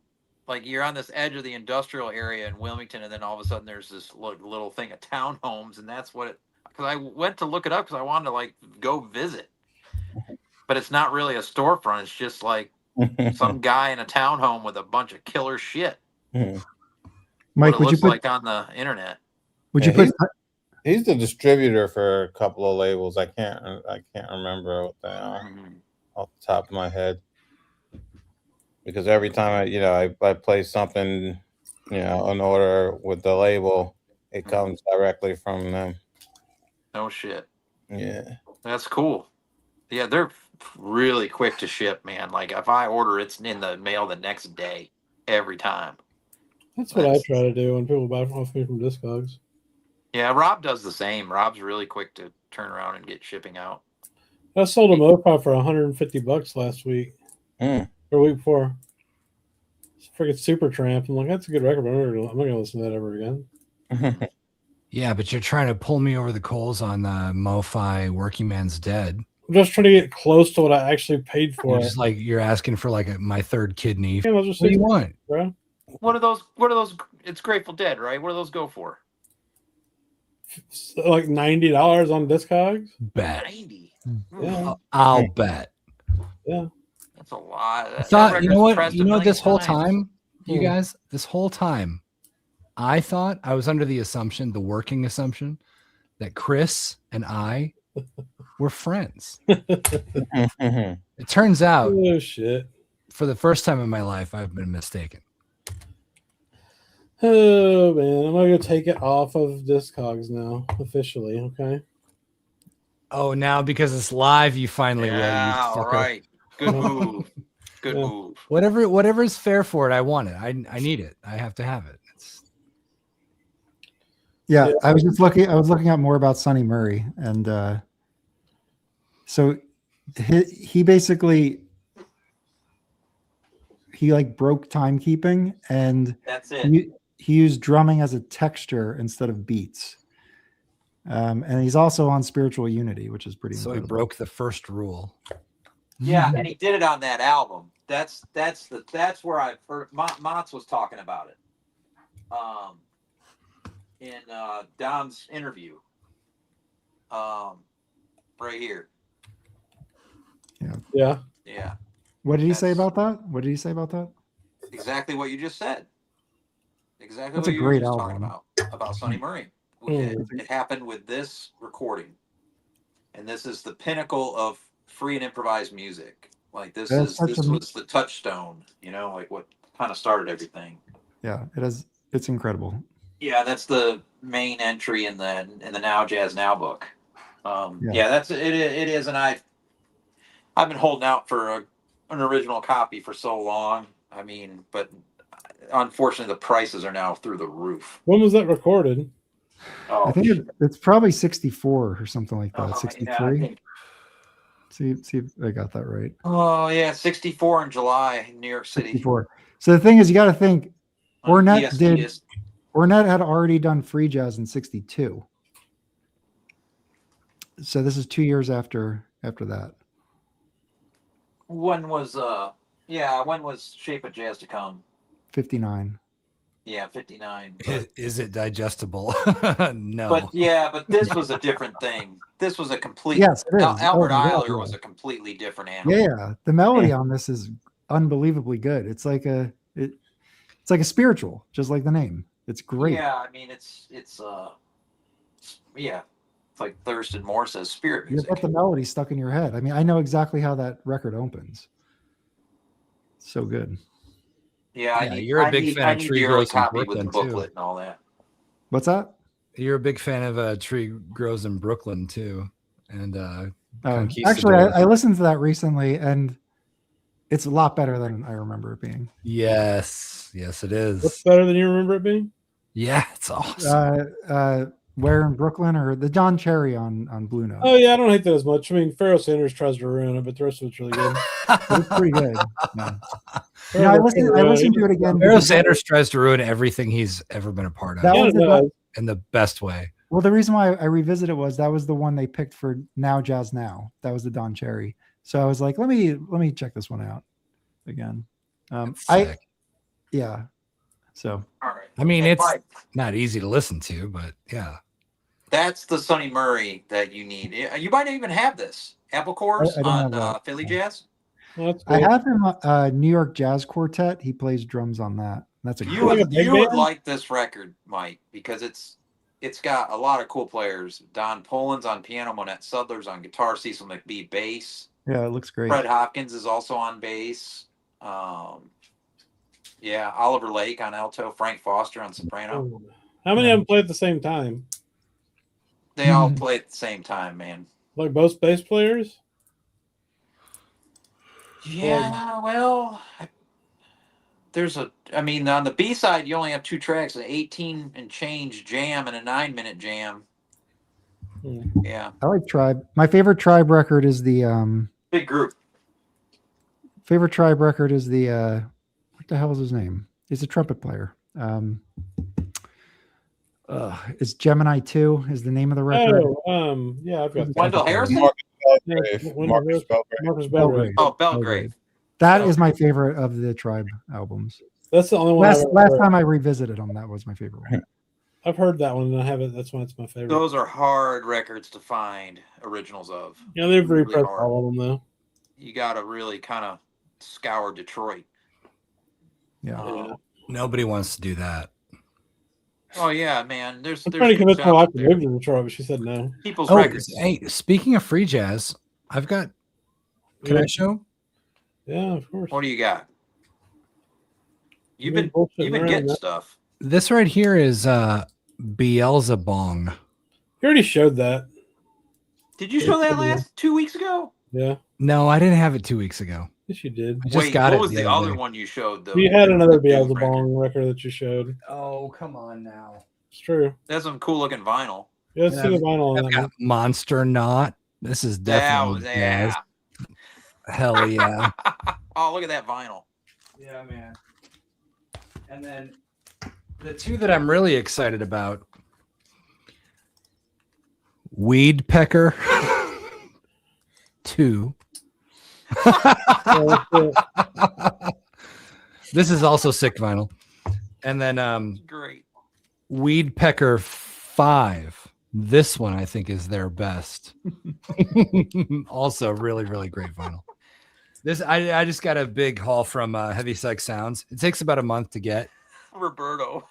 like you're on this edge of the industrial area in Wilmington, and then all of a sudden there's this little thing of townhomes, and that's what because I went to look it up because I wanted to like go visit, but it's not really a storefront. It's just like some guy in a townhome with a bunch of killer shit. Mike, would you put like on the internet? Would you put? He's the distributor for a couple of labels. I can't remember what they are off the top of my head, because every time I place something, an order with the label, it comes directly from them. No shit. Yeah, that's cool. Yeah, they're really quick to ship, man. Like if I order, it's in the mail the next day every time. That's what I try to do when people buy off me from Discogs. Yeah, Rob does the same. Rob's really quick to turn around and get shipping out. I sold a MoPa for $150 last week. Or a week before. It's a freaking Super Tramp. I'm like, that's a good record, but I'm not going to listen to that ever again. Yeah, but you're trying to pull me over the coals on MoFi Working Man's Dead. I'm just trying to get close to what I actually paid for. You're just like you're asking for like my third kidney. Yeah, what do you want, bro? What are those? It's Grateful Dead, right? What do those go for? Like $90 on Discogs. Bet. 90. Yeah. I'll bet. Yeah. That's a lot. I thought, you know what? This whole time, you guys, this whole time, I thought I was under the working assumption, that Chris and I were friends. It turns out, oh shit! For the first time in my life, I've been mistaken. Oh man, I'm gonna go take it off of Discogs now, officially. Okay. Oh, now because it's live, you finally will. You Yeah, all fucker. right. Good move. Good move. Whatever is fair for it, I want it. I need it. I have to have it. Yeah, I was looking up more about Sonny Murray, and so he basically like broke timekeeping, and That's it. He used drumming as a texture instead of beats. And he's also on Spiritual Unity, which is pretty. So incredible. he broke the first rule. Yeah, and he did it on that album. That's where I've heard Motz was talking about it. In Dom's interview. Right here. Yeah. Yeah. What did he say about that? Exactly what you just said. Exactly That's what a you were great just album. talking about Sonny Murray. It happened with this recording, and this is the pinnacle of free and improvised music. Like this was the touchstone, like what kind of started everything. Yeah, it's incredible. Yeah, that's the main entry in the Now Jazz Now book. That's it. It is, and I've been holding out for an original copy for so long. I mean, but unfortunately, the prices are now through the roof. When was that recorded? Oh, I think it's probably 64 or something like that. 63. Yeah, see if I got that right. Oh yeah, 64 in July in New York City. 64. So the thing is, you got to think Ornette PSTS. Ornette had already done free jazz in 62. So this is 2 years after that. When was Shape of Jazz to Come? 59. Yeah, 59. Is it digestible? No. But this was a different thing. This was a complete. Yes, it is. Albert Eiler was a completely different animal. Yeah, the melody on this is unbelievably good. It's like a spiritual, just like the name. It's great. Yeah, I mean it's like Thurston Moore says, spirit music. You get the melody stuck in your head. I mean, I know exactly how that record opens. So good. Yeah, you're a big fan of Tree Grows in Brooklyn with the booklet and all that. What's that? You're a big fan of Tree Grows in Brooklyn too, and actually, I listened to that recently, and it's a lot better than I remember it being. Yes, it is. What's better than you remember it being? Yeah, it's awesome. Where in Brooklyn or the Don Cherry on Blue Note? Oh yeah, I don't hate that as much. I mean, Pharoah Sanders tries to ruin it, but the rest of it's really good. It's pretty good. Yeah. I listened to it again. Pharoah Sanders tries to ruin everything he's ever been a part of. In the best way. Well, the reason why I revisited it was that was the one they picked for Now Jazz Now. That was the Don Cherry. So I was like, let me check this one out again. So all right. I mean, it's not easy to listen to, but yeah. That's the Sonny Murray that you need. You might even have this Apple Cores on Philly Jazz. I have him New York Jazz Quartet. He plays drums on that. That's You would like this record, Mike, because it's got a lot of cool players. Don Poland's on piano, Monette Sudler's on guitar, Cecil McBee bass. Yeah, it looks great. Fred Hopkins is also on bass. Oliver Lake on alto, Frank Foster on soprano. How many of them play at the same time? They all play at the same time, man. Like both bass players? Yeah, well, on the B side, you only have 2 tracks, an 18 and change jam and a 9-minute jam. Yeah. I like Tribe. My favorite Tribe record is the big group. Favorite Tribe record is the what the hell is his name? He's a trumpet player. It's Gemini 2 is the name of the record. I've got Wendell Harrison? Marcus Belgrave. Oh, Belgrave. That is my favorite of the Tribe albums. That's the only one. Last time I revisited them, that was my favorite one. I've heard that one and I haven't. That's why it's my favorite. Those are hard records to find originals of. Yeah, they've repressed all of them though. You got to really kind of scour Detroit. Yeah. Nobody wants to do that. Oh yeah, man. There's trying to convince my wife to move to Detroit, but she said no. People's records. Hey, speaking of free jazz, I've got. Can I show? Yeah, of course. What do you got? You've been getting stuff. This right here is Beelzebong. You already showed that. Did you show that last 2 weeks ago? Yeah. No, I didn't have it 2 weeks ago. Yes, you did. I just got what it. was the other one you showed? Though you had another Beelzebong record that you showed. Oh, come on now. It's true. That's some cool looking vinyl. Yeah, let's see the vinyl on that. Monster Knot. This is definitely yeah. Hell yeah. Oh, look at that vinyl. Yeah, man. And then the two that I'm really excited about, Weed Pecker 2. This is also sick vinyl. And then great. Weed Pecker 5. This one I think is their best. Also really, really great vinyl. This I just got a big haul from Heavy Psych Sounds. It takes about a month to get. Roberto.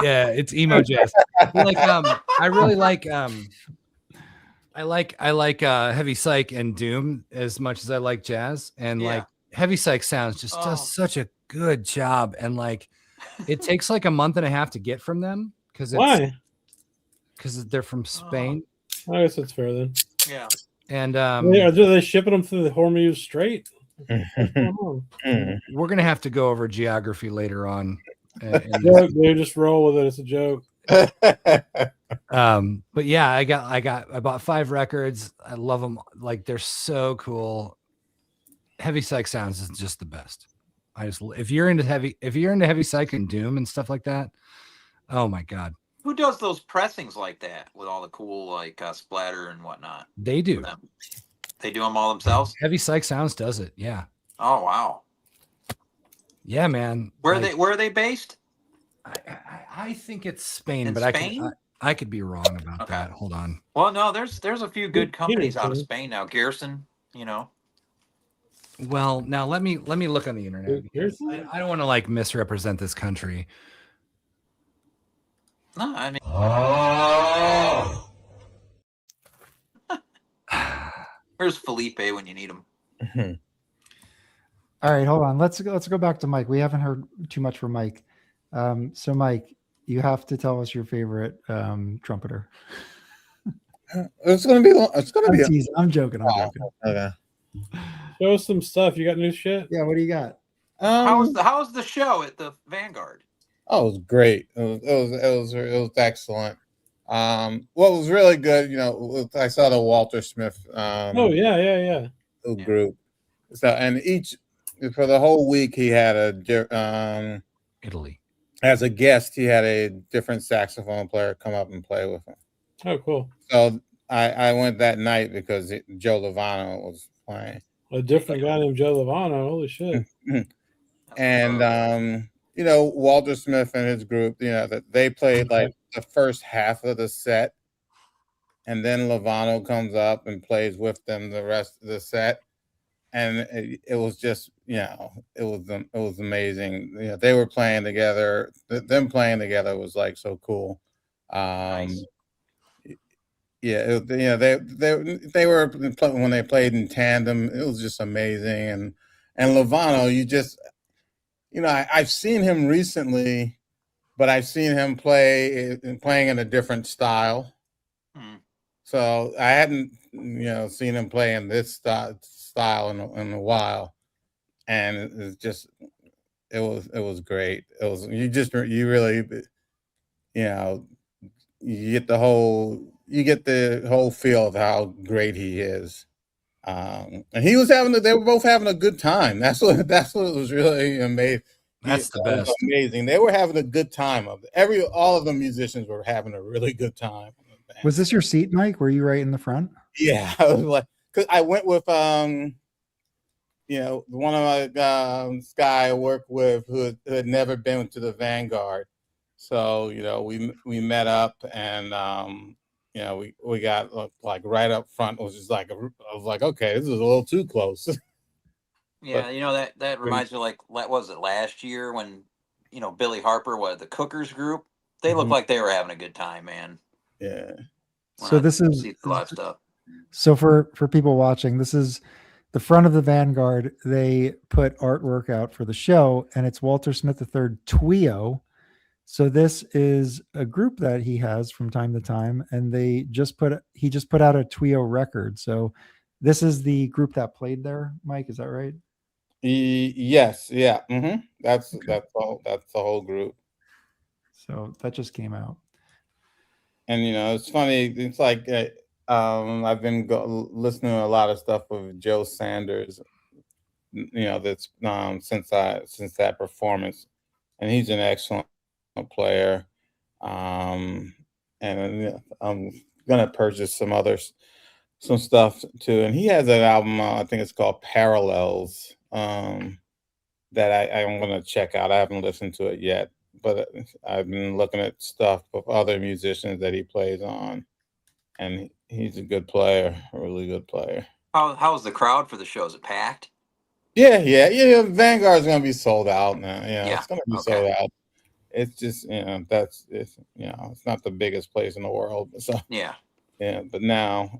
Yeah, it's emo jazz. Like I really like I like Heavy Psych and Doom as much as I like jazz, and like Heavy Psych Sounds just does such a good job, and like it takes like a month and a half to get from them because they're from Spain. I guess that's fair then. Yeah. And are they shipping them through the Hormuz Strait? We're gonna have to go over geography later on. They just roll with it. It's a joke. But yeah, I bought 5 records. I love them. Like they're so cool. Heavy Psych Sounds is just the best. If you're into Heavy Psych and Doom and stuff like that, oh my god. Who does those pressings like that with all the cool like splatter and whatnot? They do. They do them all themselves. Heavy Psych Sounds does it. Yeah. Oh wow. Yeah, man. Where are they based? I think it's Spain, In but Spain? I could be wrong about that. Hold on. Well, no, there's a few good companies out of Spain now. Garrison, you know. Well, now let me look on the internet. I don't want to like misrepresent this country. No, I mean. Where's Felipe when you need him? All right, hold on. Let's go back to Mike. We haven't heard too much from Mike. So Mike, you have to tell us your favorite trumpeter. It's gonna be. I'm joking. Okay. Show us some stuff. You got new shit? Yeah. What do you got? How's the show at the Vanguard? Oh, it was great. It was excellent. What was really good, I saw the Walter Smith. Group. So and for the whole week he had Italy. As a guest, he had a different saxophone player come up and play with him. Oh, cool. So I went that night because Joe Lovano was playing. A different guy named Joe Lovano. Holy shit. And Walter Smith and his group, that they played like the first half of the set, and then Lovano comes up and plays with them the rest of the set, and it was just it was amazing. They were playing together. Them playing together was like so cool. Nice. Yeah, they were when they played in tandem. It was just amazing, and Lovano, I've seen him recently, but I've seen him playing in a different style. So I hadn't, seen him play in this style in a while, and it was great. It was you really, you get the whole feel of how great he is. And they were both having a good time. That's what was really amazing. That's the best. Amazing. They were having a good time. All of the musicians were having a really good time. Was this your seat, Mike? Were you right in the front? Yeah, I was like, because I went with one of my guy I work with who had never been to the Vanguard. So we met up and we got like right up front. It was just like I was like, okay, this is a little too close. Yeah, that reminds me of like what was it last year when Billy Harper was the Cookers group. They looked like they were having a good time, man. Yeah. So this is live stuff. So for people watching, this is the front of the Vanguard. They put artwork out for the show, and it's Walter Smith III Twio. So this is a group that he has from time to time, and he just put out a Twio record. So this is the group that played there. Mike, is that right? Yes, yeah. That's the whole group. So that just came out. And it's funny. It's like I've been listening to a lot of stuff with Joe Sanders. That's since that performance, and he's an excellent player. And I'm gonna purchase some stuff too. And he has an album, I think it's called Parallels, that I'm gonna check out. I haven't listened to it yet, but I've been looking at stuff of other musicians that he plays on, and he's a good player, a really good player. How was the crowd for the show? Is it packed? Yeah. Vanguard's gonna be sold out now. It's gonna be sold out. It's just it's not the biggest place in the world. So but now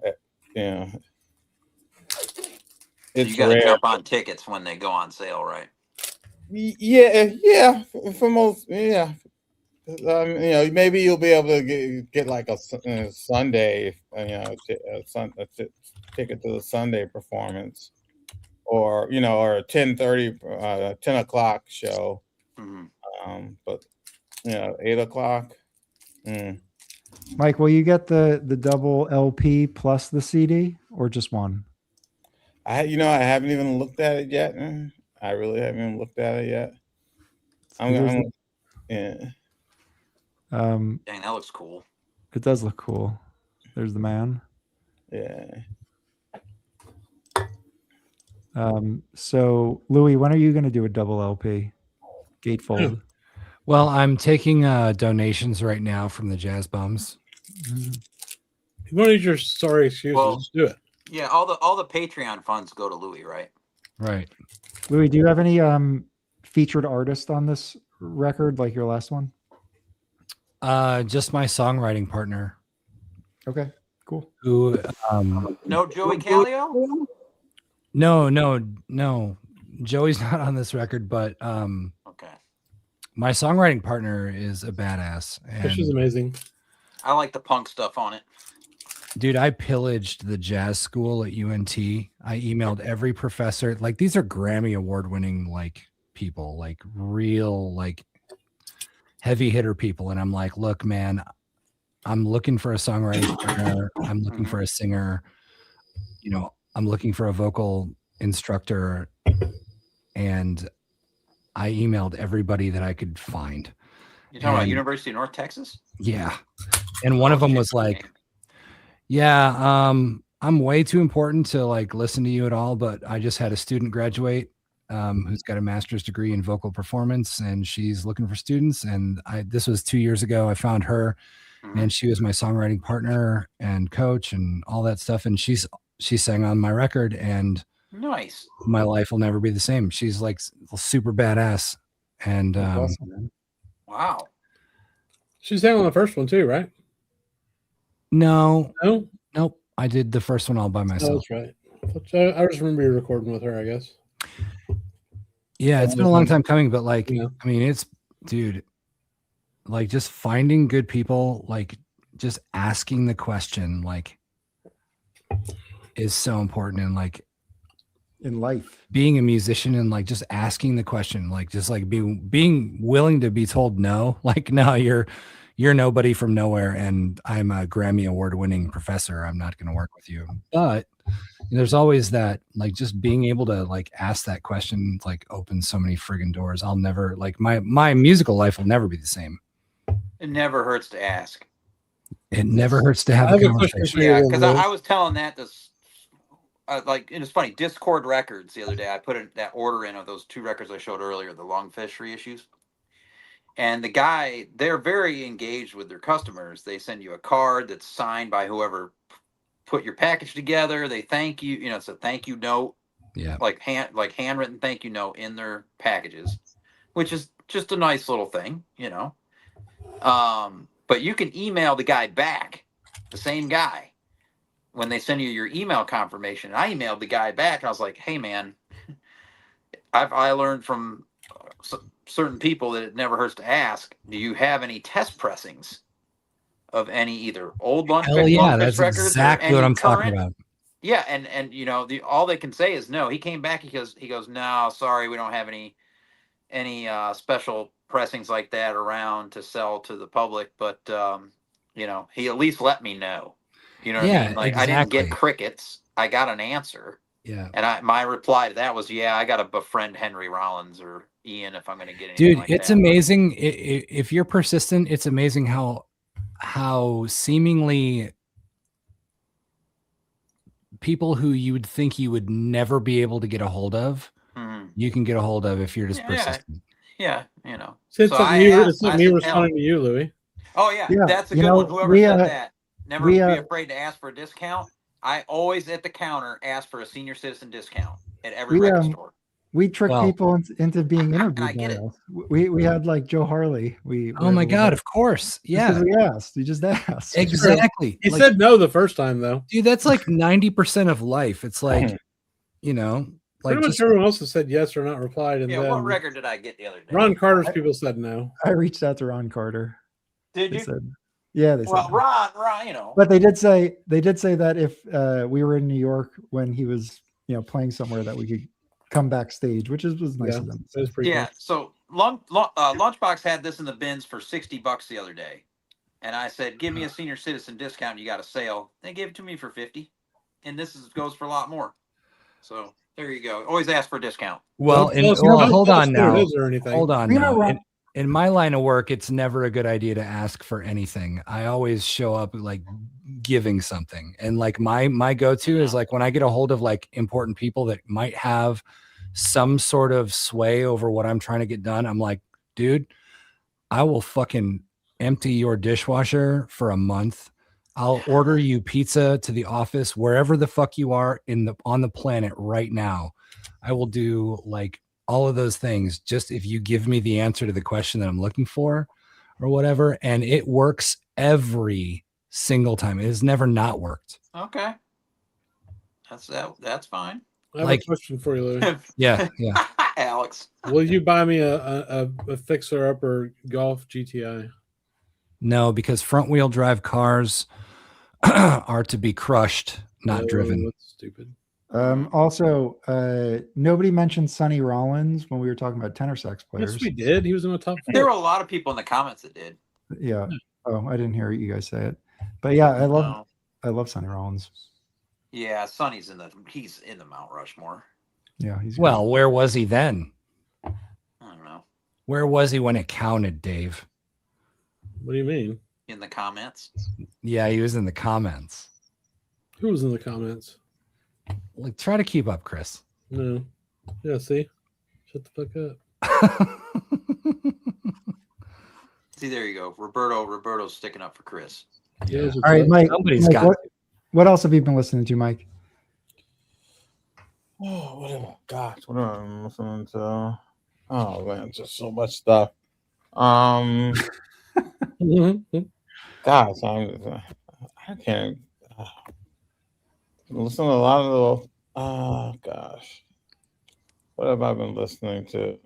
it's you got to jump on tickets when they go on sale, right? Yeah. For most, maybe you'll be able to get like a Sunday, a ticket to the Sunday performance, or or a 10:30, 10 o'clock show. But 8 o'clock. Mike, will you get the double LP plus the CD, or just one? I haven't even looked at it yet. I really haven't even looked at it yet. Dang, that looks cool. It does look cool. There's the man. Yeah. So Louie, when are you going to do a double LP gatefold? Well, I'm taking donations right now from the Jazz Bums. You want to use your sorry excuses? Just do it. Yeah, all the Patreon funds go to Louie, right? Right. Louie, do you have any featured artist on this record, like your last one? Just my songwriting partner. Okay, cool. Who? No Joey Callio? No. Joey's not on this record, but okay. My songwriting partner is a badass. And she's amazing. I like the punk stuff on it. Dude, I pillaged the jazz school at UNT. I emailed every professor. Like, these are Grammy award-winning people, real heavy hitter people. And I'm like, look, man, I'm looking for a songwriting partner. I'm looking for a singer. I'm looking for a vocal instructor. And I emailed everybody that I could find. You're talking about University of North Texas? Yeah. And one of them was like, I'm way too important to listen to you at all, but I just had a student graduate who's got a master's degree in vocal performance, and she's looking for students. And this was 2 years ago. I found her, and she was my songwriting partner and coach and all that stuff. And she sang on my record, and nice. My life will never be the same. She's super badass. And awesome, wow. She sang on the first one too, right? No. Nope. I did the first one all by myself. Oh, that's right. I just remember you recording with her, I guess. Yeah, it's been a long time coming, but I mean, it's, dude, just finding good people, just asking the question, is so important. And in life, being a musician and just asking the question, being willing to be told no, no, you're nobody from nowhere, and I'm a Grammy award-winning professor. I'm not going to work with you. But there's always that, just being able to ask that question, opens so many friggin' doors. I'll never my musical life will never be the same. It never hurts to ask. It never hurts to have a conversation. Yeah, because I was telling that this, and it's funny. Discord Records the other day, I put that order in of those 2 records I showed earlier, the Longfish reissues. And the guy, they're very engaged with their customers. They send you a card that's signed by whoever put your package together. They thank you. It's a thank you note. Yeah. Handwritten thank you note in their packages, which is just a nice little thing, But you can email the guy back, the same guy, when they send you your email confirmation. And I emailed the guy back. And I was like, hey, man, I learned from certain people that it never hurts to ask, do you have any test pressings of any either old That's records exactly what I'm talking about. Yeah, and you know, all they can say is no. He came back, he goes, no, sorry, we don't have any special pressings like that around to sell to the public, but you know, he at least let me know. You know what I mean? Like, exactly. I didn't get crickets. I got an answer. Yeah. And my reply to that was, yeah, I got to befriend Henry Rollins or Ian if I'm going to get anything. Dude, like it's that. amazing. If you're persistent, it's amazing how seemingly people who you would think you would never be able to get a hold of, you can get a hold of if you're just persistent. Yeah, you know. It's like me responding to you, Louie. Oh yeah, that's a good one. Whoever said that, never be afraid to ask for a discount. I always at the counter ask for a senior citizen discount at every record store. We trick people into being interviewed. I get it. We had like Joe Harley. Oh my God, of course. Yeah. We asked. We just asked. Exactly. He said no the first time though. Dude, that's like 90% of life. It's like, you know, like pretty much everyone else has said yes or not replied. And what record did I get the other day? Ron Carter's people said no. I reached out to Ron Carter. Did you? They said, yeah, they said. Well, Ron, you know. But they did say that if we were in New York when he was, you know, playing somewhere, that we could come backstage, which was nice of them. That was pretty cool. So Lunchbox had this in the bins for $60 the other day, and I said, "Give me a senior citizen discount. You got a sale." They gave it to me for $50, and this goes for a lot more. So there you go. Always ask for a discount. Well, hold on now. Hold on now. In my line of work, it's never a good idea to ask for anything. I always show up like giving something. And like my go-to is like when I get a hold of like important people that might have some sort of sway over what I'm trying to get done. I'm like, dude, I will fucking empty your dishwasher for a month. I'll order you pizza to the office, wherever the fuck you are on the planet right now. I will do like all of those things just if you give me the answer to the question that I'm looking for or whatever. And it works every single time. It has never not worked. Okay. That's fine. I have a question for you, Louie. Yeah. Alex. Will you buy me a fixer-upper Golf GTI? No, because front-wheel drive cars are to be crushed, not driven. That's stupid. Also, nobody mentioned Sonny Rollins when we were talking about tenor sax players. Yes, we did. He was in the top 4. There were a lot of people in the comments that did. Yeah. Oh, I didn't hear you guys say it, but yeah, I love Sonny Rollins. Yeah, Sonny's he's in the Mount Rushmore. Yeah, he's well. Good. Where was he then? I don't know. Where was he when it counted, Dave? What do you mean? In the comments. Yeah, he was in the comments. Who was in the comments? Like, try to keep up, Chris. No. Yeah, see? Shut the fuck up. See, there you go. Roberto's sticking up for Chris. Yeah. All right, Mike. got what else have you been listening to, Mike? Oh, what am I listening to? Oh man, just so much stuff. Gosh, I can't listen to a lot of the. Oh gosh, what have I been listening to?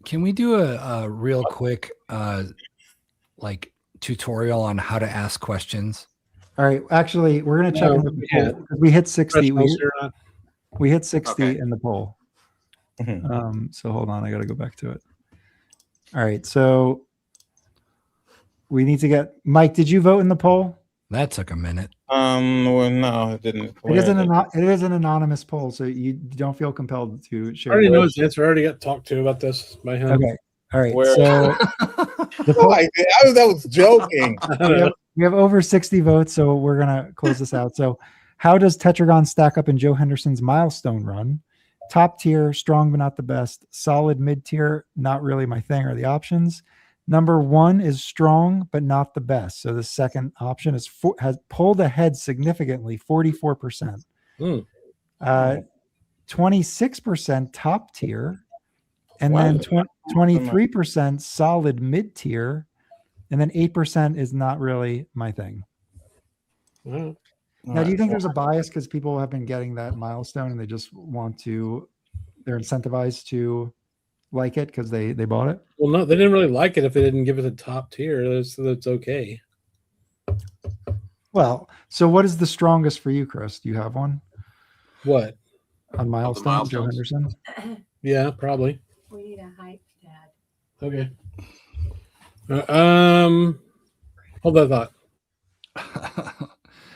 Can we do a real quick like tutorial on how to ask questions? All right, actually, we're gonna check in the poll because we hit 60. We hit 60 in the poll. So hold on, I got to go back to it. All right, so we need to get Mike. Did you vote in the poll? That took a minute. Well, no, it didn't. It is an anonymous poll, so you don't feel compelled to share. I already know his answer. I already got talked to about this by him. Okay. All right. So that was joking. we have over 60 votes, so we're gonna close this out. So, how does Tetragon stack up in Joe Henderson's milestone run? Top tier, strong but not the best. Solid mid tier, not really my thing, are the options. Number 1 is strong but not the best. So the second option has pulled ahead significantly, 44%. 26% top tier, and then 23% solid mid tier, and then 8% is not really my thing. Now, do you think there's a bias because people have been getting that milestone and they just they're incentivized to like it because they bought it? Well, no, they didn't really like it if they didn't give it a top tier. So that's okay. Well, so what is the strongest for you, Chris? Do you have one? What? On Milestone, Joe Henderson? Yeah, probably. We need a hype dad. Okay. Hold that thought.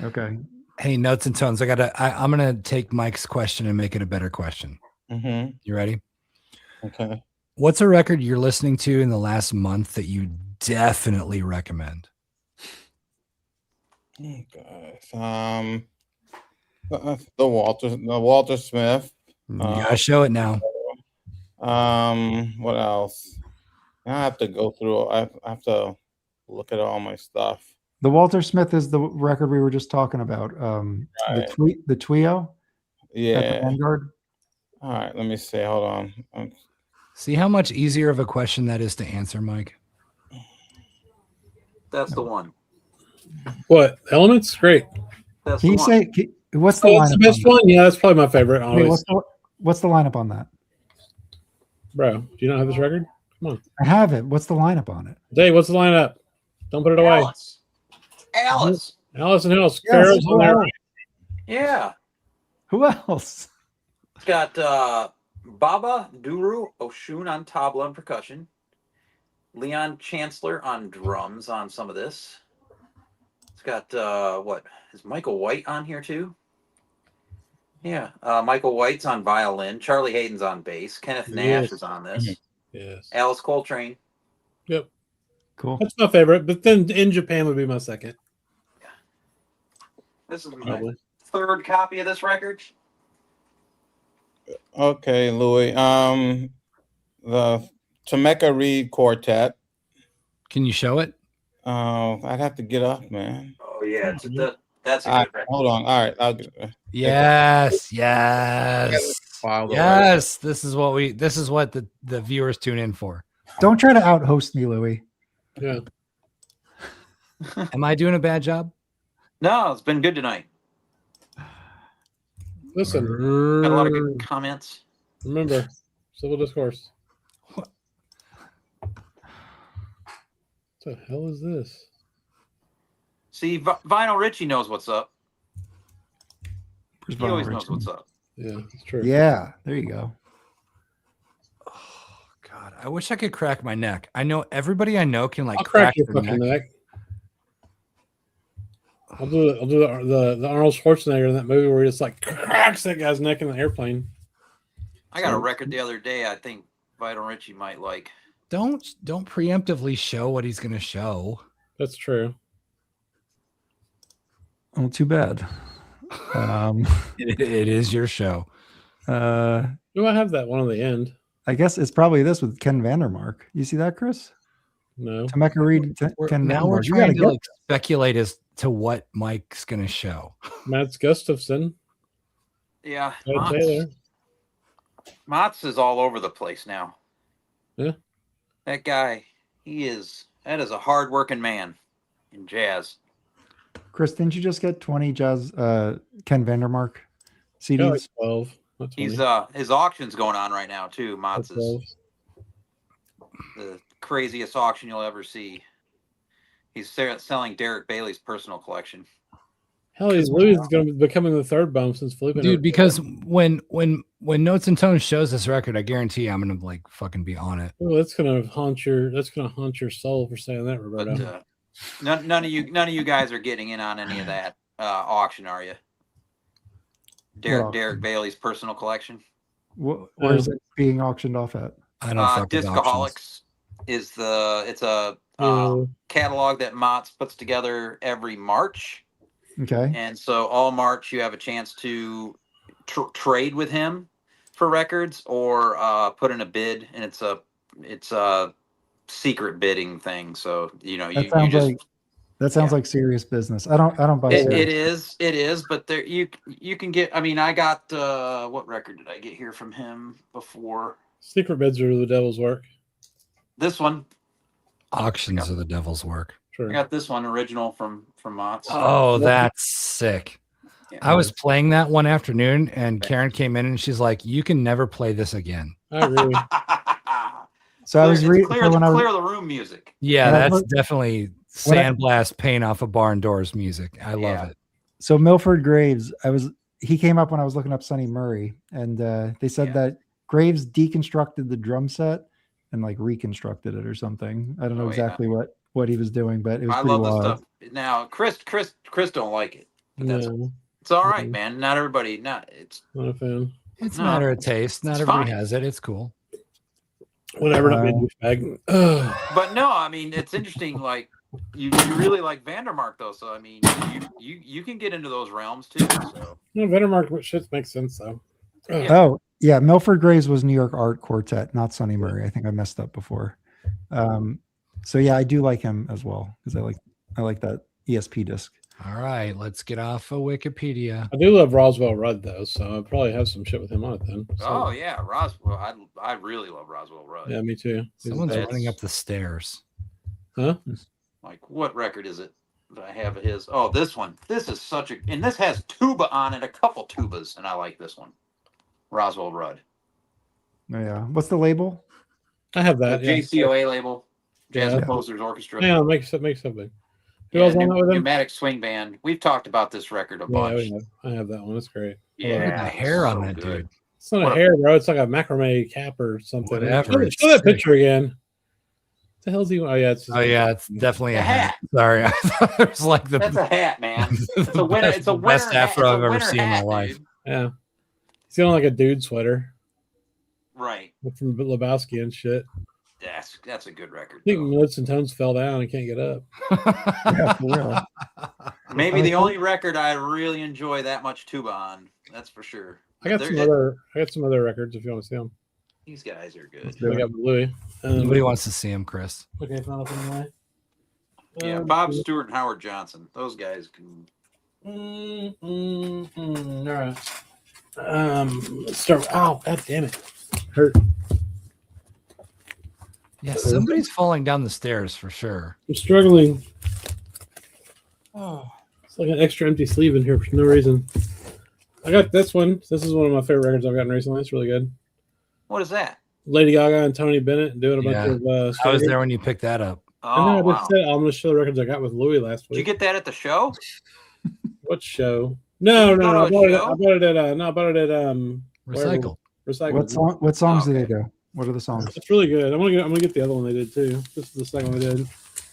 Okay. Hey, Notes and Tones. I'm gonna take Mike's question and make it a better question. Mm-hmm. You ready? Okay. What's a record you're listening to in the last month that you definitely recommend? Oh, guys. The Walter Smith. You gotta show it now. What else? I have to go through. I have to look at all my stuff. The Walter Smith is the record we were just talking about. Right. The Twio. Yeah. At the Vanguard. All right. Let me see. Hold on. See how much easier of a question that is to answer, Mike? That's the one. What? Elements? Great. That's Can you say what's the That's the best one? Yeah, that's probably my favorite. Wait, what's the lineup on that? Bro, do you not have this record? Come on. I have it. What's the lineup on it? Dave, what's the lineup? Don't put it away. Alice. Alice and Hills. Yes, Pharaoh's on there. Yeah. Who else? It's got Baba Duru Oshun on tabla and percussion. Leon Chancellor on drums on some of this. It's got what is Michael White on here too? Yeah, Michael White's on violin. Charlie Hayden's on bass. Kenneth Nash is on this. Yes. Alice Coltrane. Yep. Cool. That's my favorite, but then In Japan would be my second. This is my third copy of this record. Okay, Louie. The Temeka Reed Quartet. Can you show it? I'd have to get up, man. Oh yeah, that's a All good record. Hold on. All right, I'll get. Yes. File away. Yes. This is what the viewers tune in for. Don't try to out-host me, Louie. Yeah. Am I doing a bad job? No, it's been good tonight. Listen. Got a lot of good comments. Remember, civil discourse. What the hell is this? See, Vinyl Richie knows what's up. Where's He always Vinyl knows Richie? what's up. Yeah, it's true. Yeah, there you go. Oh God, I wish I could crack my neck. I know everybody I know can like I'll crack your their fucking neck. I'll do the Arnold Schwarzenegger in that movie where he just like cracks that guy's neck in the airplane. I got a record the other day I think Vinyl Richie might like. Don't preemptively show what he's gonna show. That's true. Oh, too bad. It is your show. Do I have that one on the end? I guess it's probably this with Ken Vandermark. You see that, Chris? No. Temeka Reed, Ken Now we're Vandermark. You trying gotta to get like speculate as to what Mike's gonna show. Mats Gustafson. Yeah, Ed Taylor. Mats is all over the place now. Yeah. That guy, that is a hard-working man in jazz. Chris, didn't you just get 20 jazz Ken Vandermark CDs? Yeah, like 12. Not 20. He's his auction's going on right now too. Mats is the craziest auction you'll ever see. He's selling Derek Bailey's personal collection. Hell, Louie is going to be becoming the third bum since Felipe. Dude, because when Notes and Tones shows this record, I guarantee I'm gonna like fucking be on it. Oh, that's gonna haunt your soul for saying that, Roberto. But none of you guys are getting in on any of that auction, are you? Derek Bailey's personal collection. Where is it being auctioned off at? I don't fuck with Discoholics is it's a catalog that Mott's puts together every March. Okay. And so all March you have a chance to trade with him for records or put in a bid, and it's a secret bidding thing. So that sounds like serious business. I don't buy it. It is, but there you can get. I mean, I got what record did I get here from him before? Secret bids are the devil's work. This one. Auctions are the devil's work. Sure. I got this one original from Mott's. Oh, that's sick. Yeah. I was playing that one afternoon and Karen came in and she's like, "You can never play this again." I agree. So I was reading clear the room music. Yeah, that's definitely sandblast paint off of barn doors music. I love it. So Milford Graves, he came up when I was looking up Sonny Murray, and they said that Graves deconstructed the drum set and like reconstructed it or something. I don't know exactly what he was doing, but it was pretty wild. The stuff. Now, Chris don't like it. But it's all right, man. Not everybody. It's not a fan. It's a matter of taste. Not everybody has it. It's cool. Whatever. Not made douchebag. But no, I mean, it's interesting. Like you really like Vandermark though, so I mean, you can get into those realms too. So no, Vandermark shit makes sense though. Oh yeah, Milford Graves was New York Art Quartet, not Sonny Murray. I think I messed up before. So yeah, I do like him as well because I like that ESP disc. All right, let's get off of Wikipedia. I do love Roswell Rudd though, so I'll probably have some shit with him on it then. So. Oh yeah, Roswell. I really love Roswell Rudd. Yeah, me too. Someone's running up the stairs. Huh? Like what record is it that I have of his? Oh, this one. This is and this has tuba on it, a couple tubas, and I like this one. Roswell Rudd. Oh, yeah. What's the label? I have that. The JCOA label. Jazz Composers Orchestra. Yeah, make something. Who else on that with him? Pneumatic Swing Band. We've talked about this record a bunch. I have that one. That's great. Yeah, the hair on that dude. It's not a hair, bro. It's like a macrame cap or something. Whatever. Show that picture again. What the hell's he? Oh yeah, it's definitely a hat. Sorry, I thought it was like that's a hat, man. It's a winter. It's a best afro I've ever seen in my dude. life. Yeah, he's got like a dude sweater. Right. From Lebowski and shit. That's a good record. I think Notes and Tones fell down and can't get up. Maybe the only record I really enjoy that much tuba on. That's for sure. I got some other records if you want to see them. These guys are good. I got Louie. Nobody wants to see him, Chris. Okay, it's not up anyway. Yeah, Bob Stewart and Howard Johnson. Those guys can. All right. Let's start. Oh, god damn it! Hurt. Yeah, somebody's falling down the stairs for sure. I'm struggling. Oh, it's like an extra empty sleeve in here for no reason. I got this one. This is one of my favorite records I've gotten recently. It's really good. What is that? Lady Gaga and Tony Bennett doing a bunch of. I was there when you picked that up. Oh, wow. I'm going to show the records I got with Louie last week. Did you get that at the show? What show? No. I bought it at Recycle. Recycle. What songs did they do? What are the songs? It's really good. I'm gonna get the other one they did too. This is the second one they did.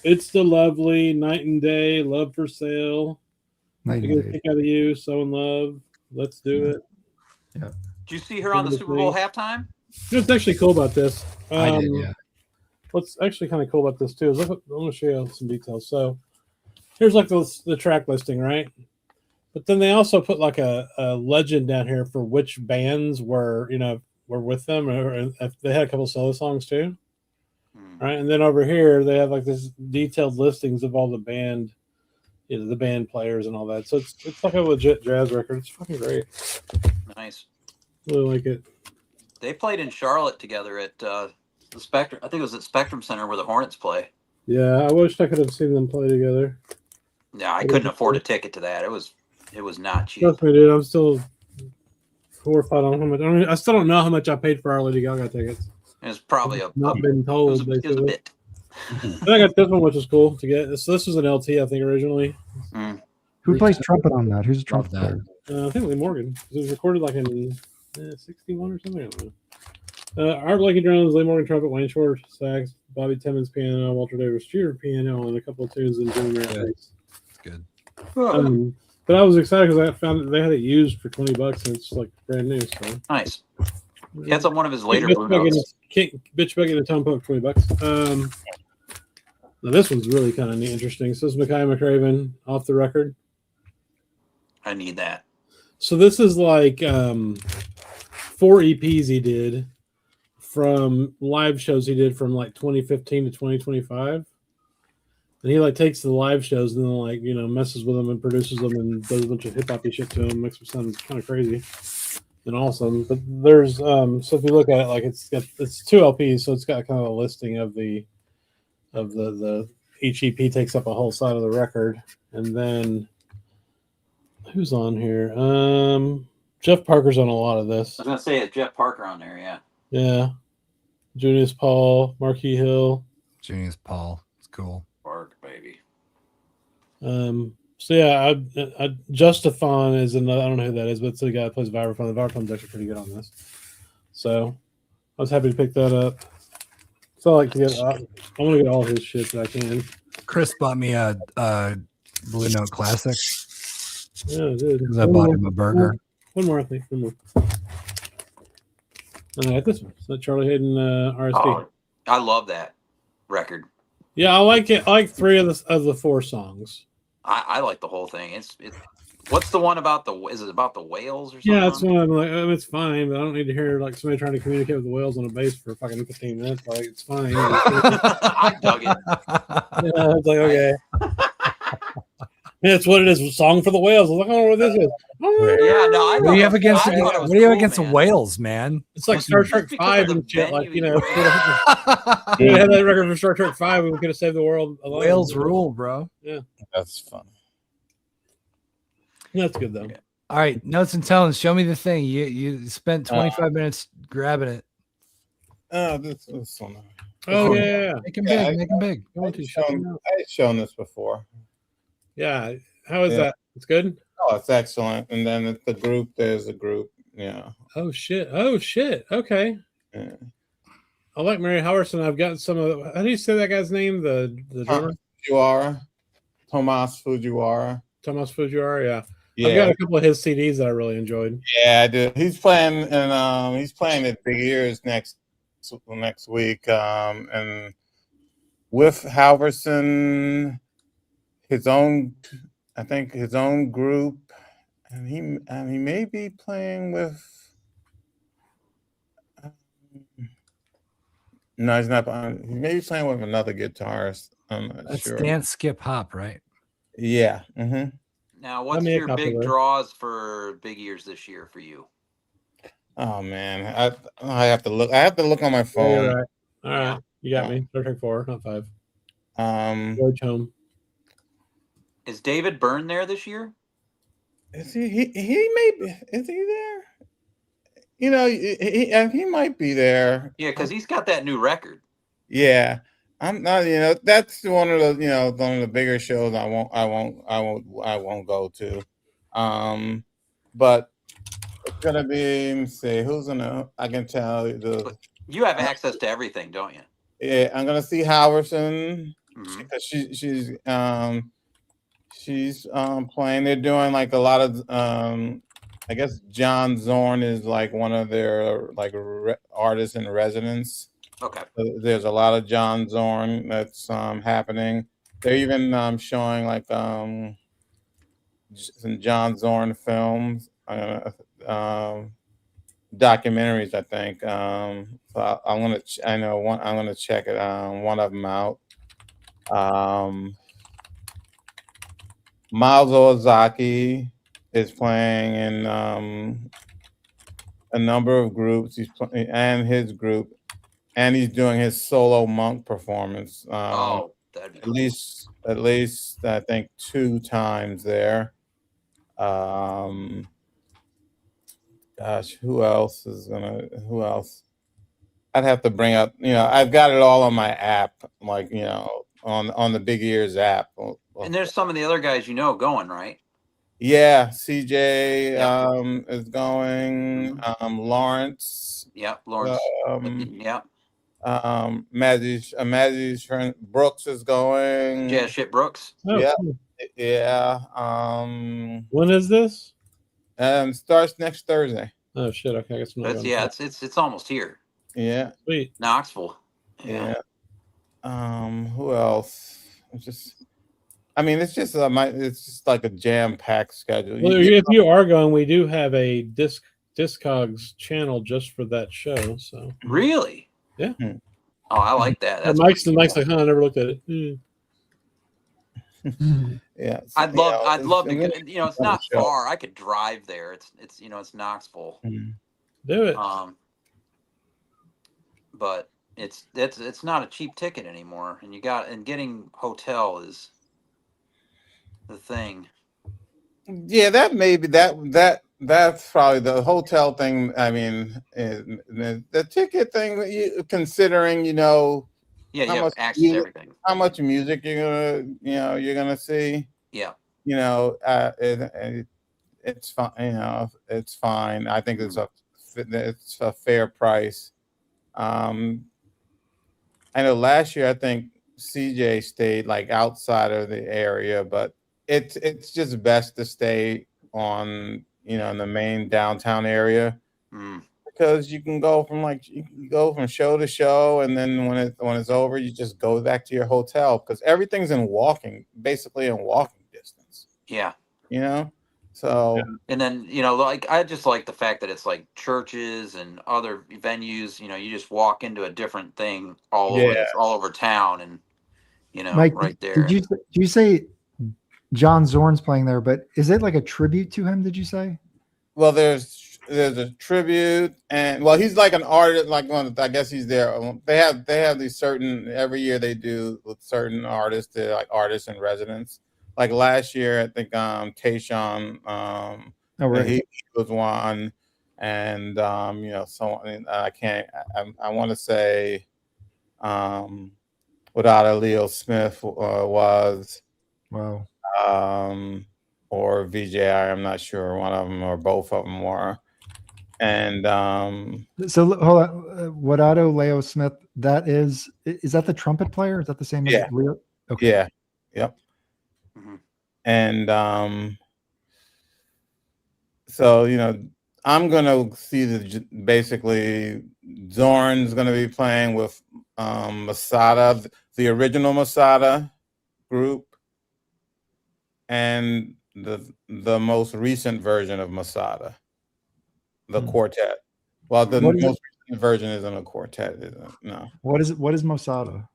It's the Lovely, Night and Day, Love for Sale. Night and Day. Pick out of You, So in Love. Let's do it. Yeah. Did you see her on the Super Bowl halftime? You know what's actually cool about this? I did, yeah. What's actually kind of cool about this too is I'm gonna show you some details. So here's like the track listing, right? But then they also put like a legend down here for which bands were with them, or if they had a couple solo songs too, right? And then over here they have like this detailed listings of all the band, the band players and all that. So it's like a legit jazz record. It's fucking great. Nice. Really like it. They played in Charlotte together at the Spectrum. I think it was at Spectrum Center where the Hornets play. Yeah, I wished I could have seen them play together. Yeah, I couldn't afford a ticket to that. It was not cheap. Trust me, dude. I'm still horrified on how much. I still don't know how much I paid for our Lady Gaga tickets. It's probably been told. It was a bit. Then I got this one, which is cool to get. So this was an LT, I think, originally. Who plays trumpet on that? Who's a trumpet player? I think Lee Morgan. It was recorded like in 61 or something. I don't know. Art Blakey drums, Lee Morgan trumpet, Wayne Short sax, Bobby Timmons piano, Walter Davis Jr. piano, and a couple of tunes in Jimmy Merritt. Good. But I was excited because I found that they had it used for $20 and it's like brand new. So nice. That's on one of his later Blue Notes. Bitch Bucket and Tom Poke, $20. Now this one's really kind of interesting. So this is Mekhi McCraven off the record. I need that. So this is like 4 EPs he did from live shows he did from like 2015 to 2025. And he like takes the live shows and then messes with them and produces them and does a bunch of hip hoppy shit to them, makes them sound kind of crazy and awesome. But there's so if you look at it, like it's 2 LPs, so it's got kind of a listing of the each EP takes up a whole side of the record. And then who's on here? Jeff Parker's on a lot of this. I was gonna say it's Jeff Parker on there, yeah. Yeah. Junius Paul, Marquis Hill. Junius Paul. It's cool. Bark, baby. So yeah, Justathon is another. I don't know who that is, but it's the guy that plays Vibraphone. The Vibraphone's actually pretty good on this. So I was happy to pick that up. So I like to get. I want to get all his shit that I can. Chris bought me a Blue Note Classic. Yeah, dude. Because I bought him a burger. One more, I think. One more. And I got this one. It's that Charlie Hayden RSD. Oh, I love that record. Yeah, I like it. I like 3 of the 4 songs. I like the whole thing. It's what's the one about is it about the whales or something? Yeah, that's one I'm like, it's fine, but I don't need to hear like somebody trying to communicate with the whales on a bass for fucking 15 minutes. Like, it's fine. I dug it. Yeah, it's like, okay. That's what it is. A song for the whales. I was like, I don't know what this is. Yeah, no, I What do you have against cool, whales, man? It's like Star Trek 5 and shit. Like, you know, we had that record for Star Trek 5, we could have saved the world alone. Whales rule, bro. Yeah. That's fun. That's good though. All right, notes and talents. Show me the thing. You spent 25 minutes grabbing it. Oh, this one. Oh yeah. Make him big. Make him big. I've shown this before. Yeah. How is that? It's good? Oh, it's excellent. And then it's the group. There's a group. Yeah. Oh shit. Okay. Yeah. I like Mary Howerson. I've got some of how do you say that guy's name? The drummer? Tomas Fujiwara. Tomas Fujiwara, yeah. Yeah. I've got a couple of his CDs that I really enjoyed. Yeah, I do. He's playing and he's playing at Big Ears next week. And with Halverson, his own group, and he may be playing with. No, he's not. He may be playing with another guitarist. I'm not That's sure. Dance Skip Hop, right? Yeah. Mm-hmm. Now, what's your big draws for Big Ears this year for you? Oh man, I have to look. I have to look on my phone. All right. You got me. Star Trek 4, not 5. Voyage Home. Is David Byrne there this year? Is he? He may be. Is he there? You know, he might be there. Yeah, because he's got that new record. Yeah, I'm not. You know, that's one of the one of the bigger shows I won't go to. But it's gonna be. Let me see who's gonna. I can tell you You have access to everything, don't you? Yeah, I'm gonna see Halverson. Mm-hmm. She's playing. They're doing like a lot of. I guess John Zorn is like one of their like artists in residence. Okay. So there's a lot of John Zorn that's happening. They're even showing like some John Zorn films, documentaries. I think. So I'm gonna check it. One of them out. Miles Ozaki is playing in a number of groups. He's playing and his group, and he's doing his solo monk performance. That'd be cool. At least I think 2 times there. Gosh, who else? I'd have to bring up. I've got it all on my app, like on the Big Ears app. And there's some of the other guys going, right? Yeah, CJ is going. Lawrence. Yeah, Lawrence. Yeah. Maddie's friend Brooks is going. Yeah, shit, Brooks. Oh, yeah, cool. yeah. When is this? Starts next Thursday. Oh shit! Okay, I guess I'm not That's it's almost here. Yeah. Sweet. Knoxville. Yeah. Who else? It's just like a jam-packed schedule. Well, if you are going, we do have a Discogs channel just for that show. So really, yeah. Oh, I like that. That's Mike's like, I never looked at it. Yeah, I'd love to. It's not far. I could drive there. It's Knoxville. Do it. But it's not a cheap ticket anymore, and getting hotel is the thing. Yeah, that maybe that that's probably the hotel thing. I mean, the ticket thing. Considering Yeah, you how have much access to everything. how much music you're gonna see. Yeah. It's fine. It's fine. I think it's a fair price. I know last year I think CJ stayed like outside of the area, but it's just best to stay on in the main downtown area because you can go from show to show, and then when it's over, you just go back to your hotel because everything's basically in walking distance. Yeah. So and then like I just like the fact that it's like churches and other venues. You just walk into a different thing all over town, and Mike, right there. Did you say John Zorn's playing there? But is it like a tribute to him? Did you say? Well, there's a tribute, and he's like an artist. I guess he's there. They have these certain every year they do with certain artists. They're like artists in residence. Like last year, I think Tayshawn, he was one, and someone I want to say, without Leo Smith was, wow, or VJI, I'm not sure, one of them or both of them were, and so hold on, Wadato Leo Smith, is that the trumpet player? Is that the same as Leo? Okay. Yeah, yep. And so I'm gonna see basically Zorn's gonna be playing with Masada, the original Masada group, and the most recent version of Masada, the quartet. Well, the most recent version isn't a quartet, is it? No. What is Masada?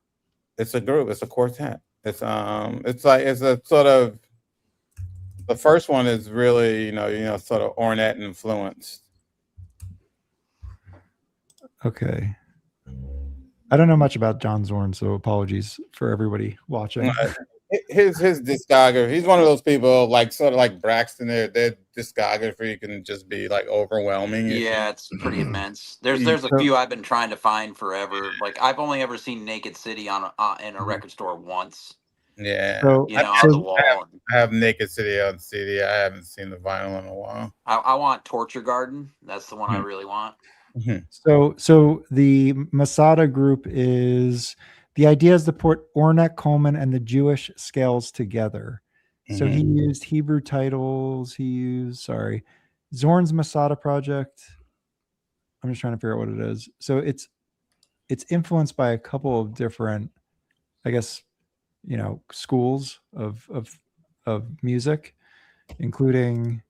It's a group. It's a quartet. It's it's a sort of. The first one is really, sort of Ornette influenced. Okay. I don't know much about John Zorn, so apologies for everybody watching. His discography, he's one of those people sort of like Braxton. Their discography can just be like overwhelming. Yeah, it's pretty immense. There's a few I've been trying to find forever. Like I've only ever seen Naked City in a record store once. Yeah, so, on the wall. I have Naked City on CD. I haven't seen the vinyl in a while. I want Torture Garden. That's the one I really want. So the Masada group the idea is to put Ornette Coleman and the Jewish scales together. So he used Hebrew titles. Zorn's Masada project. I'm just trying to figure out what it is. So it's influenced by a couple of different, I guess, schools of music, including,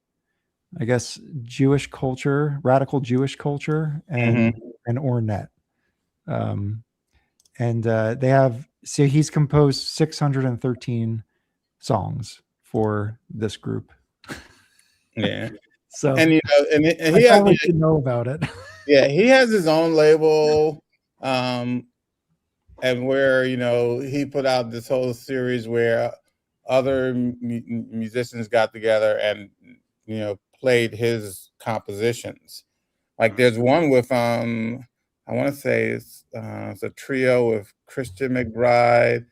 I guess, Jewish culture, radical Jewish culture, and Ornette. And they have, so he's composed 613 songs for this group. Yeah. So and he should know about it. Yeah, he has his own label. And where he put out this whole series where other musicians got together and played his compositions. Like there's one with I want to say it's a trio with Christian McBride,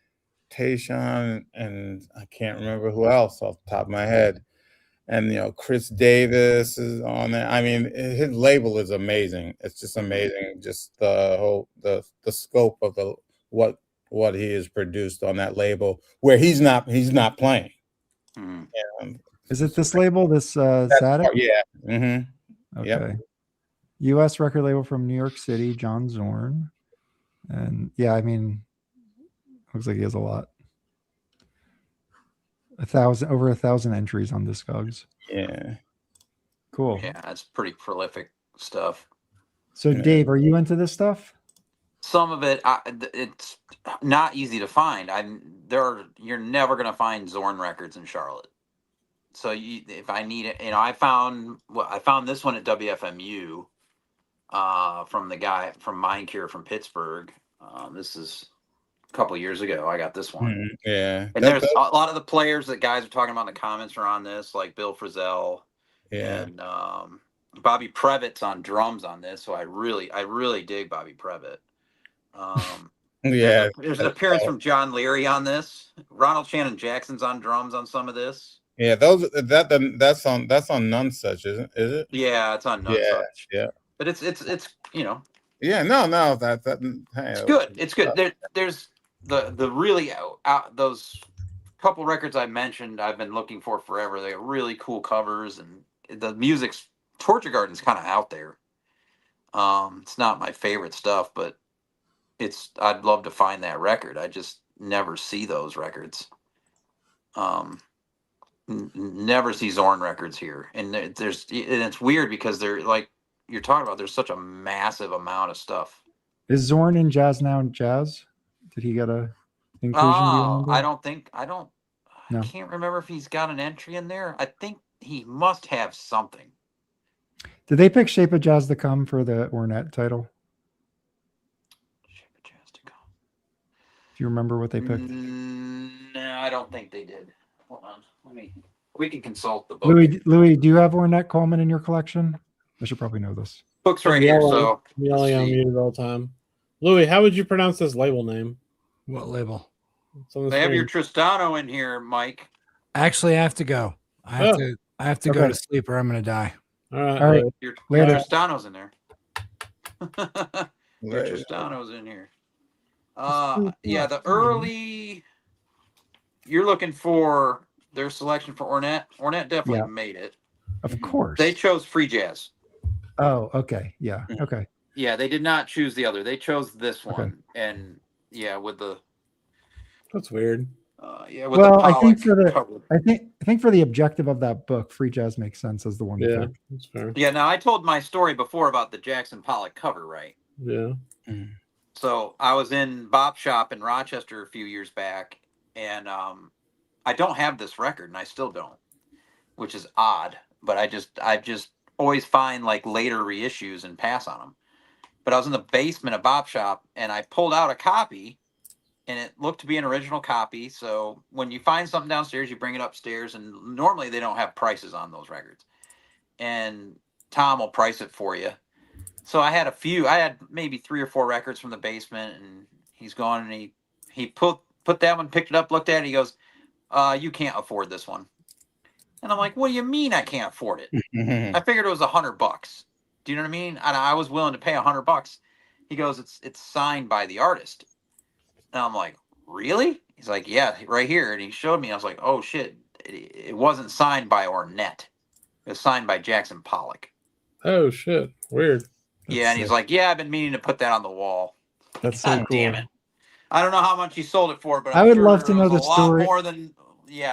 Tayshawn, and I can't remember who else off the top of my head. And Chris Davis is on there. I mean, his label is amazing. It's just amazing. Just the whole the scope of what he has produced on that label, where he's not playing. Is it this label? This Satic? Yeah. Mm-hmm. Okay. Yep. U.S. record label from New York City, John Zorn, and I mean, looks like he has a lot. Over 1,000 entries on Discogs. Yeah. Cool. Yeah, that's pretty prolific stuff. So, Dave, are you into this stuff? Some of it, it's not easy to find. You're never going to find Zorn records in Charlotte. So if I need it, I found this one at WFMU from the guy from Mind Cure from Pittsburgh. This is a couple of years ago. I got this one. Yeah. And there's a lot of the players that guys are talking about in the comments are on this, like Bill Frisell, Yeah. And Bobby Previtt's on drums on this, so I really dig Bobby Previtt. Yeah. There's an appearance from John Leary on this. Ronald Shannon Jackson's on drums on some of this. Yeah, that's on Nunsuch, isn't it? Yeah, it's on Nunsuch. Yeah. But it's Yeah, no, that hey, it's good. It's good. There's the really those couple records I mentioned I've been looking for forever. They got really cool covers, and the music's Torture Garden's kind of out there. It's not my favorite stuff, but I'd love to find that record. I just never see those records. Never see Zorn records here, and it's weird because they're like you're talking about. There's such a massive amount of stuff. Is Zorn in Jazz Now and Jazz? Did he get a inclusion? I can't remember if he's got an entry in there. I think he must have something. Did they pick Shape of Jazz to Come for the Ornette title? Shape of Jazz to Come. Do you remember what they picked? No, I don't think they did. Hold on. We can consult the book. Louie, do you have Ornette Coleman in your collection? I should probably know this. Book's right here, so yelling on muted all the time. Louie, how would you pronounce this label name? What label? They have your Tristano in here, Mike. Actually, I have to go. I have to go to sleep or I'm gonna die. All right. Your Tristano's in there. Your Tristano's in here. Yeah, the early. You're looking for their selection for Ornette. Ornette definitely made it. Of course. They chose free jazz. Oh, okay. Yeah. Okay. Yeah, they did not choose the other. They chose this one, and with the. That's weird. With the I think for the objective of that book, free jazz makes sense as the one. Yeah, that's fair. Yeah. Now I told my story before about the Jackson Pollock cover, right? Yeah. So I was in Bop Shop in Rochester a few years back, and I don't have this record, and I still don't, which is odd. But I just always find like later reissues and pass on them. But I was in the basement of Bop Shop, and I pulled out a copy, and it looked to be an original copy. So when you find something downstairs, you bring it upstairs, and normally they don't have prices on those records, and Tom will price it for you. So I had maybe 3 or 4 records from the basement, and he's gone, and he put that one, picked it up, looked at it. He goes, you can't afford this one. And I'm like, what do you mean I can't afford it? I figured it was $100. Do you know what I mean? And I was willing to pay $100. He goes, it's signed by the artist. And I'm like, really? He's like, yeah, right here. And he showed me. I was like, oh shit. It wasn't signed by Ornette. It was signed by Jackson Pollock. Oh shit. Weird. Yeah, and he's like, yeah, I've been meaning to put that on the wall. That's so cool. Damn it. I don't know how much he sold it for, but I would love to know the story. More than,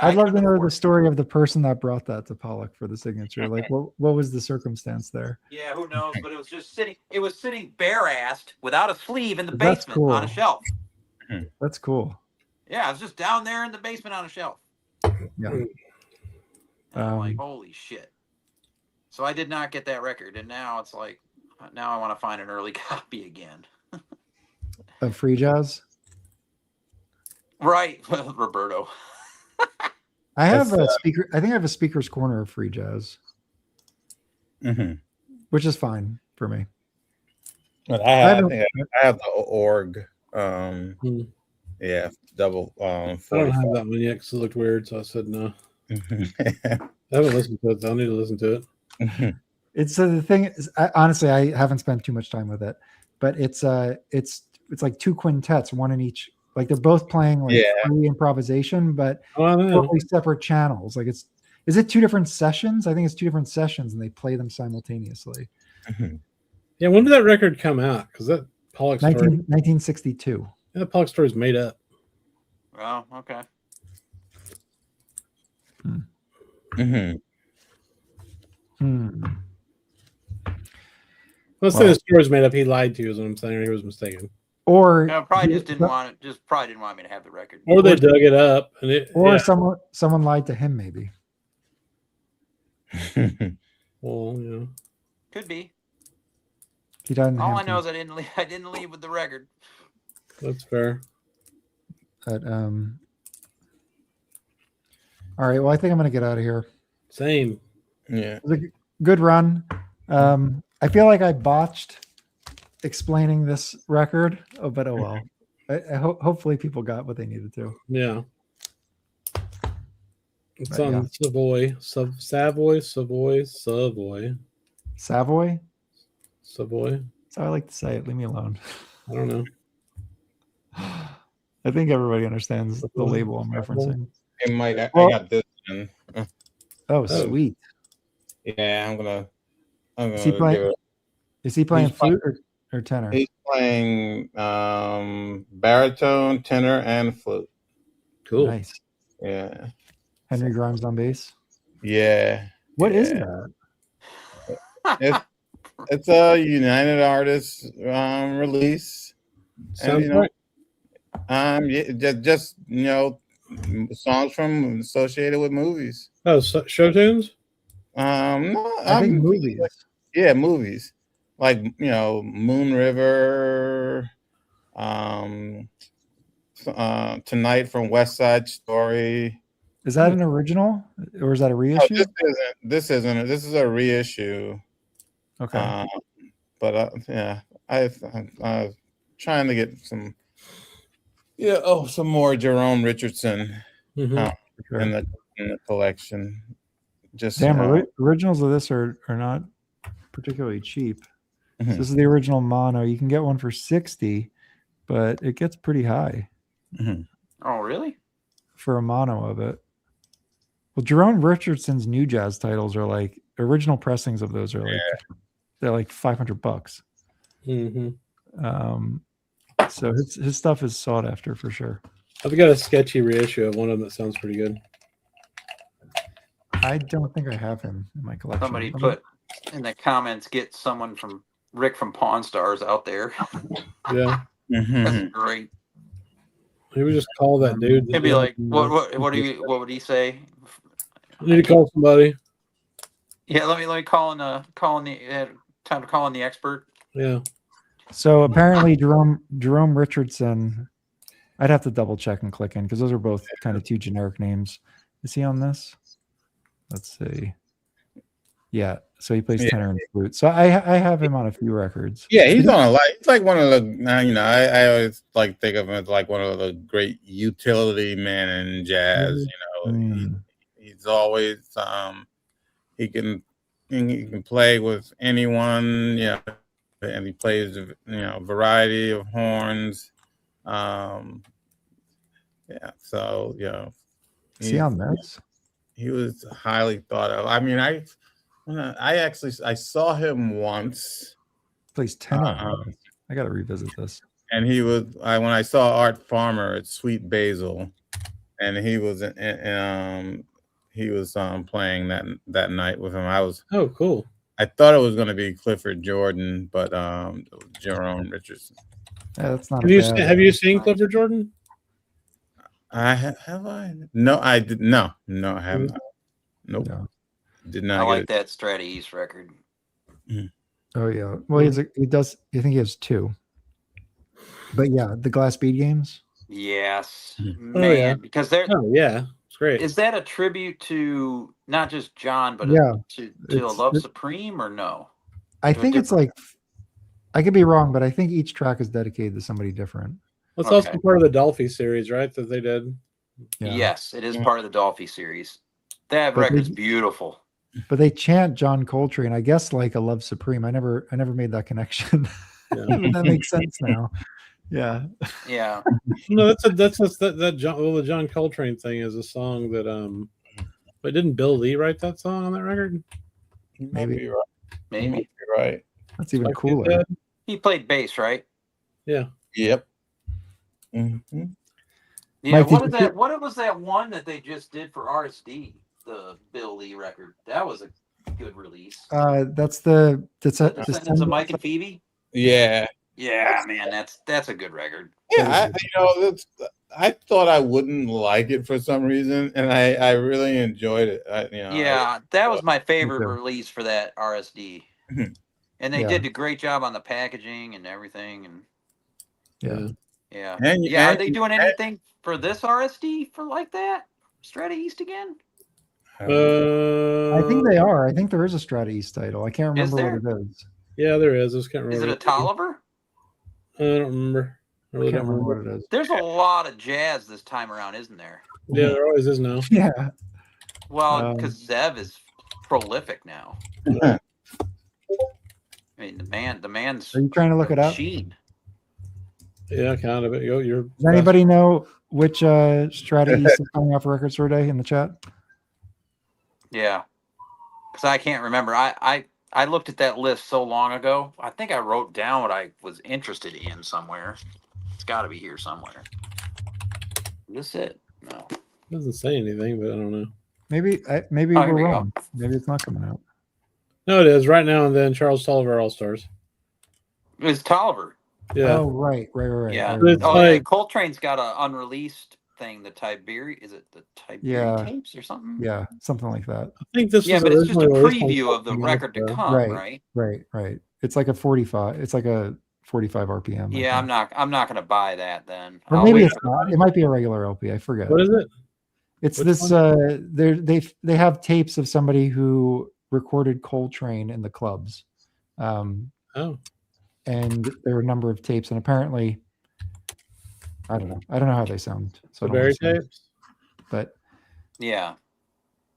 I'd love to know the story of the person that brought that to Pollock for the signature. Like, what was the circumstance there? Yeah, who knows? But it was just sitting. It was sitting bare-assed without a sleeve in the basement on a shelf. That's cool. Yeah, it was just down there in the basement on a shelf. Yeah. And I'm like, holy shit. So I did not get that record, and now it's like, now I want to find an early copy again. Of free jazz? Right, Roberto. I have a speaker. I think I have a speaker's corner of free jazz, which is fine for me. But I have the org. Yeah, double. I don't have that one yet because it looked weird, so I said no. I haven't listened to it, so I need to listen to it. It's the thing is, honestly, I haven't spent too much time with it, but it's like 2 quintets, one in each. Like they're both playing like free improvisation, but totally separate channels. Like is it 2 different sessions? I think it's 2 different sessions, and they play them simultaneously. Yeah, when did that record come out? Because that Pollock story, 1962. Yeah, the Pollock story is made up. Oh, okay. Let's say the story's made up. He lied to you, is what I'm saying, or he was mistaken. Or probably just didn't want me to have the record. Or they dug it up, and someone lied to him, maybe. Well, yeah, could be. He doesn't. All I know is I didn't leave with the record. That's fair. But all right. Well, I think I'm gonna get out of here. Same. Yeah. It was a good run. I feel like I botched explaining this record, but oh well. Hopefully people got what they needed to. Yeah. It's But on yeah. Savoy. Savoy. Savoy? Savoy. That's how I like to say it. Leave me alone. I don't know. I think everybody understands the label I'm referencing. Hey, Mike, I got this one. Oh, sweet. Yeah, I'm gonna Is he playing, flute or tenor? He's playing baritone, tenor, and flute. Cool. Nice. Yeah. Henry Grimes on bass. Yeah. What is that? It's a United Artists release. Sounds And, just songs from associated with movies. Oh, show tunes? No, I think movies. Yeah, movies like Moon River, Tonight from West Side Story. Is that an original or is that a reissue? No, this isn't. This is a reissue. Okay. But I'm trying to get some. Some more Jerome Richardson in the collection. Just damn, originals of this are not particularly cheap. So this is the original mono. You can get one for $60, but it gets pretty high. Oh, really? For a mono of it. Well, Jerome Richardson's new jazz titles are like original pressings of those are like they're like $500. So his stuff is sought after for sure. I've got a sketchy reissue of one of them that sounds pretty good. I don't think I have him in my collection. Somebody put in the comments, get someone from Rick from Pawn Stars out there. Yeah. That's great. He would just call that dude. He'd be like, what would he say? I need to call somebody. Yeah, let me call in the time to call in the expert. Yeah. So apparently Jerome Richardson, I'd have to double check and click in because those are both kind of two generic names. Is he on this? Let's see. Yeah, so he plays tenor and flute. So I have him on a few records. Yeah, he's on a lot. It's like one of the I always like think of him as like one of the great utility men in jazz. He's always he can play with anyone. And he plays a variety of horns. So Is he on this? He was highly thought of. I mean, I saw him once. Plays tenor. I got to revisit this. And he was when I saw Art Farmer at Sweet Basil, and he was playing that night with him. Oh, cool. I thought it was going to be Clifford Jordan, but Jerome Richardson. Yeah, that's not. Have you seen Clifford Jordan? Have I? No, I did. No, I have not. Nope. No. Did not. I like that Strat East record. Oh yeah. Well, he does. I think he has two. But yeah, the Glass Bead Games. Yes, man. Because they're. Oh yeah, it's great. Is that a tribute to not just John, but to a Love Supreme, or no? I think it's like. I could be wrong, but I think each track is dedicated to somebody different. Well, it's also part of the Dolphy series, right? That they did. Yeah. Yes, it is part of the Dolphy series. That record's beautiful. But they chant John Coltrane, I guess, like a Love Supreme. I never made that connection. That makes sense now. Yeah. Yeah. No, the John Coltrane thing is a song that but didn't Bill Lee write that song on that record? Maybe. Maybe. You're right. That's even cooler. He played bass, right? Yeah. Yep. Yeah. Mike, what was that one that they just did for RSD? The Bill Lee record. That was a good release. That's Descendants of Mike and Phoebe. Yeah. Yeah, man, that's a good record. Yeah, I thought I wouldn't like it for some reason, and I really enjoyed it. That was my favorite release for that RSD, and they did a great job on the packaging and everything. And yeah. Are they doing anything for this RSD for like that? Strat East again? I think they are. I think there is a Strata East title. I can't remember what it is. Yeah, there is. I just can't remember. Is it a Tolliver? I don't remember. I really can't don't remember what it is. There's a lot of jazz this time around, isn't there? Yeah, there always is now. Yeah. Well, because Zev is prolific now. I mean, the man's. Are you trying to look it up? Machine. Yeah, kind of. You're Does anybody know which Strata East is coming off Record Store Day in the chat? Yeah, because I can't remember. I looked at that list so long ago. I think I wrote down what I was interested in somewhere. It's got to be here somewhere. Is this it? No. It doesn't say anything, but I don't know. Maybe we're wrong. Maybe it's not coming out. No, it is. Right Now and Then, Charles Tolliver All-Stars. It's Tolliver. Yeah. Oh, right. Yeah. Right. Yeah. Coltrane's got an unreleased thing. The Tiberi, is it the Tiberi tapes or something? Yeah, something like that. I think this. Yeah, but it's just a preview of the record to come, right? Right. It's like a 45. It's like a 45 RPM. Yeah, I'm not going to buy that then. Or maybe it's not. It might be a regular LP. I forget. What is it? It's Which this. They have tapes of somebody who recorded Coltrane in the clubs. And there are a number of tapes, and apparently, I don't know how they sound. So the Barry tapes, but yeah,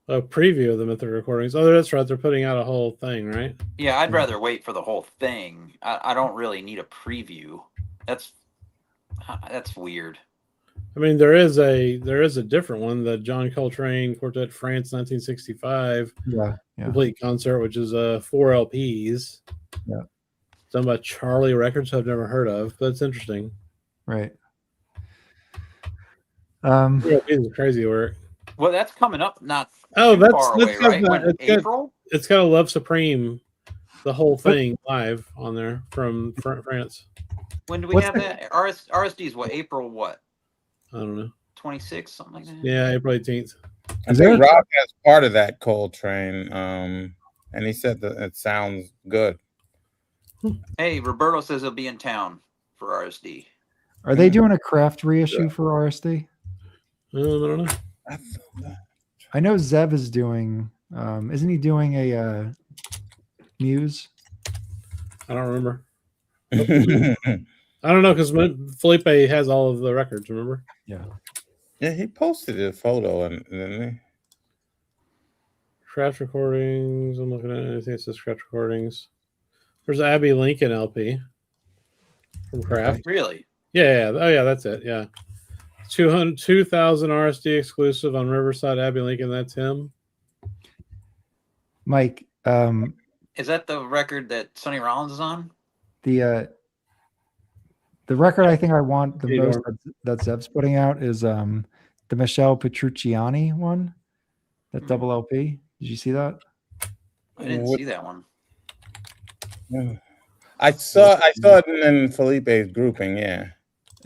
a preview of them at the recordings. Oh, that's right. They're putting out a whole thing, right? Yeah, I'd rather wait for the whole thing. I don't really need a preview. That's weird. I mean, there is a different one, the John Coltrane Quartet France 1965 complete concert, which is 4 LPs. Yeah. Done by Charlie Records, I've never heard of, but it's interesting. Right. It's crazy work. Well, that's coming up not far away, right? April? It's got a Love Supreme, the whole thing live on there from France. When do we have that? RSD is what? April what? I don't know. 26, something like that? Yeah, April 18th. I think Rob has part of that Coltrane, and he said that it sounds good. Hey, Roberto says he'll be in town for RSD. Are they doing a craft reissue for RSD? I don't know. I know Zev is doing. Isn't he doing a Muse? I don't remember. I don't know because Felipe has all of the records. Remember? Yeah. Yeah, he posted a photo, didn't he? Craft recordings. I'm looking at anything that says craft recordings. There's Abby Lincoln LP from Craft. Really? Yeah. Oh, yeah, that's it. Yeah. 2000 RSD exclusive on Riverside, Abby Lincoln. That's him. Mike. Is that the record that Sonny Rollins is on? The record I think I want the most that Zev's putting out is the Michelle Petrucciani one, that double LP. Did you see that? I didn't see that one. I saw it in Felipe's grouping.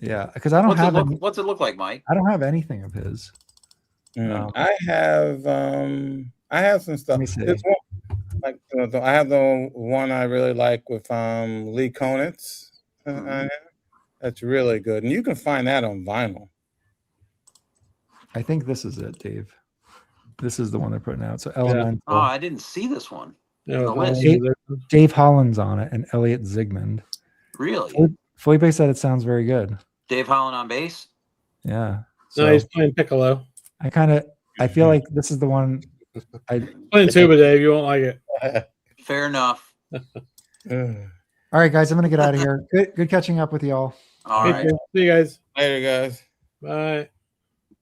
Yeah, because I don't have. What's it look like, Mike? I don't have anything of his. No. I have some stuff. I have the one I really like with Lee Konitz. That's really good, and you can find that on vinyl. I think this is it, Dave. This is the one they're putting out. So Elemental. Oh, I didn't see this one. Dave Holland's on it and Elliot Zigmund. Really? Felipe said it sounds very good. Dave Holland on bass? Yeah. No, he's playing piccolo. I feel like this is the one. Playing tuba, Dave. You won't like it. Fair enough. All right, guys. I'm going to get out of here. Good catching up with y'all. All right. See you guys. Later, guys. Bye.